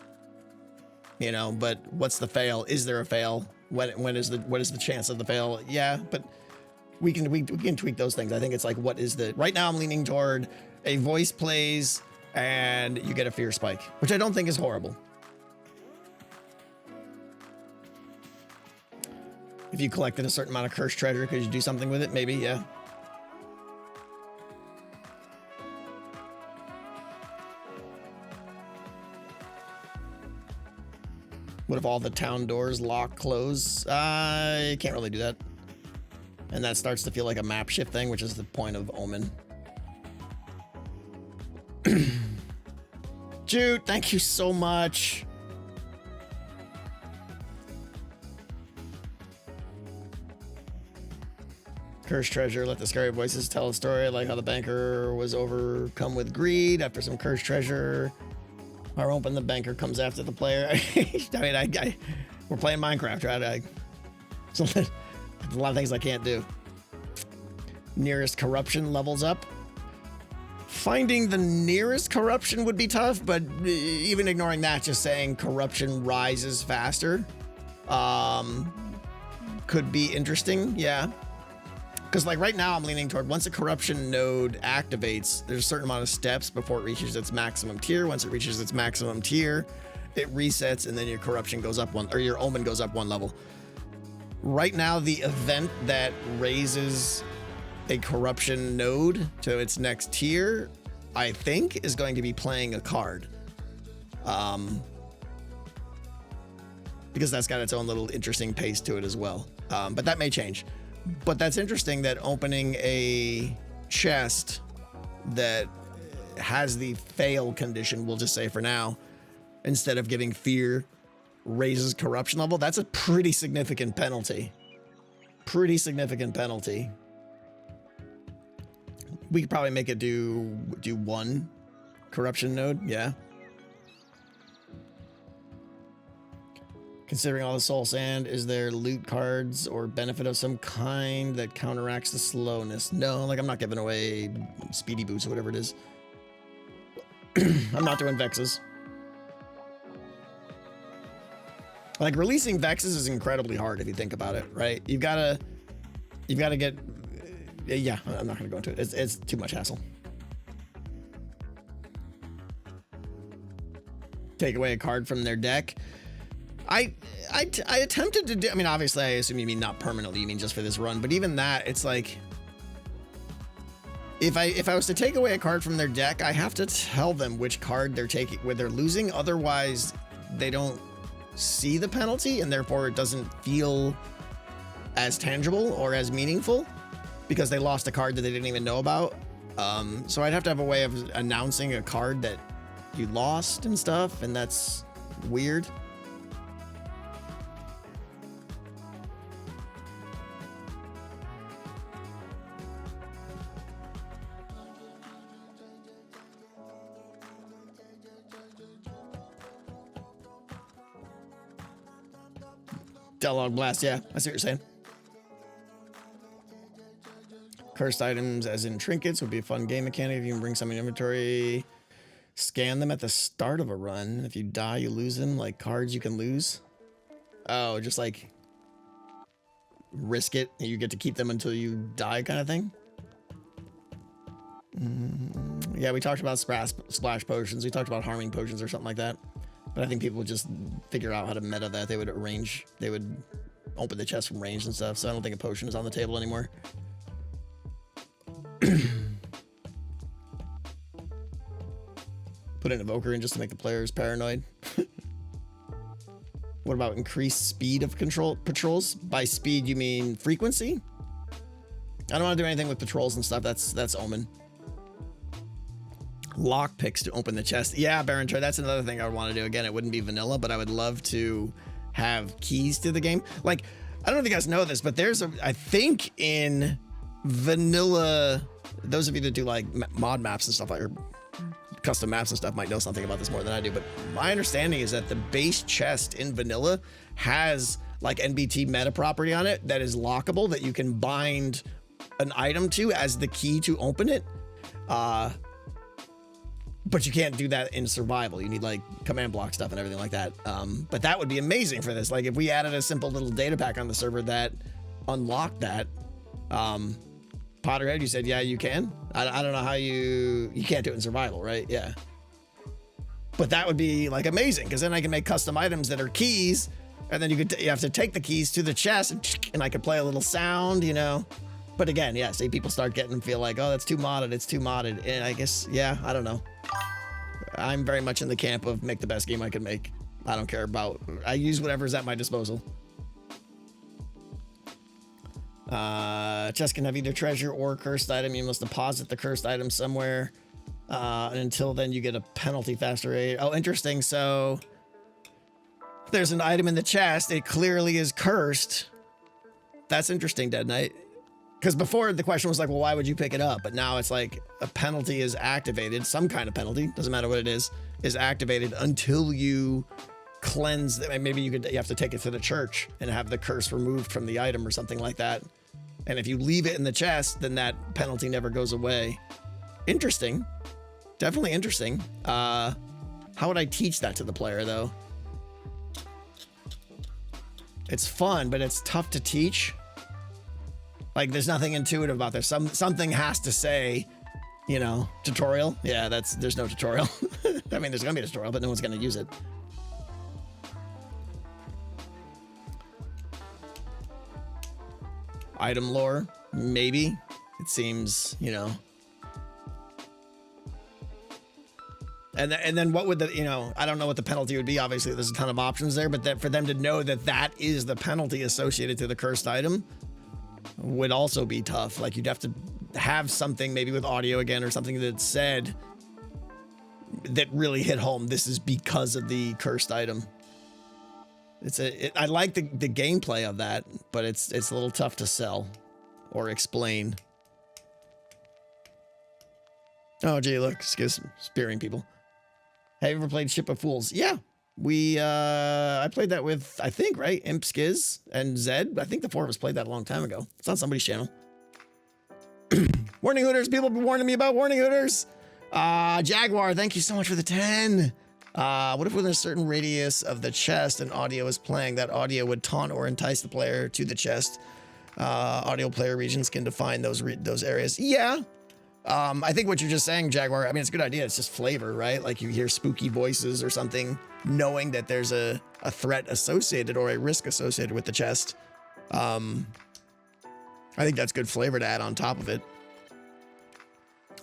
you know, but what's the fail? Is there a fail? What is the chance of the fail? Yeah, but we can tweak those things. I think it's like, what is the, right now I'm leaning toward a voice plays and you get a fear spike, which I don't think is horrible. If you collected a certain amount of cursed treasure, could you do something with it? Maybe, yeah. What if all the town doors lock, close? I can't really do that. And that starts to feel like a map shift thing, which is the point of Omen. Jude, thank you so much. Cursed treasure, let the scary voices tell a story, like how the banker was overcome with greed after some cursed treasure. Or open, the banker comes after the player. I mean, we're playing Minecraft, right? So there's a lot of things I can't do. Nearest corruption levels up. Finding the nearest corruption would be tough, but even ignoring that, just saying corruption rises faster could be interesting, yeah. Because like right now I'm leaning toward, once a corruption node activates, there's a certain amount of steps before it reaches its maximum tier. Once it reaches its maximum tier, it resets, and then your corruption goes up one, or your omen goes up one level. Right now, the event that raises a corruption node to its next tier, I think, is going to be playing a card. Because that's got its own little interesting pace to it as well. But that may change. But that's interesting that opening a chest that has the fail condition, we'll just say for now, instead of giving fear, raises corruption level. That's a pretty significant penalty. Pretty significant penalty. We could probably make it do one corruption node, yeah. Considering all the soul sand, is there loot cards or benefit of some kind that counteracts the slowness? No, like I'm not giving away speedy boots or whatever it is. I'm not doing vexes. Like releasing vexes is incredibly hard if you think about it, right? You've gotta get, yeah, I'm not gonna go into it. It's too much hassle. Take away a card from their deck. I attempted to do, I mean, obviously I assume you mean not permanently, you mean just for this run, but even that, it's like, if I was to take away a card from their deck, I have to tell them which card they're taking, where they're losing, otherwise they don't see the penalty and therefore it doesn't feel as tangible or as meaningful because they lost a card that they didn't even know about. So I'd have to have a way of announcing a card that you lost and stuff, and that's weird. Delog Blast, yeah, I see what you're saying. Cursed items, as in trinkets, would be a fun game mechanic if you can bring some in inventory. Scan them at the start of a run. If you die, you lose them, like cards you can lose. Oh, just like risk it. You get to keep them until you die kind of thing. Yeah, we talked about splash potions. We talked about harming potions or something like that. But I think people would just figure out how to meta that. They would open the chest from range and stuff. So I don't think a potion is on the table anymore. Put an evoker in just to make the players paranoid. What about increased speed of patrols? By speed, you mean frequency? I don't want to do anything with patrols and stuff. That's Omen. Lock picks to open the chest. Yeah, Baron Trey, that's another thing I would want to do. Again, it wouldn't be vanilla, but I would love to have keys to the game. Like, I don't know if you guys know this, but I think in vanilla, those of you that do like mod maps and stuff, like, or custom maps and stuff might know something about this more than I do, but my understanding is that the base chest in vanilla has like NBT meta property on it that is lockable, that you can bind an item to as the key to open it. But you can't do that in survival. You need like command block stuff and everything like that. But that would be amazing for this. Like if we added a simple little data pack on the server that unlocked that. Potterhead, you said, yeah, you can. I don't know how you can't do it in survival, right? Yeah. But that would be like amazing, because then I can make custom items that are keys, and then you have to take the keys to the chest and I could play a little sound, you know. But again, yeah, say people start getting feel like, oh, that's too modded, it's too modded. And I guess, yeah, I don't know. I'm very much in the camp of make the best game I can make. I don't care about, I use whatever's at my disposal. Chest can have either treasure or cursed item. You must deposit the cursed item somewhere. And until then, you get a penalty faster rate. Oh, interesting. So there's an item in the chest. It clearly is cursed. That's interesting, Dead Knight. Because before the question was like, well, why would you pick it up? But now it's like a penalty is activated. Some kind of penalty, doesn't matter what it is activated until you cleanse. Maybe you have to take it to the church and have the curse removed from the item or something like that. And if you leave it in the chest, then that penalty never goes away. Interesting. Definitely interesting. How would I teach that to the player though? It's fun, but it's tough to teach. Like there's nothing intuitive about this. Something has to say, you know, tutorial. Yeah, there's no tutorial. I mean, there's gonna be a tutorial, but no one's gonna use it. Item lore, maybe. It seems, you know. And then what would the, you know, I don't know what the penalty would be. Obviously, there's a ton of options there, but that for them to know that that is the penalty associated to the cursed item would also be tough. Like you'd have to have something maybe with audio again or something that said that really hit home. This is because of the cursed item. I like the gameplay of that, but it's a little tough to sell or explain. Oh, gee, look, spearing people. Have you ever played Ship of Fools? Yeah, I played that with, I think, right? Imp Skiz and Zed. I think the four of us played that a long time ago. It's on somebody's channel. Warning Hooters. People have been warning me about Warning Hooters. Jaguar, thank you so much for the 10. What if within a certain radius of the chest an audio is playing, that audio would taunt or entice the player to the chest? Audio player regions can define those areas. Yeah. I think what you're just saying, Jaguar, I mean, it's a good idea. It's just flavor, right? Like you hear spooky voices or something, knowing that there's a threat associated or a risk associated with the chest. I think that's good flavor to add on top of it.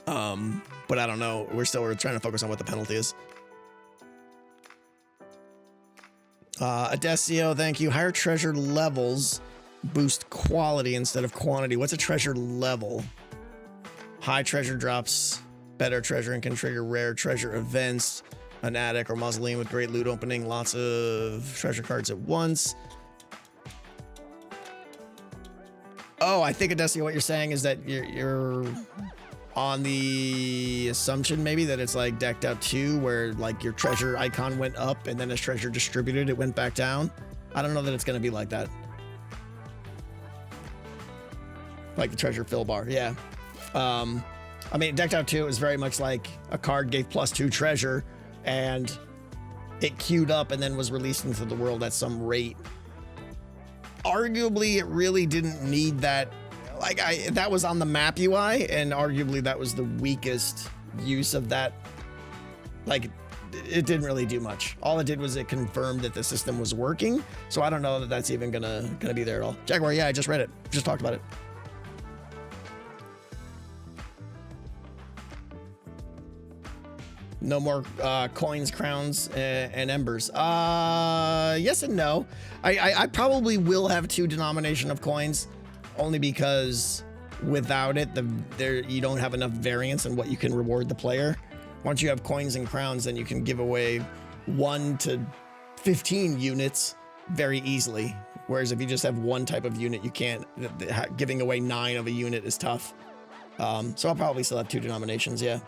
But I don't know. We're trying to focus on what the penalty is. Adesio, thank you. Higher treasure levels boost quality instead of quantity. What's a treasure level? High treasure drops better treasure and can trigger rare treasure events. An attic or mausoleum with great loot opening lots of treasure cards at once. Oh, I think, Adesio, what you're saying is that you're on the assumption maybe that it's like decked out 2, where like your treasure icon went up and then as treasure distributed, it went back down. I don't know that it's going to be like that. Like the treasure fill bar, yeah. I mean, decked out 2 is very much like a card gave +2 treasure and it queued up and then was released into the world at some rate. Arguably, it really didn't need that. Like, that was on the map UI, and arguably that was the weakest use of that. Like, it didn't really do much. All it did was it confirmed that the system was working. So I don't know that that's even gonna be there at all. Jaguar, yeah, I just read it. Just talked about it. No more coins, crowns, and embers. Yes and no. I probably will have 2 denomination of coins, only because without it, you don't have enough variance in what you can reward the player. Once you have coins and crowns, then you can give away 1 to 15 units very easily. Whereas if you just have 1 type of unit, you can't. Giving away 9 of a unit is tough. So I'll probably still have 2 denominations, yeah.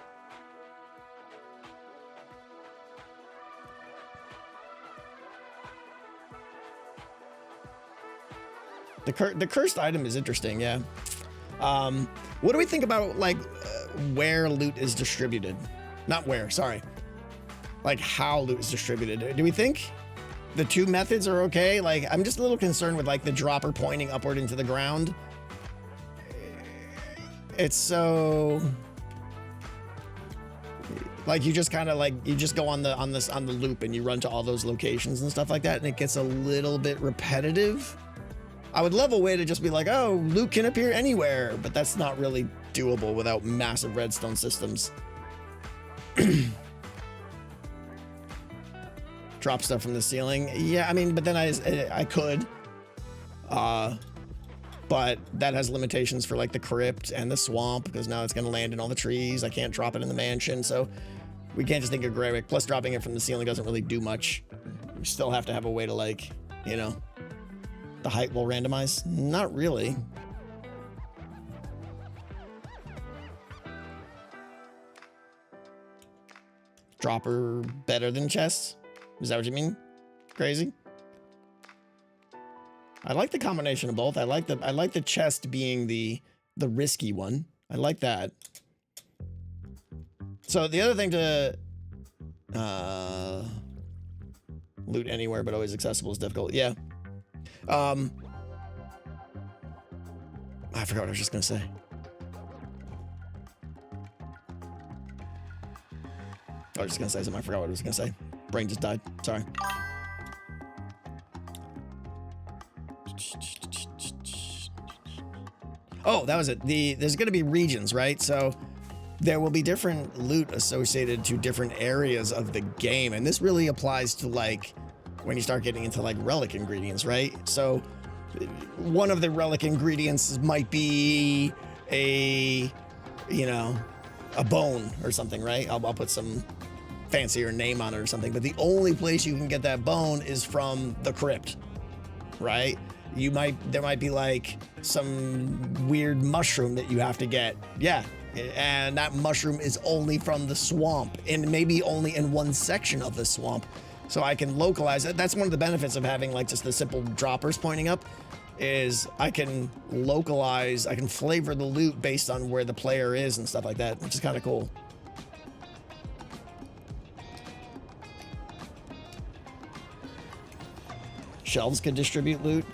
The cursed item is interesting, yeah. What do we think about, like, where loot is distributed? Not where, sorry. Like, how loot is distributed. Do we think the 2 methods are okay? Like, I'm just a little concerned with, like, the dropper pointing upward into the ground. It's so... Like, you just kind of, like, you just go on the loop and you run to all those locations and stuff like that, and it gets a little bit repetitive. I would love a way to just be like, oh, loot can appear anywhere, but that's not really doable without massive redstone systems. Drop stuff from the ceiling. Yeah, I mean, but then I could. But that has limitations for like the crypt and the swamp, because now it's going to land in all the trees. I can't drop it in the mansion, so we can't just think of Greywick. Plus, dropping it from the ceiling doesn't really do much. We still have to have a way to, like, you know... The height will randomize? Not really. Dropper better than chest? Is that what you mean? Crazy? I like the combination of both. I like the chest being the risky one. I like that. So the other thing to loot anywhere but always accessible is difficult. Yeah. I forgot what I was just gonna say. I was just gonna say something. I forgot what I was gonna say. Brain just died. Sorry. Oh, that was it. There's gonna be regions, right? So there will be different loot associated to different areas of the game, and this really applies to, like, when you start getting into, like, relic ingredients, right? So one of the relic ingredients might be a bone or something, right? I'll put some fancier name on it or something, but the only place you can get that bone is from the crypt, right? There might be, like, some weird mushroom that you have to get. Yeah. And that mushroom is only from the swamp, and maybe only in one section of the swamp. So I can localize it. That's one of the benefits of having like just the simple droppers pointing up, is I can localize, I can flavor the loot based on where the player is and stuff like that, which is kind of cool. Shelves can distribute loot.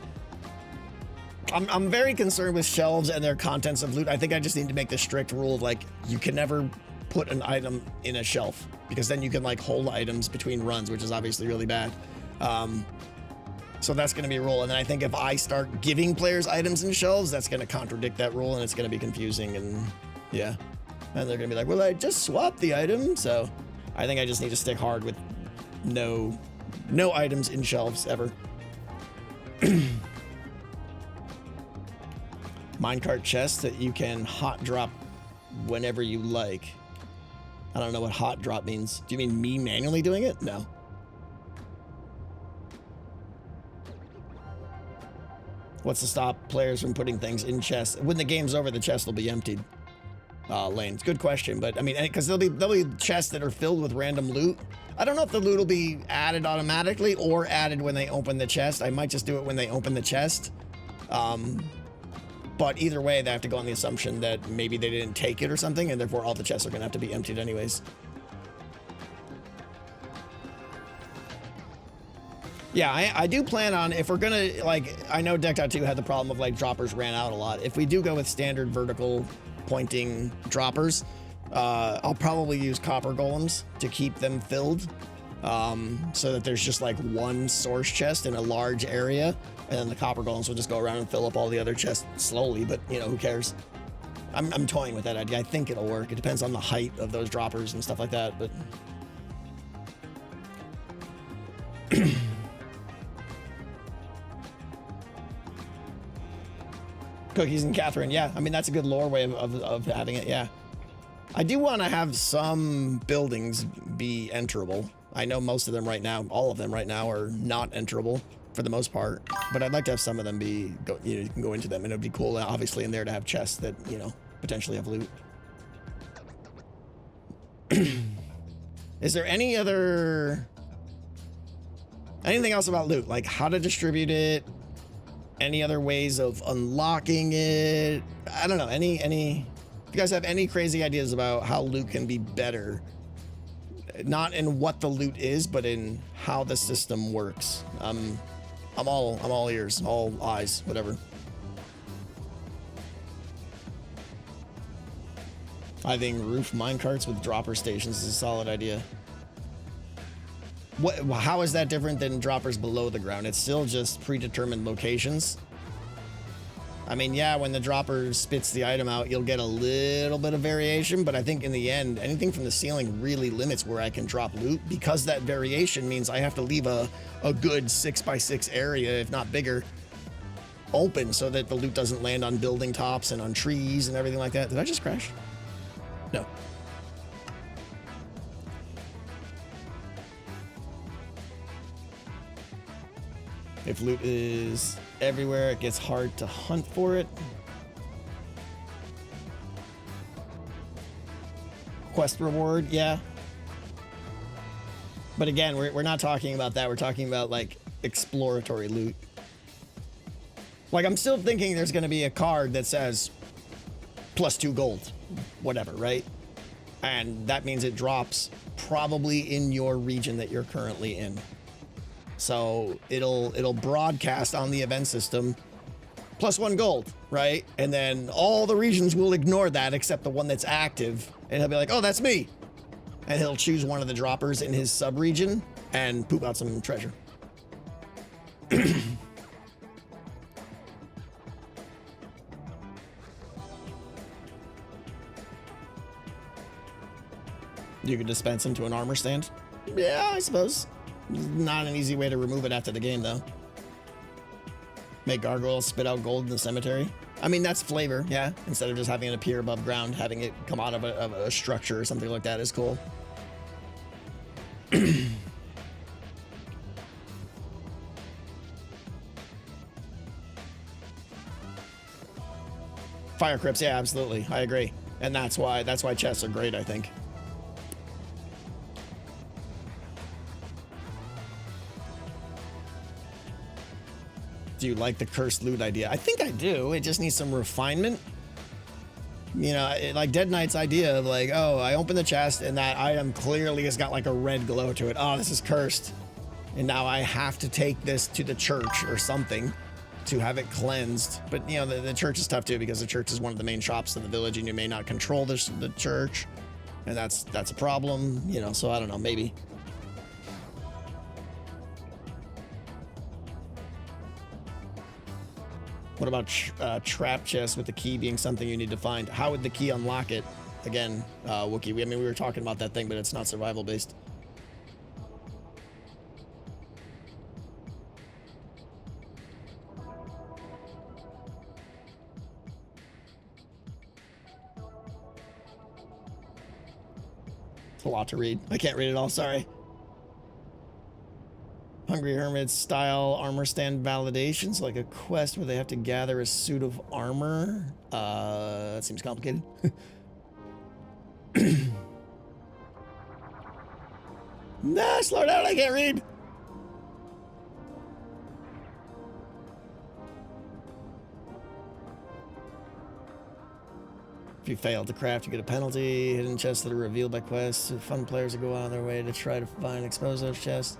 I'm very concerned with shelves and their contents of loot. I think I just need to make the strict rule of like, you can never put an item in a shelf, because then you can like hold items between runs, which is obviously really bad. So that's going to be a rule. And then I think if I start giving players items in shelves, that's going to contradict that rule, and it's going to be confusing. And yeah, and they're going to be like, well, I just swapped the item. So I think I just need to stick hard with no items in shelves ever. Minecart chests that you can hot drop whenever you like. I don't know what hot drop means. Do you mean me manually doing it? No. What's to stop players from putting things in chests? When the game's over, the chest will be emptied. Lane, it's a good question, but I mean, because there'll be chests that are filled with random loot. I don't know if the loot will be added automatically or added when they open the chest. I might just do it when they open the chest. But either way, they have to go on the assumption that maybe they didn't take it or something, and therefore all the chests are going to have to be emptied anyways. Yeah, I do plan on, if we're going to, like, I know Deck.2 had the problem of, like, droppers ran out a lot. If we do go with standard vertical pointing droppers, I'll probably use copper golems to keep them filled, so that there's just, like, one source chest in a large area, and then the copper golems will just go around and fill up all the other chests slowly, but, you know, who cares? I'm toying with that idea. I think it'll work. It depends on the height of those droppers and stuff like that, but... Cookies and Catherine, yeah. I mean, that's a good lore way of having it, yeah. I do want to have some buildings be enterable. I know most of them right now, all of them right now, are not enterable for the most part, but I'd like to have some of them be, you can go into them, and it would be cool, obviously, in there to have chests that, you know, potentially have loot. Is there anything else about loot? Like how to distribute it? Any other ways of unlocking it? I don't know. If you guys have any crazy ideas about how loot can be better, not in what the loot is, but in how the system works, I'm all ears, all eyes, whatever. I think roof minecarts with dropper stations is a solid idea. How is that different than droppers below the ground? It's still just predetermined locations. I mean, yeah, when the dropper spits the item out, you'll get a little bit of variation, but I think in the end, anything from the ceiling really limits where I can drop loot, because that variation means I have to leave a good 6x6 area, if not bigger, open so that the loot doesn't land on building tops and on trees and everything like that. Did I just crash? No. If loot is everywhere, it gets hard to hunt for it. Quest reward, yeah. But again, we're not talking about that. We're talking about, like, exploratory loot. Like, I'm still thinking there's going to be a card that says +2 gold, whatever, right? And that means it drops probably in your region that you're currently in. So it'll broadcast on the event system +1 gold, right? And then all the regions will ignore that except the one that's active, and he'll be like, oh, that's me. And he'll choose one of the droppers in his sub-region and poop out some treasure. You can dispense them to an armor stand? Yeah, I suppose. Not an easy way to remove it after the game, though. Make gargoyles spit out gold in the cemetery. I mean, that's flavor, yeah. Instead of just having it appear above ground, having it come out of a structure or something like that is cool. Fire crypts, yeah, absolutely. I agree. And that's why chests are great, I think. Do you like the cursed loot idea? I think I do. It just needs some refinement. You know, like Dead Knight's idea of like, oh, I open the chest and that item clearly has got like a red glow to it. Oh, this is cursed. And now I have to take this to the church or something to have it cleansed. But, you know, the church is tough too because the church is one of the main shops in the village and you may not control the church. And that's a problem, you know, so I don't know, maybe. What about trap chest with the key being something you need to find? How would the key unlock it? Again, Wookie, I mean, we were talking about that thing, but it's not survival based. A lot to read. I can't read it all, sorry. Hungry Hermits style armor stand validations, like a quest where they have to gather a suit of armor. That seems complicated. Nah, slow down, I can't read. If you fail to craft, you get a penalty. Hidden chests that are revealed by quests. Fun players that go out of their way to try to find and expose those chests.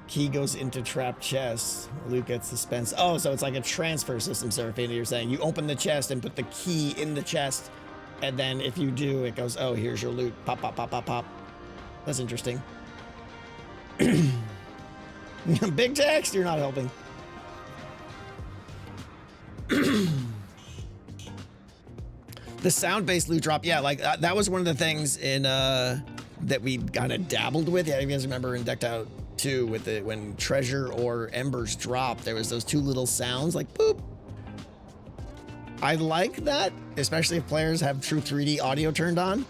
Key goes into trapped chests. Loot gets dispensed. Oh, so it's like a transfer system, Seraphina. You're saying you open the chest and put the key in the chest, and then if you do, it goes, oh, here's your loot. Pop, pop, pop, pop, pop. That's interesting. Big text, you're not helping. The sound-based loot drop, yeah, like that was one of the things in that we kind of dabbled with. Yeah, you guys remember in Decked Out 2 with it when treasure or embers drop, there was those two little sounds like boop. I like that, especially if players have true 3D audio turned on,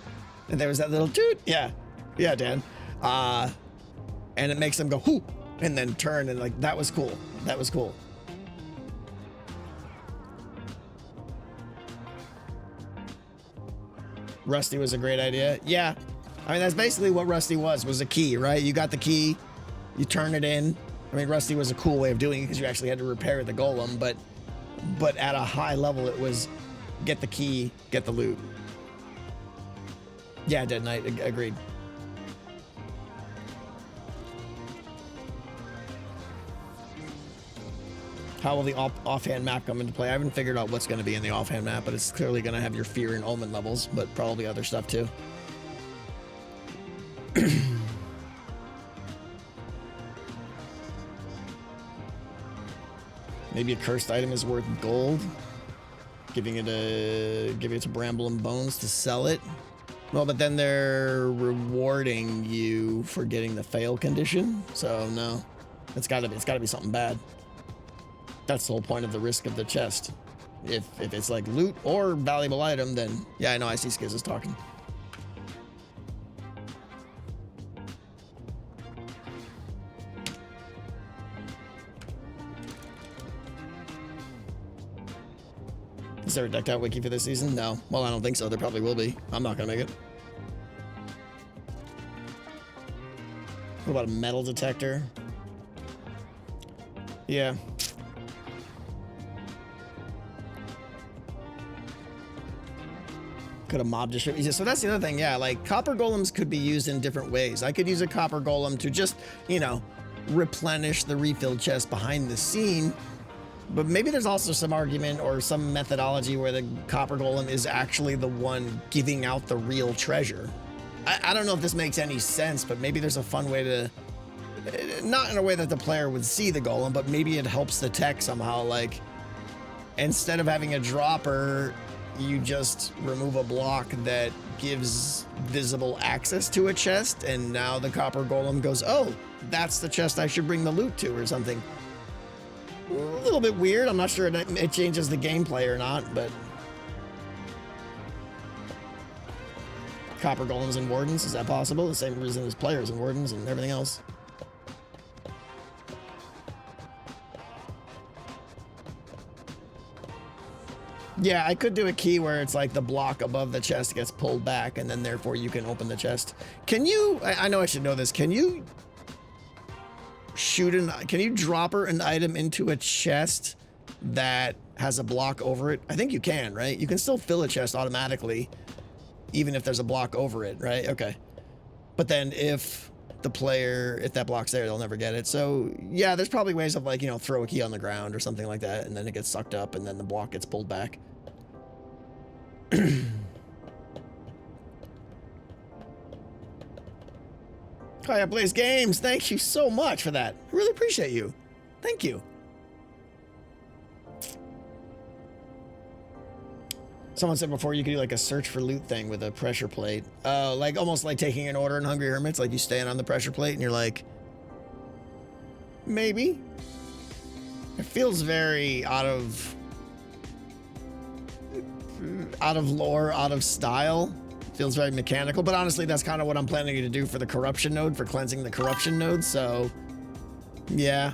and there was that little toot. Yeah, Dan. And it makes them go whoo, and then turn, and like that was cool. That was cool. Rusty was a great idea. Yeah. I mean, that's basically what Rusty was a key, right? You got the key, you turn it in. I mean, Rusty was a cool way of doing it because you actually had to repair the golem, but at a high level, it was get the key, get the loot. Yeah, Dead Knight, agreed. How will the offhand map come into play? I haven't figured out what's going to be in the offhand map, but it's clearly going to have your fear and omen levels, but probably other stuff too. Maybe a cursed item is worth gold. Giving it to Bramble and Bones to sell it. Well, but then they're rewarding you for getting the fail condition. So no, it's gotta be something bad. That's the whole point of the risk of the chest. If it's like loot or valuable item, then yeah, I know I see Skiz is talking. Is there a decked out wiki for this season? No. Well, I don't think so. There probably will be. I'm not gonna make it. What about a metal detector? Yeah. Could a mob distribute? So that's the other thing, yeah, like copper golems could be used in different ways. I could use a copper golem to just, you know, replenish the refill chest behind the scene, but maybe there's also some argument or some methodology where the copper golem is actually the one giving out the real treasure. I don't know if this makes any sense, but maybe there's a fun way to, not in a way that the player would see the golem, but maybe it helps the tech somehow, like instead of having a dropper, you just remove a block that gives visible access to a chest, and now the copper golem goes, oh, that's the chest I should bring the loot to or something. A little bit weird. I'm not sure it changes the gameplay or not, but copper golems and wardens, is that possible? The same reason as players and wardens and everything else. Yeah, I could do a key where it's like the block above the chest gets pulled back and then therefore you can open the chest. Can you, I know I should know this, can you can you drop her an item into a chest that has a block over it? I think you can, right? You can still fill a chest automatically, even if there's a block over it, right? Okay. But then if that block's there, they'll never get it. So yeah, there's probably ways of like, you know, throw a key on the ground or something like that, and then it gets sucked up and then the block gets pulled back. Hi, Blaze Games. Thank you so much for that. I really appreciate you. Thank you. Someone said before you could do like a search for loot thing with a pressure plate. Like almost like taking an order in Hungry Hermits. Like you stand on the pressure plate and you're like, maybe. It feels very out of lore, out of style. Feels very mechanical, but honestly, that's kind of what I'm planning to do for the corruption node, for cleansing the corruption node, so yeah.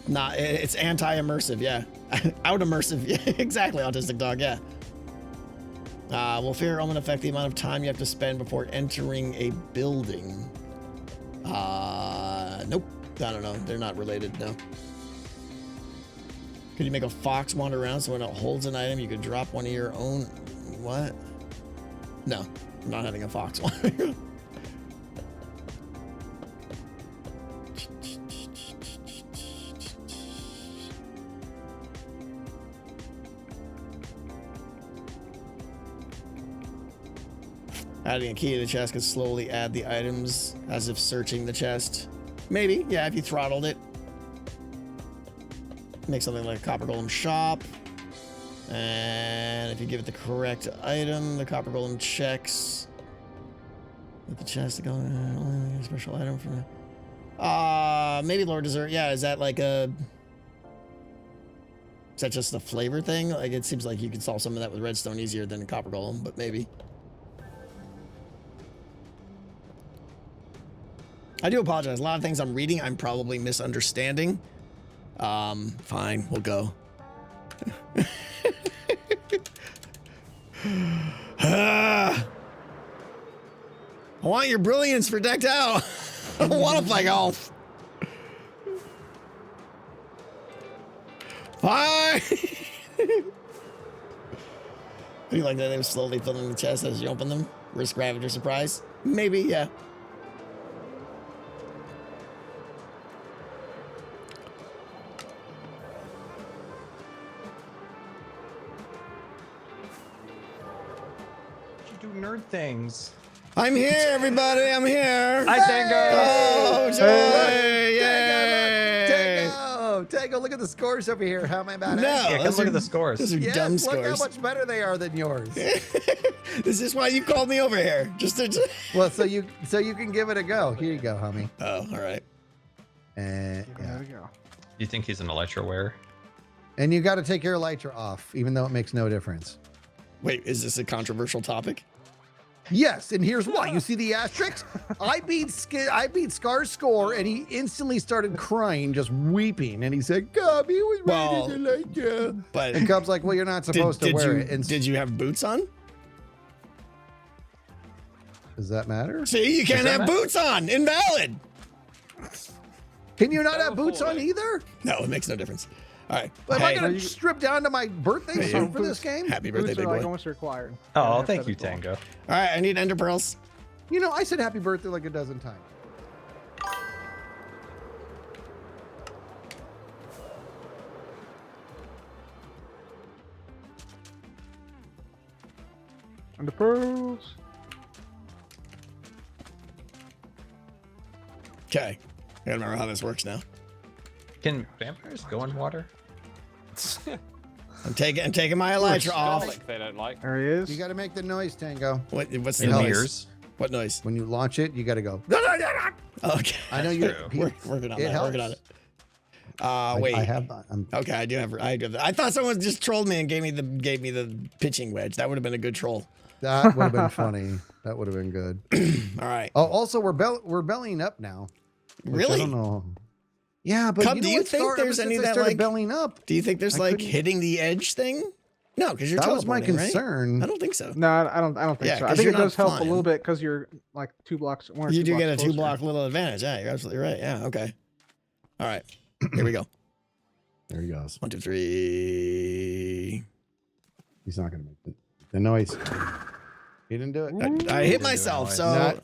Nah, it's anti-immersive, yeah. Out-immersive, yeah, exactly, Autistic Dog, yeah. Will Fear Omen affect the amount of time you have to spend before entering a building? Nope. I don't know, they're not related, no. Could you make a fox wander around so when it holds an item, you could drop one of your own? What? No, I'm not having a fox wander. Adding a key to the chest could slowly add the items as if searching the chest. Maybe, yeah, if you throttled it. Make something like a copper golem shop. And if you give it the correct item, the copper golem checks with the chest to go only a special item from maybe Lord Dessert. Yeah, is that like is that just a flavor thing? Like it seems like you could solve some of that with redstone easier than a copper golem, but maybe. I do apologize. A lot of things I'm reading, I'm probably misunderstanding. Fine, we'll go. I want your brilliance for decked out. I don't want to play golf. Fine. Do you like that they were slowly filling the chest as you open them? Risk Ravager surprise? Maybe, yeah. Nerd things. I'm here, everybody. I'm here. Hi, Tango. Oh, joy. Yay. Tango, look at the scores over here. How am I about? No, Yeah, come look at the scores. Those are Yes, dumb look scores. how much better they are than yours. This is why you called me over here. Just to. Well, so you can give it a go. Here you go, homie. Oh, all right. Yeah. There we go. You think he's an elytra wearer? And you got to take your elytra off, even though it makes no difference. Wait, is this a controversial topic? Yes, and here's why. You see the asterisks? I beat Scar's score, and he instantly started crying, just weeping. And he said, Cubby was Well, ready to like you. But And Cub's like, well, you're not supposed to wear it. And did you have boots on? does that matter? See, you can't that have matter? boots on. Invalid. Can you not have boots on either? No, it makes no difference. All right. Am I Hey, going to strip down to my birthday Hey, suit you- for this game? happy birthday, Boots big are like boy. almost required. Oh, Yeah, thank you, that's cool. Tango. All right, I need ender pearls. You know, I said happy birthday like a dozen times. And the pearls. Okay. I gotta remember how this works now. Can vampires go in water? I'm taking my elytra off. They don't like. There he is. You got to make the noise, Tango. What's the In noise? mirrors? What noise? When you launch it, you got to go. Okay. I know you. true. Working on It that. helps. Working on it. Wait. I have. Okay, I do have. I thought someone just trolled me and gave me the pitching wedge. That would have been a good troll. That would have been funny. That would have been good. All right. Oh, also, we're bellying up now. which Really? I don't know. Yeah, but Cub, you do know you what, think Star, there's ever any since I that, started like- bellying up? Do you think there's I like couldn't- hitting the edge thing? No, because you're That was my teleporting, right? concern. I don't think so. No, I don't think Yeah, so. I 'cause think you're it does not help a little flying. bit because you're like 2 blocks. One or You two do get a blocks 2 closer. block little advantage. Yeah, you're absolutely right. Yeah, okay. All right. Here we go. There he goes. 1, 2, 3. He's not gonna make the noise. He didn't do it. I hit Didn't do myself, noise. so Not-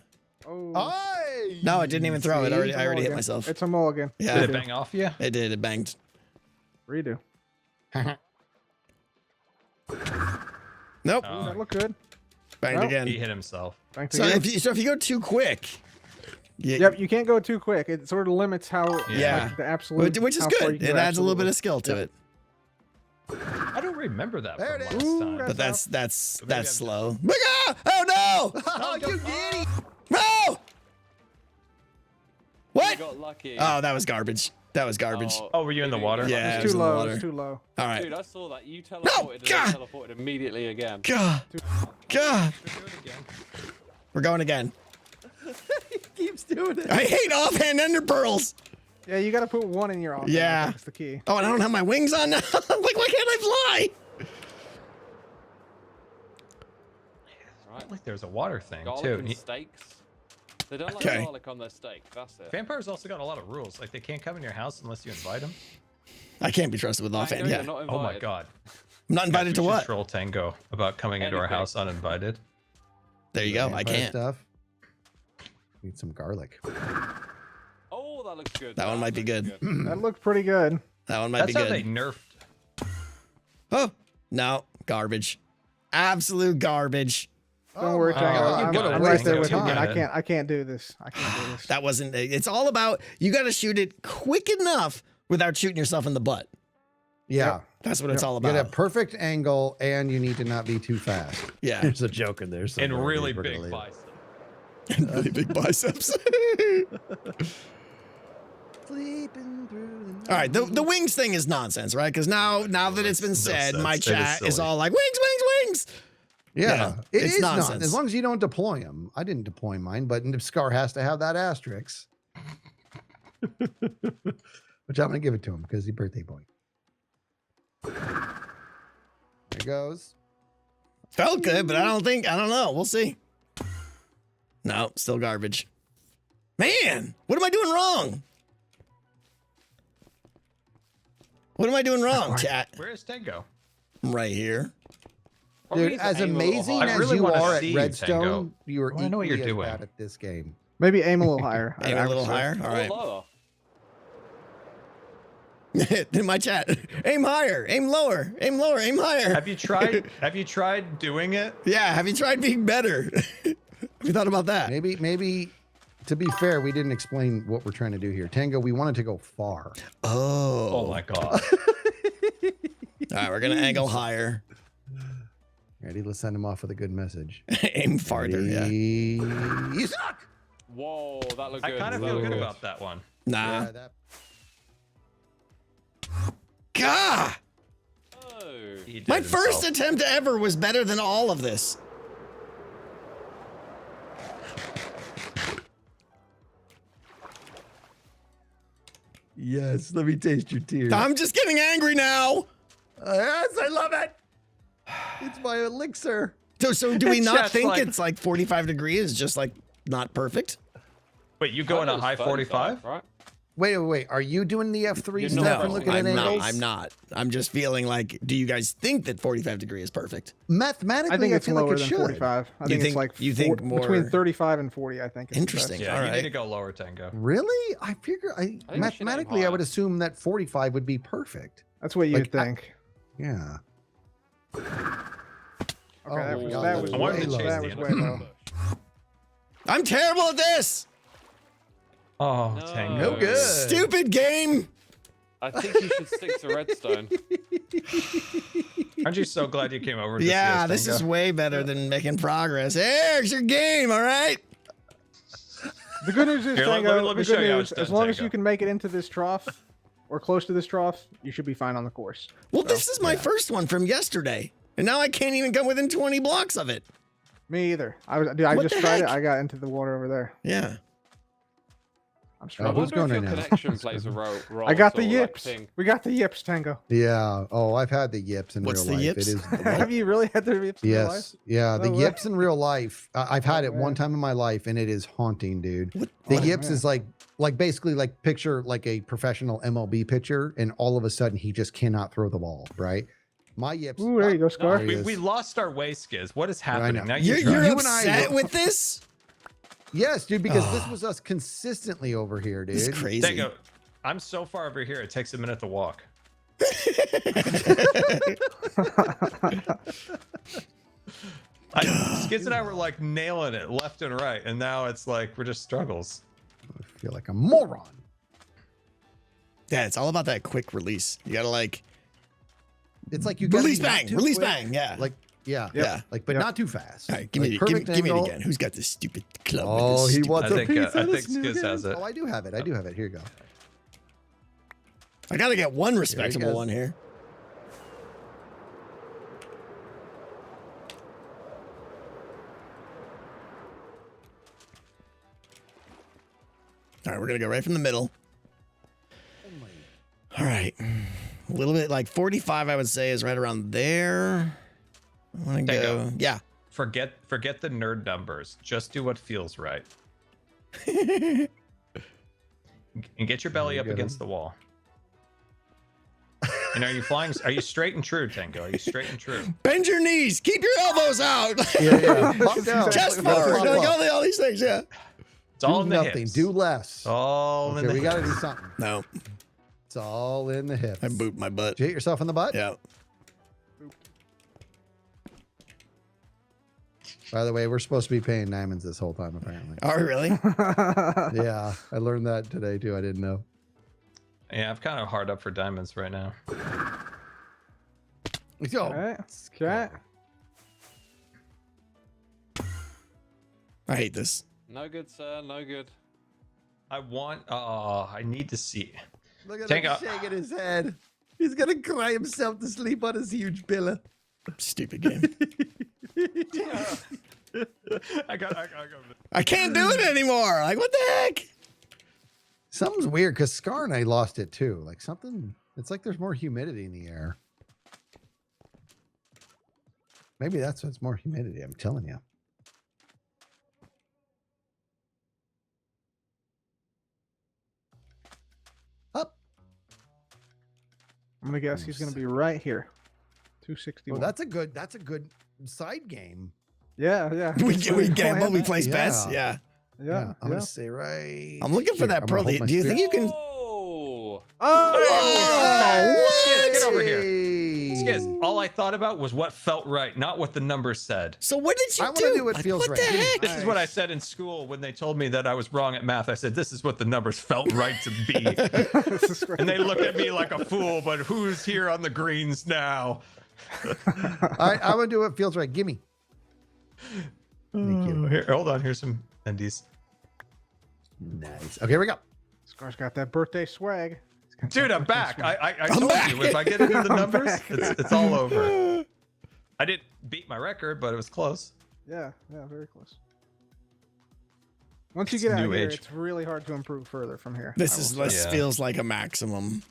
Oh, Aye. no, it didn't even throw it. See? I already hit mulligan. myself. It's a mulligan. Yeah. Did it bang off you? It did. It banged. Redo. Nope. Oh. That look good. Banged Well, again. He hit himself. Thanks So again. if you go too quick, Yep, you can't go too quick. It sort of limits how Yeah. like, the absolute. which is how far good. you It go adds a little bit absolutely. of skill to it. I don't remember that There from it last is. time. But that's Maybe I'm slow. Ah! Oh no! Oh, you did it. No! What? You got lucky. Oh, that was garbage. That was garbage. Oh, were you in the water? Yeah, It's it was too in the low. water. It's too low. All right. Dude, I saw that. You teleported and God! then teleported immediately again. God. God. Do it again. We're going again. He keeps doing it. I hate offhand ender pearls. Yeah, you got to put one in your offhand. Yeah. That's the key. Oh, and I don't have my wings on now. I'm like, why can't I fly? Right. Like there's a water thing Garlic too. and steaks. They don't like Okay. garlic on their steak. That's it. Vampires also got a lot of rules. Like they can't come in your house unless you invite them. I can't be trusted with I know offhand. you're Yeah. not Oh my invited. god. I'm not invited to We should what? Troll Tango about coming into our Anything. house uninvited. There you go. I Vampire can't. Stuff. Need some garlic. Oh, that looks good. That one might be looks good. That looked pretty good. That one might That's be how good. they nerfed. Oh, no. Garbage. Absolute garbage. Don't worry, my Tango. God. I'm, You got I'm it. right there You with you. got it. I can't do this. I can't do this. That wasn't, it's all about, you got to shoot it quick enough without shooting yourself in the butt. Yeah. That's what it's all Get a about. perfect angle, and you need to not be too fast. Yeah. There's a joke in there. And somewhere. really We're gonna big leave it. bicep. Really big biceps. Sleeping through the All right, the wings thing is nonsense, right? Because now that it's been No said, sense. my It is chat is silly. all like, wings. Yeah, Yeah, it it's is not. nonsense. As long as you don't deploy them. I didn't deploy mine, but Scar has to have that asterisk. Which I'm gonna give it to him because he's birthday boy. There goes. Felt good, but I don't know. We'll see. No, still garbage. Man, what am I doing wrong? What am I doing wrong, chat? Where is Tango? I'm right here. Probably Dude, needs to as aim a little amazing higher. I as really you wanna are at see you, Redstone, Tango. you are Oh, I know what equally you're as doing. bad at this game. Maybe aim a little higher. Aim a little higher. All Or right. lower. In my chat, aim higher, aim lower, aim lower, aim higher. Have you tried? Have you tried doing it? Yeah, have you tried being better? Have you thought about that? Maybe. To be fair, we didn't explain what we're trying to do here. Tango, we wanted to go far. Oh. Oh my god. All right, we're gonna angle higher. Ready? Let's send him off with a good message. Aim farther. Yeah. Ready? You suck. Whoa, that looked I good. kind of That feel looked good about that one. Nah. Yeah, that- Gah! Oh. He did My first himself. attempt ever was better than all of this. Yes, let me taste your tears. I'm just getting angry now. Yes, I love it. It's my elixir. So do we not Chat's think like- it's like 45 degrees is just like not perfect? Wait, you go in That a was high 45? right? Wait. Are you doing the F3 You're stuff not. and looking I'm at not. angles? I'm not. I'm just feeling like, do you guys think that 45 degree is perfect? Mathematically, I think it's feel lower like it than should. 45. I You think think- it's like you think between more- 35 and 40. I think. Is the Interesting. best. Yeah, All you right. need to go lower, Tango. Really? I figure we should aim mathematically I would higher. assume that 45 would be perfect. That's what you'd Like, I- think. Yeah. Okay, Oh, that was God, that was I wanted way to low. chase That the was way enemy. low. I'm terrible at this. Oh, No. Tango. No good. Stupid game. I think you should stick to redstone. Aren't you so glad you came over to Yeah, see us, this is Tango? way better than making progress. Here's your game, all right? The good news is, Here, let Tango, me the show good you how news, it's as done, long as Tango. you can make it into this trough or close to this trough, you should be fine on the course. Well, this is my first one from yesterday. And now I can't even come within 20 blocks of it. Me either. I What just the tried it. heck? I got into the water over there. Yeah. I'm I struggling. who's wonder going if in your now? connection plays a role. I got the at all, like yips. ping. We got the yips, Tango. Yeah. Oh, I've had the yips in What's real the life. yips? It is. Have you really had the yips in your life? Yes. Yeah. The No way. yips in real life. I've had Oh, it one man. time in my life, and it is haunting, dude. What? The Oh, yips man. is like basically like picture like a professional MLB pitcher, and all of a sudden he just cannot throw the ball. Right. My yips. Ooh, there you go, No, Scar. There he we is. lost our way, Skiz. What is I know. happening? Now You're try. You and I upset were- with this? Yes, dude. Because this Ah. was us consistently over here, dude. This is crazy. Tango, I'm so far over here. It takes a minute to walk. Skiz and I were like nailing it left and right, and now it's like we're just struggles. I feel like a moron. Yeah, it's all about that quick release. You gotta like It's like you gotta release be not bang, too release quick. bang. Yeah. Like yeah, Yeah. like but Yep. not too fast. All right, give me, Like, give, perfect give me it angle. again. Who's got this stupid club? Oh, with this he stupid- wants I a think piece I of the think Skiz snooker. has it. Oh, I do have it. I do have it. Here you go. I gotta get one respectable goes. one here. All right, we're gonna go right from the middle. All right, a little bit like 45, I would say, is right around there. I want to Tango. go. Yeah. Forget the nerd numbers. Just do what feels right. And get your belly You up get against him. the wall. And are you flying? Are you straight and true, Tango? Are you straight and true? Bend your knees. Keep your elbows out. Yeah. Pop down. Chest Pop forward. up. Like all these things. Yeah. It's all Do in the nothing. hips. Do less. all in Okay, the we hips. got to do something. No, It's all in the hips. I boot my butt. Did you hit yourself in the butt? Yeah. By the way, we're supposed to be paying diamonds this whole time, apparently. Are we really? Yeah, I learned that today too. I didn't know. Yeah, I'm kind of hard up for diamonds right now. Oh, All right. Okay. I hate this. No good, sir. No good. I want. Oh, I need to see. look at Tango. him shaking his head. He's gonna cry himself to sleep on his huge pillow. Stupid game. I got. I can't do it anymore. Like, what the heck? Something's weird because Scar and I lost it too. Like something. It's like there's more humidity in the air. Maybe that's what's more humidity. I'm telling you. Up. I'm gonna guess he's gonna be right here. Oh, 261. that's a good side game. Yeah, yeah. We That's what gamble, we planned. place bets. Yeah. Yeah. Yeah, I'm yeah. gonna say right. I'm looking for here. that I'm gonna pearl. hold my Do you think spear. you can? Oh! Oh, Get over here. Hey. Skiz, all I thought about was what felt right, not what the numbers said. So what did you I wanna do? do what feels what right. the Give me- heck? This is what I said in school when they told me that I was wrong at math. I said, this is what the numbers felt right to be. This is great. And they looked at me like a fool, but who's here on the greens now? All right, I'm gonna do what feels right. Gimme. Thank you. Here, hold on. Here's some endies. Nice. Okay, here we go. Scar's got that birthday swag. He's got Dude, that I'm birthday back. swag. I told back. you, if I get into the I'm numbers, back. it's all over. I didn't beat my record, but it was close. Yeah, very close. Once you It's get out new here, age. it's really hard to improve further from here. This Yeah. feels like a maximum.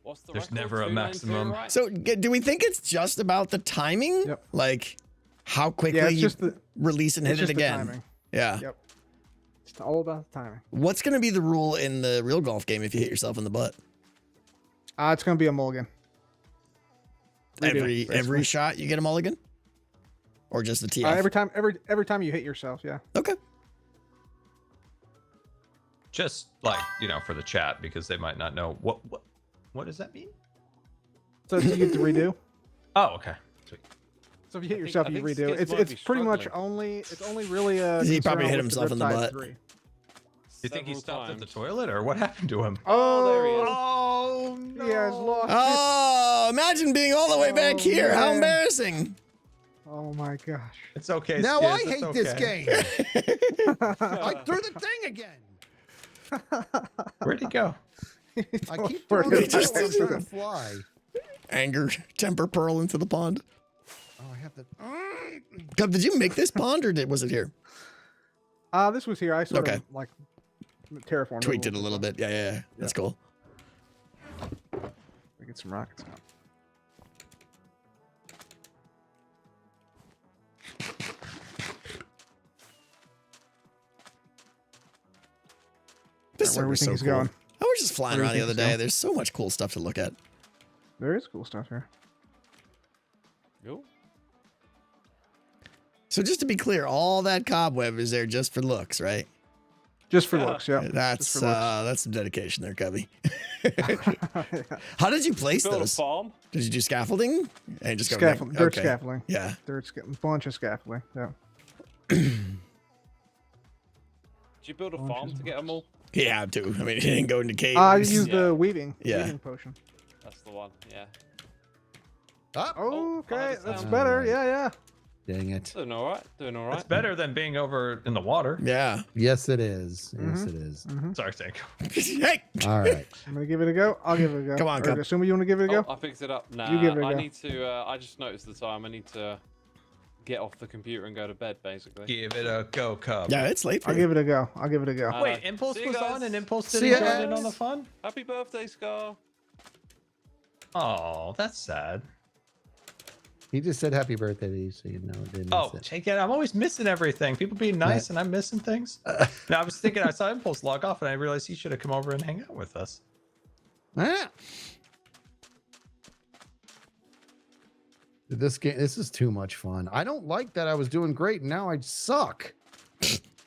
What's the There's record? never a 292, maximum. right? So do we think it's just about the timing? Yep. Like how quickly Yeah, it's you just the release and it's hit it just the again? timing. Yeah. Yep. It's all about the timing. What's going to be the rule in the real golf game if you hit yourself in the butt? It's gonna be a mulligan. Redo, Every basically. shot you get a mulligan? Or just the tee off? Every time you hit yourself, yeah. Okay. Just like, for the chat, because they might not know what does that mean? So you get to redo. Oh, okay. Sweet. So if you hit think- yourself, I you think redo. Skids It's might be pretty much struggling. only really He concern probably hit with himself in the Riptide butt. 3. Do you think he Several stopped at the times. toilet, or what happened to him? Oh, there he is. Oh, no. He has lost. Oh, imagine being all the way back Oh, here. How man. embarrassing. Oh my gosh. It's okay. Now Skiz, I it's hate this okay. game. I threw the thing again. Where'd he go? I keep Where throwing did the it just- thing. I'm trying to fly. Anger, temper pearl into the pond. Oh, I have to. Cub, did you make this pond or was it here? This was here. I sort Okay. of like terraformed. Tweaked it a little bit. Yeah. That's cool. We get some rockets out. This Where do we server's think so he's cool. going? I was just flying Where do around you the other think he's day. going? There's so much cool stuff to look at. There is cool stuff here. Yo. So just to be clear, all that cobweb is there just for looks, right? Just for Yeah. looks, yeah. That's Just for looks. that's some dedication there, Cubby. How did you place Build a those? farm. Did you do scaffolding? And just go Scaffolding, dirt okay. scaffolding. Yeah. Bunch of scaffolding. Yeah. Did you build a Launches farm to and get them all? He had to. I mean, he didn't go into caves. I used Yeah. the weaving Yeah. potion. That's the one. Yeah. Ah, Oh, I had okay, it that's down. better. Yeah. dang it. Doing all right. Doing all It's right. better than being over in the water. Yeah. Yes, it is. Yes, Mhm. it is. Sorry, Stank. Hey. All right. I'm gonna give it a go. I'll give it a go. Come on, Or Cup. assuming you want to give it a go. Oh, I picked it up. Nah, give it a I go. need to. I just noticed the time. I need to get off the computer and go to bed, basically. Give it a go, Cub. Yeah, it's late for I'll you. give it a go. I'll give it a go. Wait, Impulse See you was guys. on and Impulse See didn't ya. join in on the fun? Happy birthday, Scar. Oh, that's sad. He just said happy birthday to you, so you know it didn't Oh, miss it. take it. I'm always missing everything. People being nice and I'm missing things. Now, I was thinking, I saw Impulse log off and I realized he should have come over and hang out with us. Ah. This game, this is too much fun. I don't like that I was doing great and now I suck.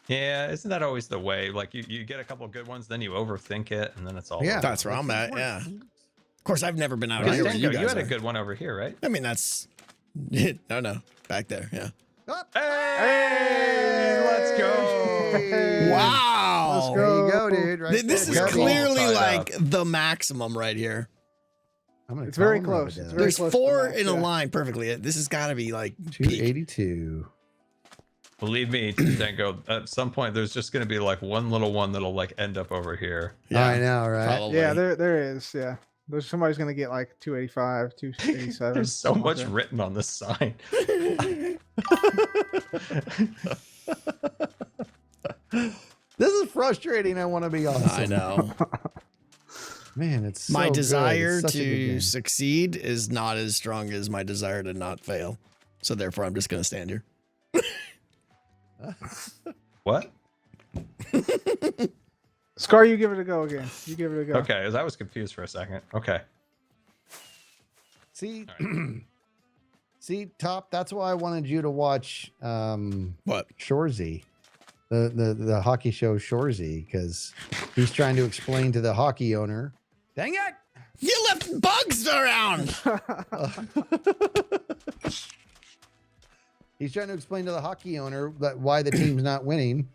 Yeah, isn't that always the way? Like you get a couple good ones, then you overthink it, and then it's all Yeah. over. That's where I'm at. Yeah. Of course, I've never been out Yeah, here where Stanko, you you guys had a are. good one over here, right? I mean, that's no, back there. Yeah. Up. Hey, let's go. Hey. Wow. Let's There go. you go, dude. Right This there. is We're all clearly tied like the maximum right here. I'm gonna It's very call him close. Ramadan. It's very There's close to four the max, in a yeah. line perfectly. This has got to be like peak. 282. Believe me, Danko, at some point there's just gonna be like one little one that'll like end up over here. Yeah, I know, right? probably. Yeah, there is. Yeah, there's somebody's gonna get like 285, 287. There's so something like much that. written on this sign. This is frustrating. I want to be awesome. I know. Man, it's My so good. desire It's such a good to game. succeed is not as strong as my desire to not fail. So therefore, I'm just going to stand here. What? Scar, you give it a go again. You give it a go. Okay, as I was confused for a second. Okay. See, see, Top. That's why I wanted you to watch What? Shorzy, the hockey show Shorzy, because he's trying to explain to the hockey owner. Dang it! You left bugs around. He's trying to explain to the hockey owner that why the team's not winning.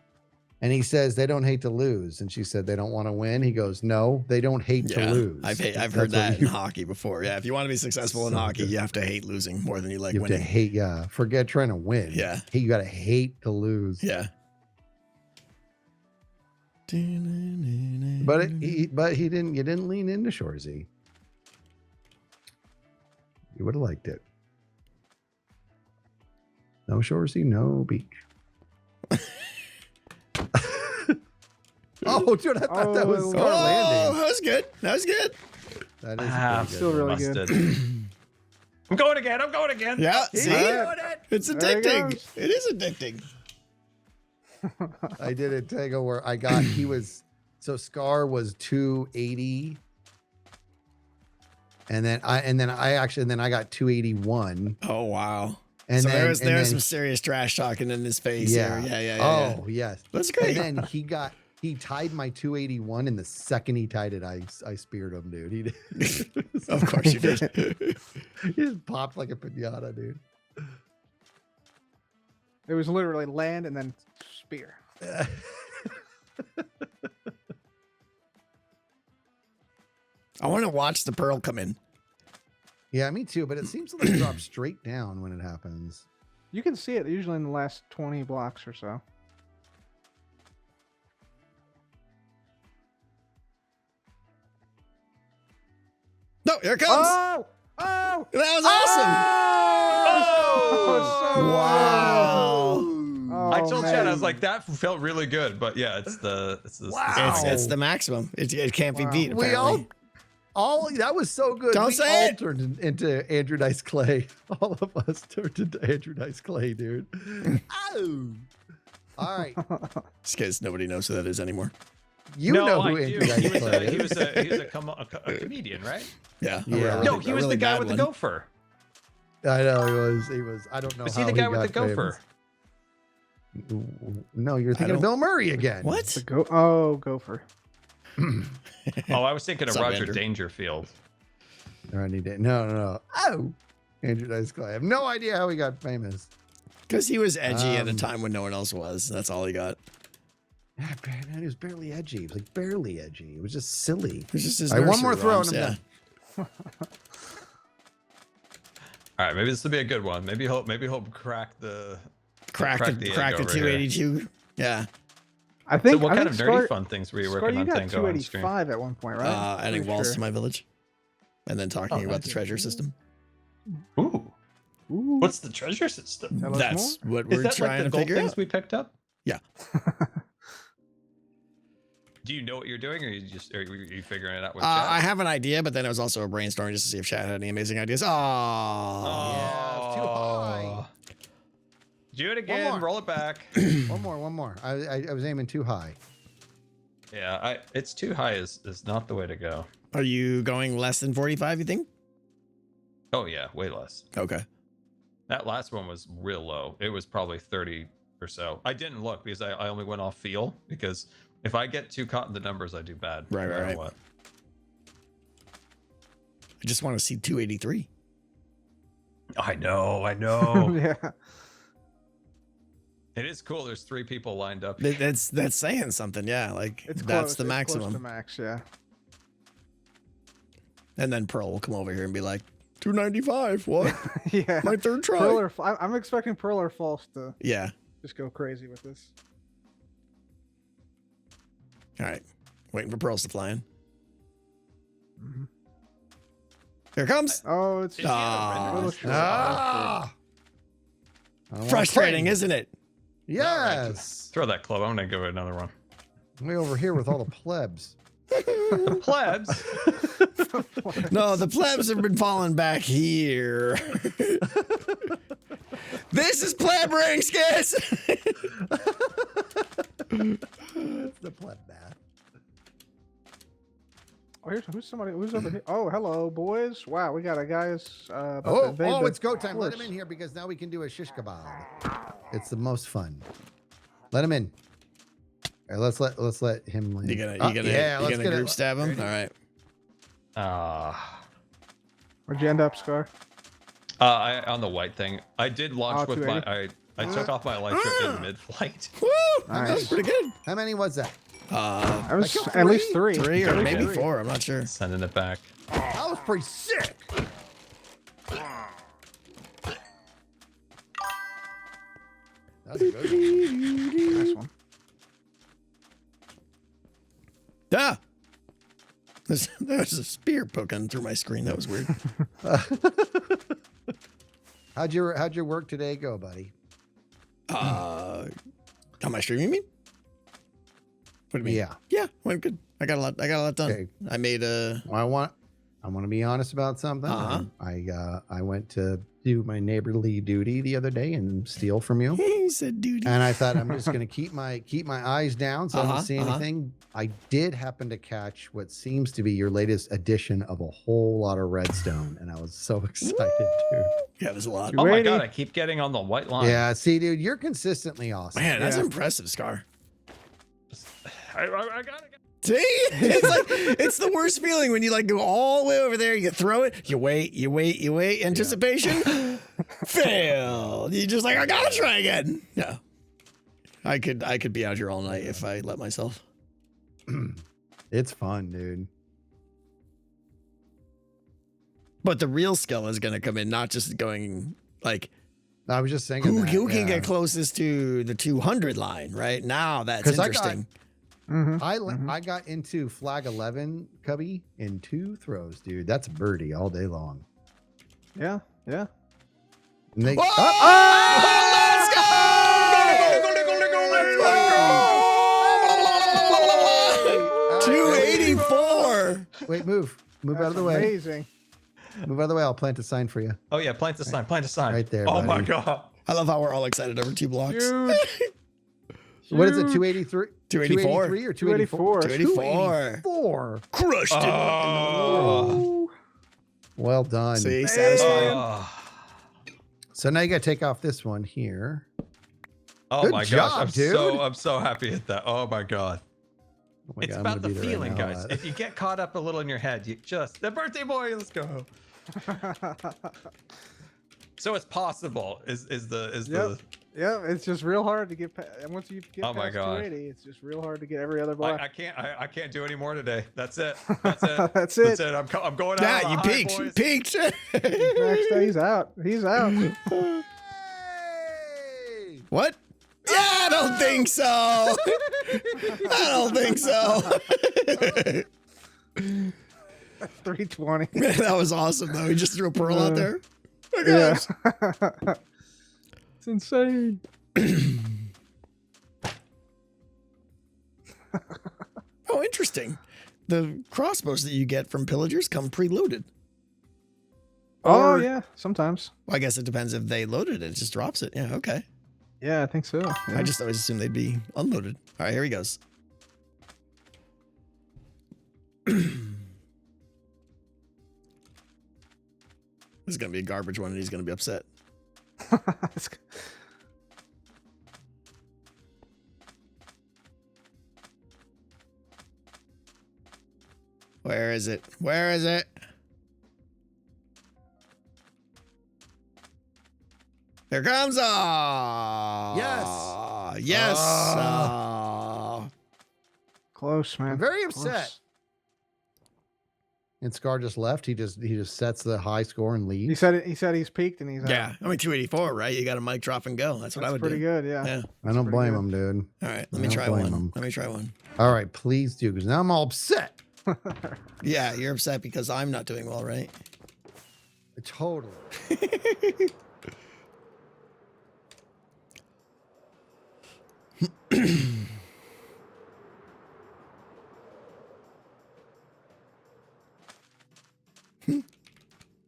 And he says they don't hate to lose. And she said they don't want to win. He goes, no, they don't hate to Yeah, lose. I've heard That's that what in hockey before. Yeah, if you want to be successful in So hockey, good. you have to hate losing more than you like You have to winning. hate, yeah. Forget trying to win. Yeah. Hey, you got to hate to lose. Yeah. But he didn't. You didn't lean into Shorzy. You would have liked it. No Shorzy, no beach. Oh, dude, I thought that was Oh, Scar Oh, landing. that was good. That was good. That is Ah, pretty still good. really good. Busted. I'm going again. I'm going again. Yeah, He's see? doing Alright. it. It's There he addicting. goes. It is addicting. I did it, Tango, where I got he was so Scar was 280, and then I got 281, Oh wow. and So then there's and then, some serious trash talking in his face yeah. here. Yeah. Oh yes, That's great. and then he tied my 281, and the second he tied it, I speared him, dude. He did. Of course you did. He just popped like a pinata, dude. It was literally land and then spear. I want to watch the pearl come in. Yeah, me too. But it seems to like drop straight down when it happens. You can see it usually in the last 20 blocks or so. No, here it comes. Oh! Oh! That was awesome. Oh! Wow. I told Chad, I was man. like, that felt really good, but yeah, it's the Wow. It's the maximum. It can't be Wow. beat. We Apparently. all that was so good. Don't we say all it. turned into Andrew Dice Clay. All of us turned into Andrew Dice Clay, dude. Ow. All right. Just because nobody knows who that is anymore. You no, know I who do. Andrew Dice Clay He is. was a comedian, right? Yeah. Yeah. No, he was really the guy bad with the one. gopher. I know he was. I don't know. Was how he the guy with the got famous. gopher? No, you're thinking of don't- Bill Murray again. What? The gopher. Oh, I was thinking of What's up, Roger Andrew? Dangerfield. No, no. Oh, Andrew Dice Clay. I have no idea how he got famous. Because he was edgy at a Um, time when no one else was. That's all he got. Yeah, man, he was barely edgy. He was like barely edgy. It was just silly. It was just his All right, one more nursery throw rhymes, and I'm yeah. done. All right, maybe this will be a good one. Maybe he'll crack the Crack the egg over here. 282. Yeah. I think. So what I kind think of nerdy Scar, fun things were you Scar, working you on got Tango on stream? 285 at one point, right? Adding Pretty walls sure. to my village. And then talking about the treasure system. Ooh, Ooh. what's the treasure system? Tell us That's what Is we're that trying like the to gold figure things out. we picked up? Yeah. Do you know what you're doing, or are you figuring it out with I chat? have an idea, but then it was also a brainstorming just to see if chat had any amazing ideas. Oh. Yeah, it's too high. Do it again. more. Roll it back. One more. I was aiming too high. Yeah, it's too high is not the way to go. Are you going less than 45, you think? Oh yeah, way less. Okay. That last one was real low. It was probably 30 or so. I didn't look because I only went off feel, because if I get too caught in the numbers, I do bad. Right, no matter right. What. I just want to see 283. I know. Yeah. It is cool. There's 3 people lined up. That's saying something, yeah. Like It's that's close. the It's maximum. close to max, yeah. And then Pearl will come over here and be like, 295. What? Yeah. My third try. Pearl or, I'm expecting Pearl or False to Yeah. just go crazy with this. All right. Waiting for Pearls to fly in. Mhm. Here it comes. Oh, it's Is he on a Ah. render little list? short. Ah! I don't wanna Frustrating, play. isn't it? Yes. Throw that club. I'm gonna give it another one. Way over here with all the plebs. The plebs. No, the plebs have been falling back here. This is pleb ranks, guys. It's the pleb math. Oh, who's over here? Oh, hello, boys. Wow, we got a guy's. Oh, it's go time. Let him in here because now we can do a shish kebab. It's the most fun. Let him in. All right, let's let him in. You gonna let's group get it. stab him? All right. Where'd you end up, Scar? I on the white thing. I did launch Oh, with my. 280? I took off my electric in mid-flight. Woo! Nice. That's pretty good. How many was that? I was killed at least 3. 3 or At least maybe 3. 4. I'm not sure. Sending it back. That was pretty sick. That was a good one. Nice one. Ah! There's a spear poking through my screen. That was weird. How'd your work today go, buddy? On my stream, you mean? What do you mean? Yeah. Yeah, went good. I got a lot done. Okay. I made a. I want to be honest about something. Uh-huh. I went to do my neighborly duty the other day and steal from you. He said, dude. And I thought I'm just gonna keep my eyes down so I Uh-huh, don't see uh-huh. anything. I did happen to catch what seems to be your latest edition of a whole lot of redstone, and I was so excited too. Yeah, there's a lot. Oh my 280. god! I keep getting on the white line. Yeah, see, dude, you're consistently awesome. Man, that's Yeah. impressive, Scar. I got it. See, it's like it's the worst feeling when you like go all the way over there, you throw it, you wait, anticipation, fail. You just like I gotta try again. No, I could be out here all night if I let myself. It's fun, dude. But the real skill is gonna come in, not just going like I was just thinking who that, can yeah. get closest to the 200 line. Right now, that's 'Cause I got- interesting. Mm-hmm. I got into flag 11, Cubby, in 2 throws, dude. That's a birdie all day long. Yeah, yeah. And they, Oh, let's go! Wait, move out of the way. Amazing. Move out of the way. I'll plant a sign for you. Oh yeah, plant the sign. Plant a sign. Right there, Oh my buddy. god. I love how we're all excited over 2 blocks. Huge. What is it? Huge. 283? 284. 283 or 284? 284. 284. Crushed it. Oh. Well done. See, satisfying. Oh. So now you got to take off this one here. Oh Good my job, gosh, dude. I'm so happy at that. Oh my god. Oh my It's God, I'm about gonna the beat it right feeling, now. guys. If you get caught up a little in your head, you just the birthday boy, let's go. So it's possible. Is the Yeah, it's just real hard to get past. And once you get Oh my past God. 280, it's just real hard to get every other block. I can't do any more today. That's it. That's it. That's it. That's it. I'm going out. Yeah, on a you high, peaked. You boys. peaked. Next, he's out. He's out. Hey! What? Yeah, I don't think so. I don't think so. 320. That was awesome, though. He just threw a pearl out there. Look at Yeah. this. It's insane. Oh, interesting. The crossbows that you get from pillagers come preloaded. Oh, Or- yeah. Sometimes. Well, I guess it depends if they loaded it. It just drops it. Yeah, okay. Yeah, I think so. I Yeah. just always assumed they'd be unloaded. All right, here he goes. This is going to be a garbage one, and he's going to be upset. Where is it? Where is it? Here comes. Yes. Yes. Close, man. I'm very Close. upset. And Scar just left. He just sets the high score and He leaves. said he's peaked and he's out. Yeah. I mean, 284, right? You got a mic drop and go. That's what I That's would pretty do. good. Yeah. Yeah. I don't pretty blame good. him, dude. All right. Let I me don't try blame one. him. Let me try one. All right, please do, because now I'm all upset. Yeah. You're upset because I'm not doing well, right? Totally.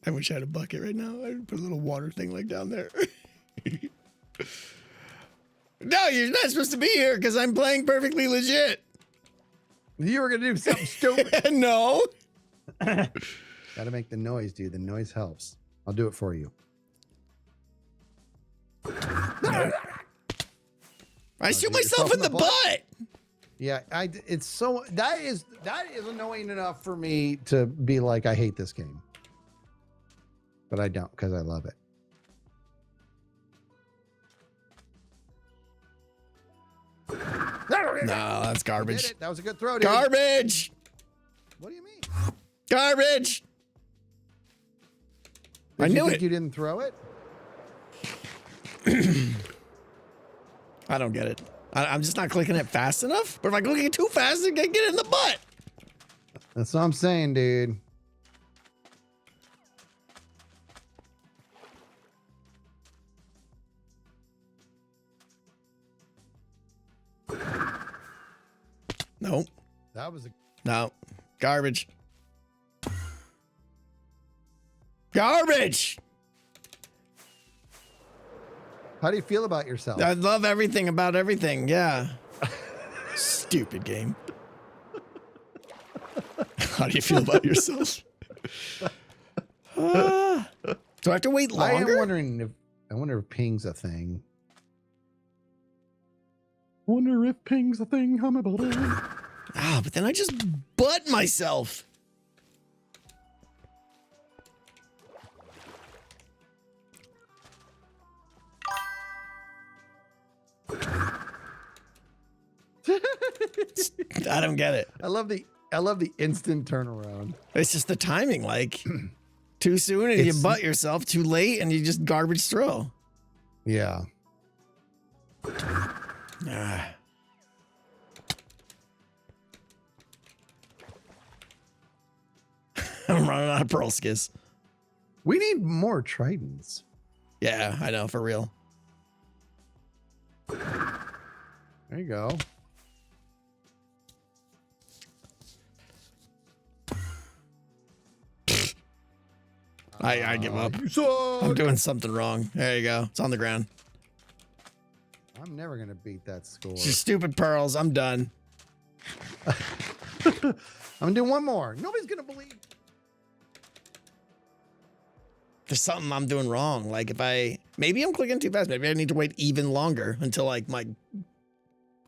I wish I had a bucket right now. I'd put a little water thing like down there. No, you're not supposed to be here because I'm playing perfectly legit. You were going to do something stupid. No. Got to make the noise, dude. The noise helps. I'll do it for you. I shoot shoot myself yourself in the butt. Yeah, it's so that is annoying enough for me to be like, I hate this game. But I don't, because I love it. No, that's Did garbage. it. That was a good throw, dude. Garbage. What do you mean? Garbage. I Did you knew think it. you didn't throw it? I don't get it. I'm just not clicking it fast enough. But if I click it too fast, I'm gonna get it in the butt. That's what I'm saying, dude. Nope. That was a No. Garbage. Garbage. How do you feel about yourself? I love everything about everything. Yeah. Stupid game. How do you feel about yourself? Do I have to wait I am longer? wondering I wonder if ping's a thing. Wonder if ping's a thing. How about it? Ah, but then I just butt myself. I don't get it. I love the instant turnaround. It's just the timing, like too soon and you It's- butt yourself, too late and you just garbage throw. Yeah. Ah. I'm running out of pearl skis. We need more tridents. Yeah, I know, for real. There you go. I give up. You suck. I'm doing something wrong. There you go. It's on the ground. I'm never gonna beat that score. You stupid pearls. I'm done. I'm gonna do one more. Nobody's gonna believe. There's something I'm doing wrong. Like maybe I'm clicking too fast. Maybe I need to wait even longer until like my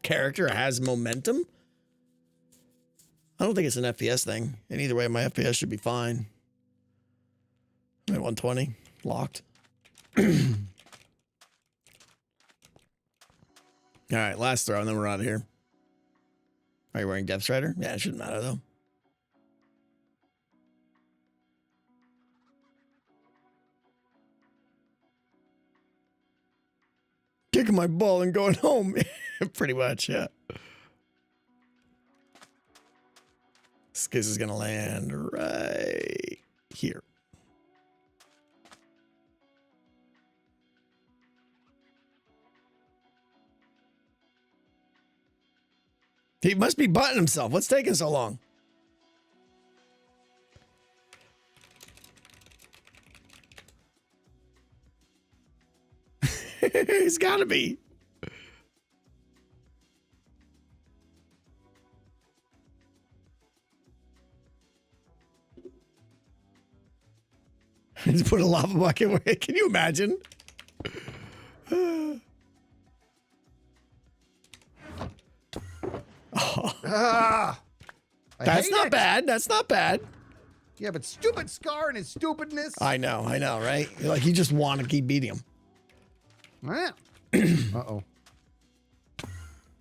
character has momentum. I don't think it's an FPS thing. And either way, my FPS should be fine. I'm at 120, locked. All right, last throw, and then we're out of here. Are you wearing Depth Strider? Yeah, it shouldn't matter though. Kicking my ball and going home. Pretty much, yeah. This is gonna land right here. He must be butting himself. What's taking so long? He's gotta be. Just put a lava bucket away. Can you imagine? That's not bad. That's not bad. Yeah, but stupid Scar and his stupidness. I know, right? Like, you just want to keep beating him. Uh-oh.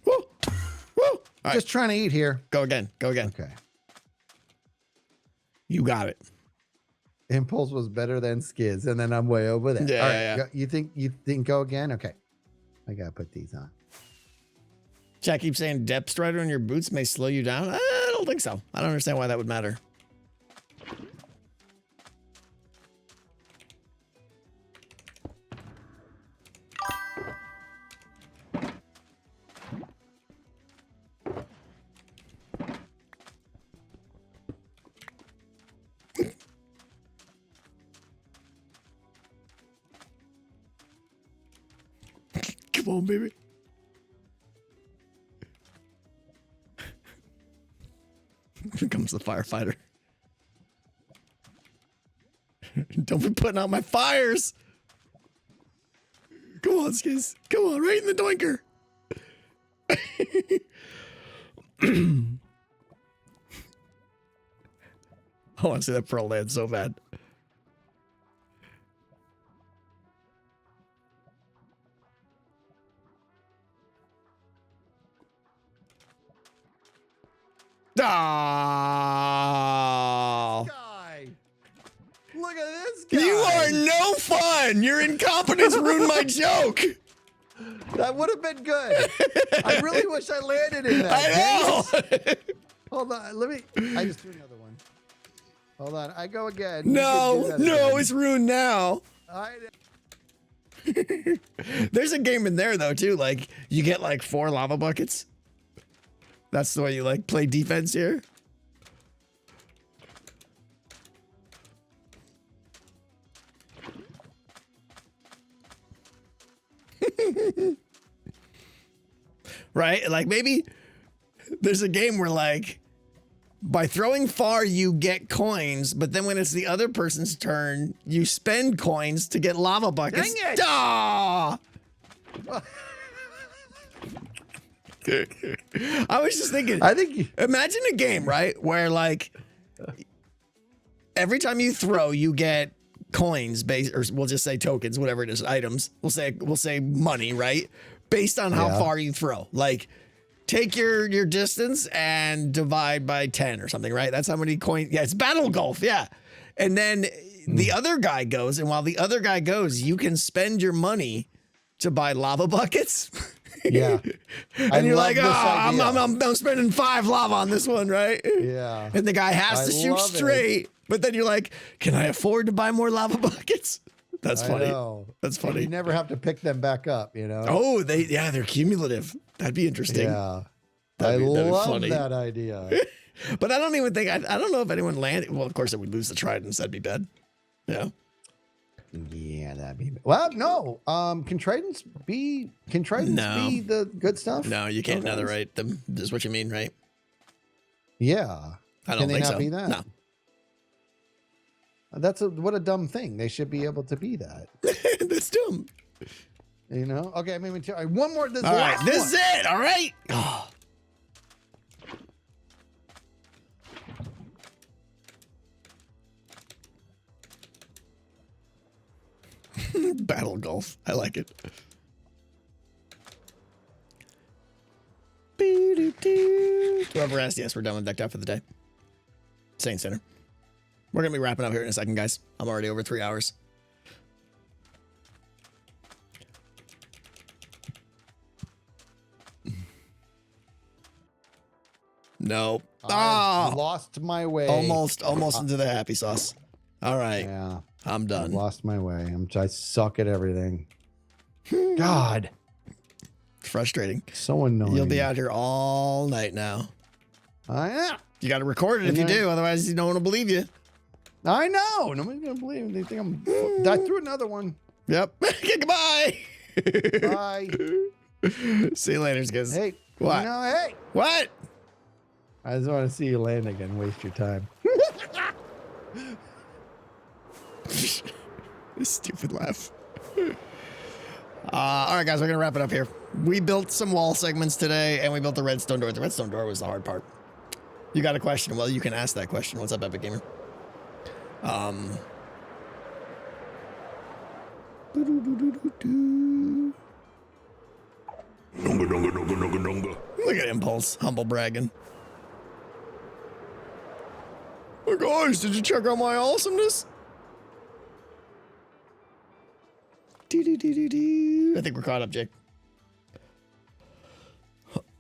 Woo! Woo! All right, Just trying to eat here. go again. Go again. Okay. You got it. Impulse was better than Skids, and then I'm way over there. Yeah, All right, yeah. You think go again? Okay. I gotta put these on. Jack keeps saying Depth Strider in your boots may slow you down. I don't think so. I don't understand why that would matter. Come on, baby. Here comes the firefighter. Don't be putting out my fires. Come on, Skiz. Come on, right in the doinker. I want to see that pearl land so bad. Oh. Guy. Look at this guy. You are no fun. Your incompetence ruined my joke. That would have been good. I really wish I landed in that. I know. Hold on. Let me. I just threw another one. Hold on. I go again. No, You can do that no, again. it's ruined now. I, There's a game in there though too. Like you get like 4 lava buckets. That's the way you like play defense here. Right? Like maybe there's a game where like by throwing far you get coins, but then when it's the other person's turn, you spend coins to get lava buckets. Dang it! Ah! I was just thinking, I think you, imagine a game, right? Where like every time you throw, you get coins based, or we'll just say tokens, whatever it is, items. We'll say money, right? Based on how Yeah. far you throw. Like take your distance and divide by 10 or something, right? That's how many coins. Yeah, it's battle golf. Yeah. And then the other guy goes, and while the other guy goes, you can spend your money to buy lava buckets. yeah. And you're like, this idea. I'm spending 5 lava on this one, right? Yeah. And the guy has I to shoot love it. straight. But then you're like, can I afford to buy more lava buckets? That's I funny. know. That's And funny. you never have to pick them back up, you know? Oh, they're cumulative. That'd be interesting. Yeah. That'd be love funny. that idea. But I don't even think, I don't know if anyone landed. Well, of course, it would lose the tridents. That'd be bad. Yeah. Yeah, that'd be well. No, can tridents be No. the good stuff? No, you can't Sometimes? netherite them. Is what you mean, right? Yeah, I don't can they think not so. be that? No. What a dumb thing. They should be able to be that. That's dumb. You know? Okay, maybe one more. This All right, last this one. is it. All right. Oh. Battle golf. I like it. Whoever asked, yes, we're done with Decked Out for the day. Saint Center. We're going to be wrapping up here in a second, guys. I'm already over 3 hours. Nope. I Oh, lost my way. almost into the happy sauce. All right. Yeah, I'm I done. lost my way. I suck at everything. God, It's frustrating. so annoying. You'll be out here all night now. I am. You got to record it if And you then- do. Otherwise, no one will believe you. I know. Nobody's gonna believe me. They think I'm. I threw another one. Yep. Goodbye. Bye. See you later, guys. Hey. What? You know, hey. What? I just want to see you land again. Waste your time. This stupid laugh. All right, guys, we're going to wrap it up here. We built some wall segments today, and we built the redstone door. The redstone door was the hard part. You got a question? Well, you can ask that question. What's up, Epic Gamer? Look at Impulse, humble bragging. Hey guys, did you check out my awesomeness? I think we're caught up, Jake.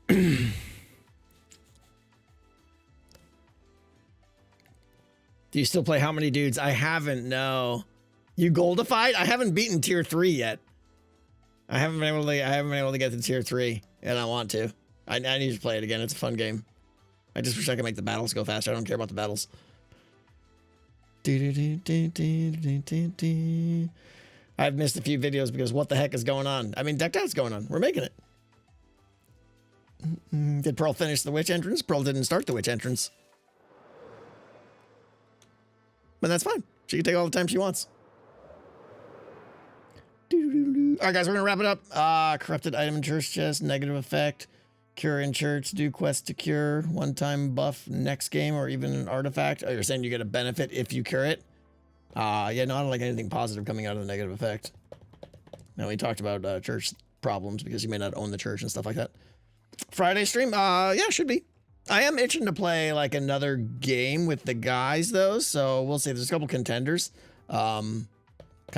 Do you still play How Many Dudes? I haven't, no. You goldified? I haven't beaten tier 3 yet. I haven't been able to get to tier 3, and I want to. I need to play it again. It's a fun game. I just wish I could make the battles go faster. I don't care about the battles. I've missed a few videos because what the heck is going on? I mean, Decked Out's going on. We're making it. Did Pearl finish the witch entrance? Pearl didn't start the witch entrance. But that's fine. She can take all the time she wants. All right, guys, we're going to wrap it up. Corrupted item in church chest, negative effect. Cure in church, do quest to cure, one-time buff next game, or even an artifact. Oh, you're saying you get a benefit if you cure it? Yeah, no, I don't like anything positive coming out of the negative effect. Now, we talked about church problems because you may not own the church and stuff like that. Friday stream? Yeah, should be. I am itching to play like another game with the guys though, so we'll see. There's a couple contenders. Kind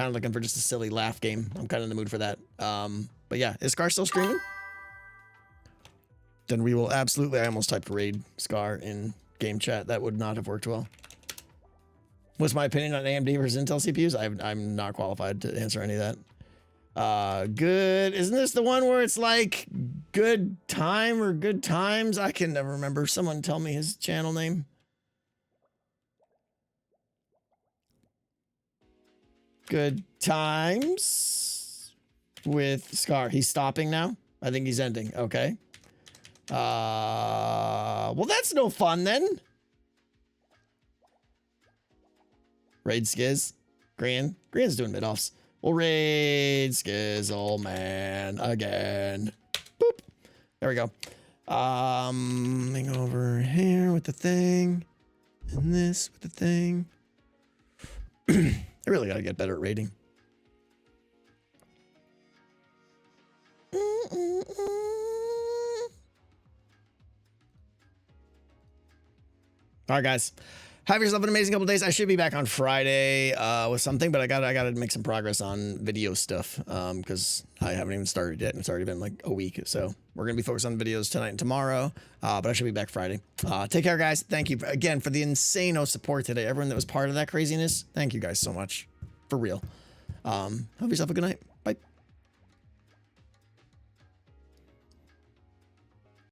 of looking for just a silly laugh game. I'm kind of in the mood for that. But yeah, is Scar still streaming? Then we will absolutely. I almost typed raid Scar in game chat. That would not have worked well. What's my opinion on AMD versus Intel CPUs? I'm not qualified to answer any of that. Good. Isn't this the one where it's like good time or good times? I can never remember. Someone tell me his channel name. Good times with Scar. He's stopping now. I think he's ending. Okay. Well, that's no fun then. Raid Skiz. Gran's doing mid-offs. We'll raid Skizzle man again. Boop. There we go. Hang over here with the thing. And this with the thing. I really gotta get better at raiding. All right, guys. Have yourself an amazing couple days. I should be back on Friday with something, but I gotta make some progress on video stuff because I haven't even started yet. And it's already been like a week, so we're gonna be focused on videos tonight and tomorrow. But I should be back Friday. Take care, guys. Thank you again for the insane support today. Everyone that was part of that craziness. Thank you guys so much, for real. Have yourself a good night. Bye.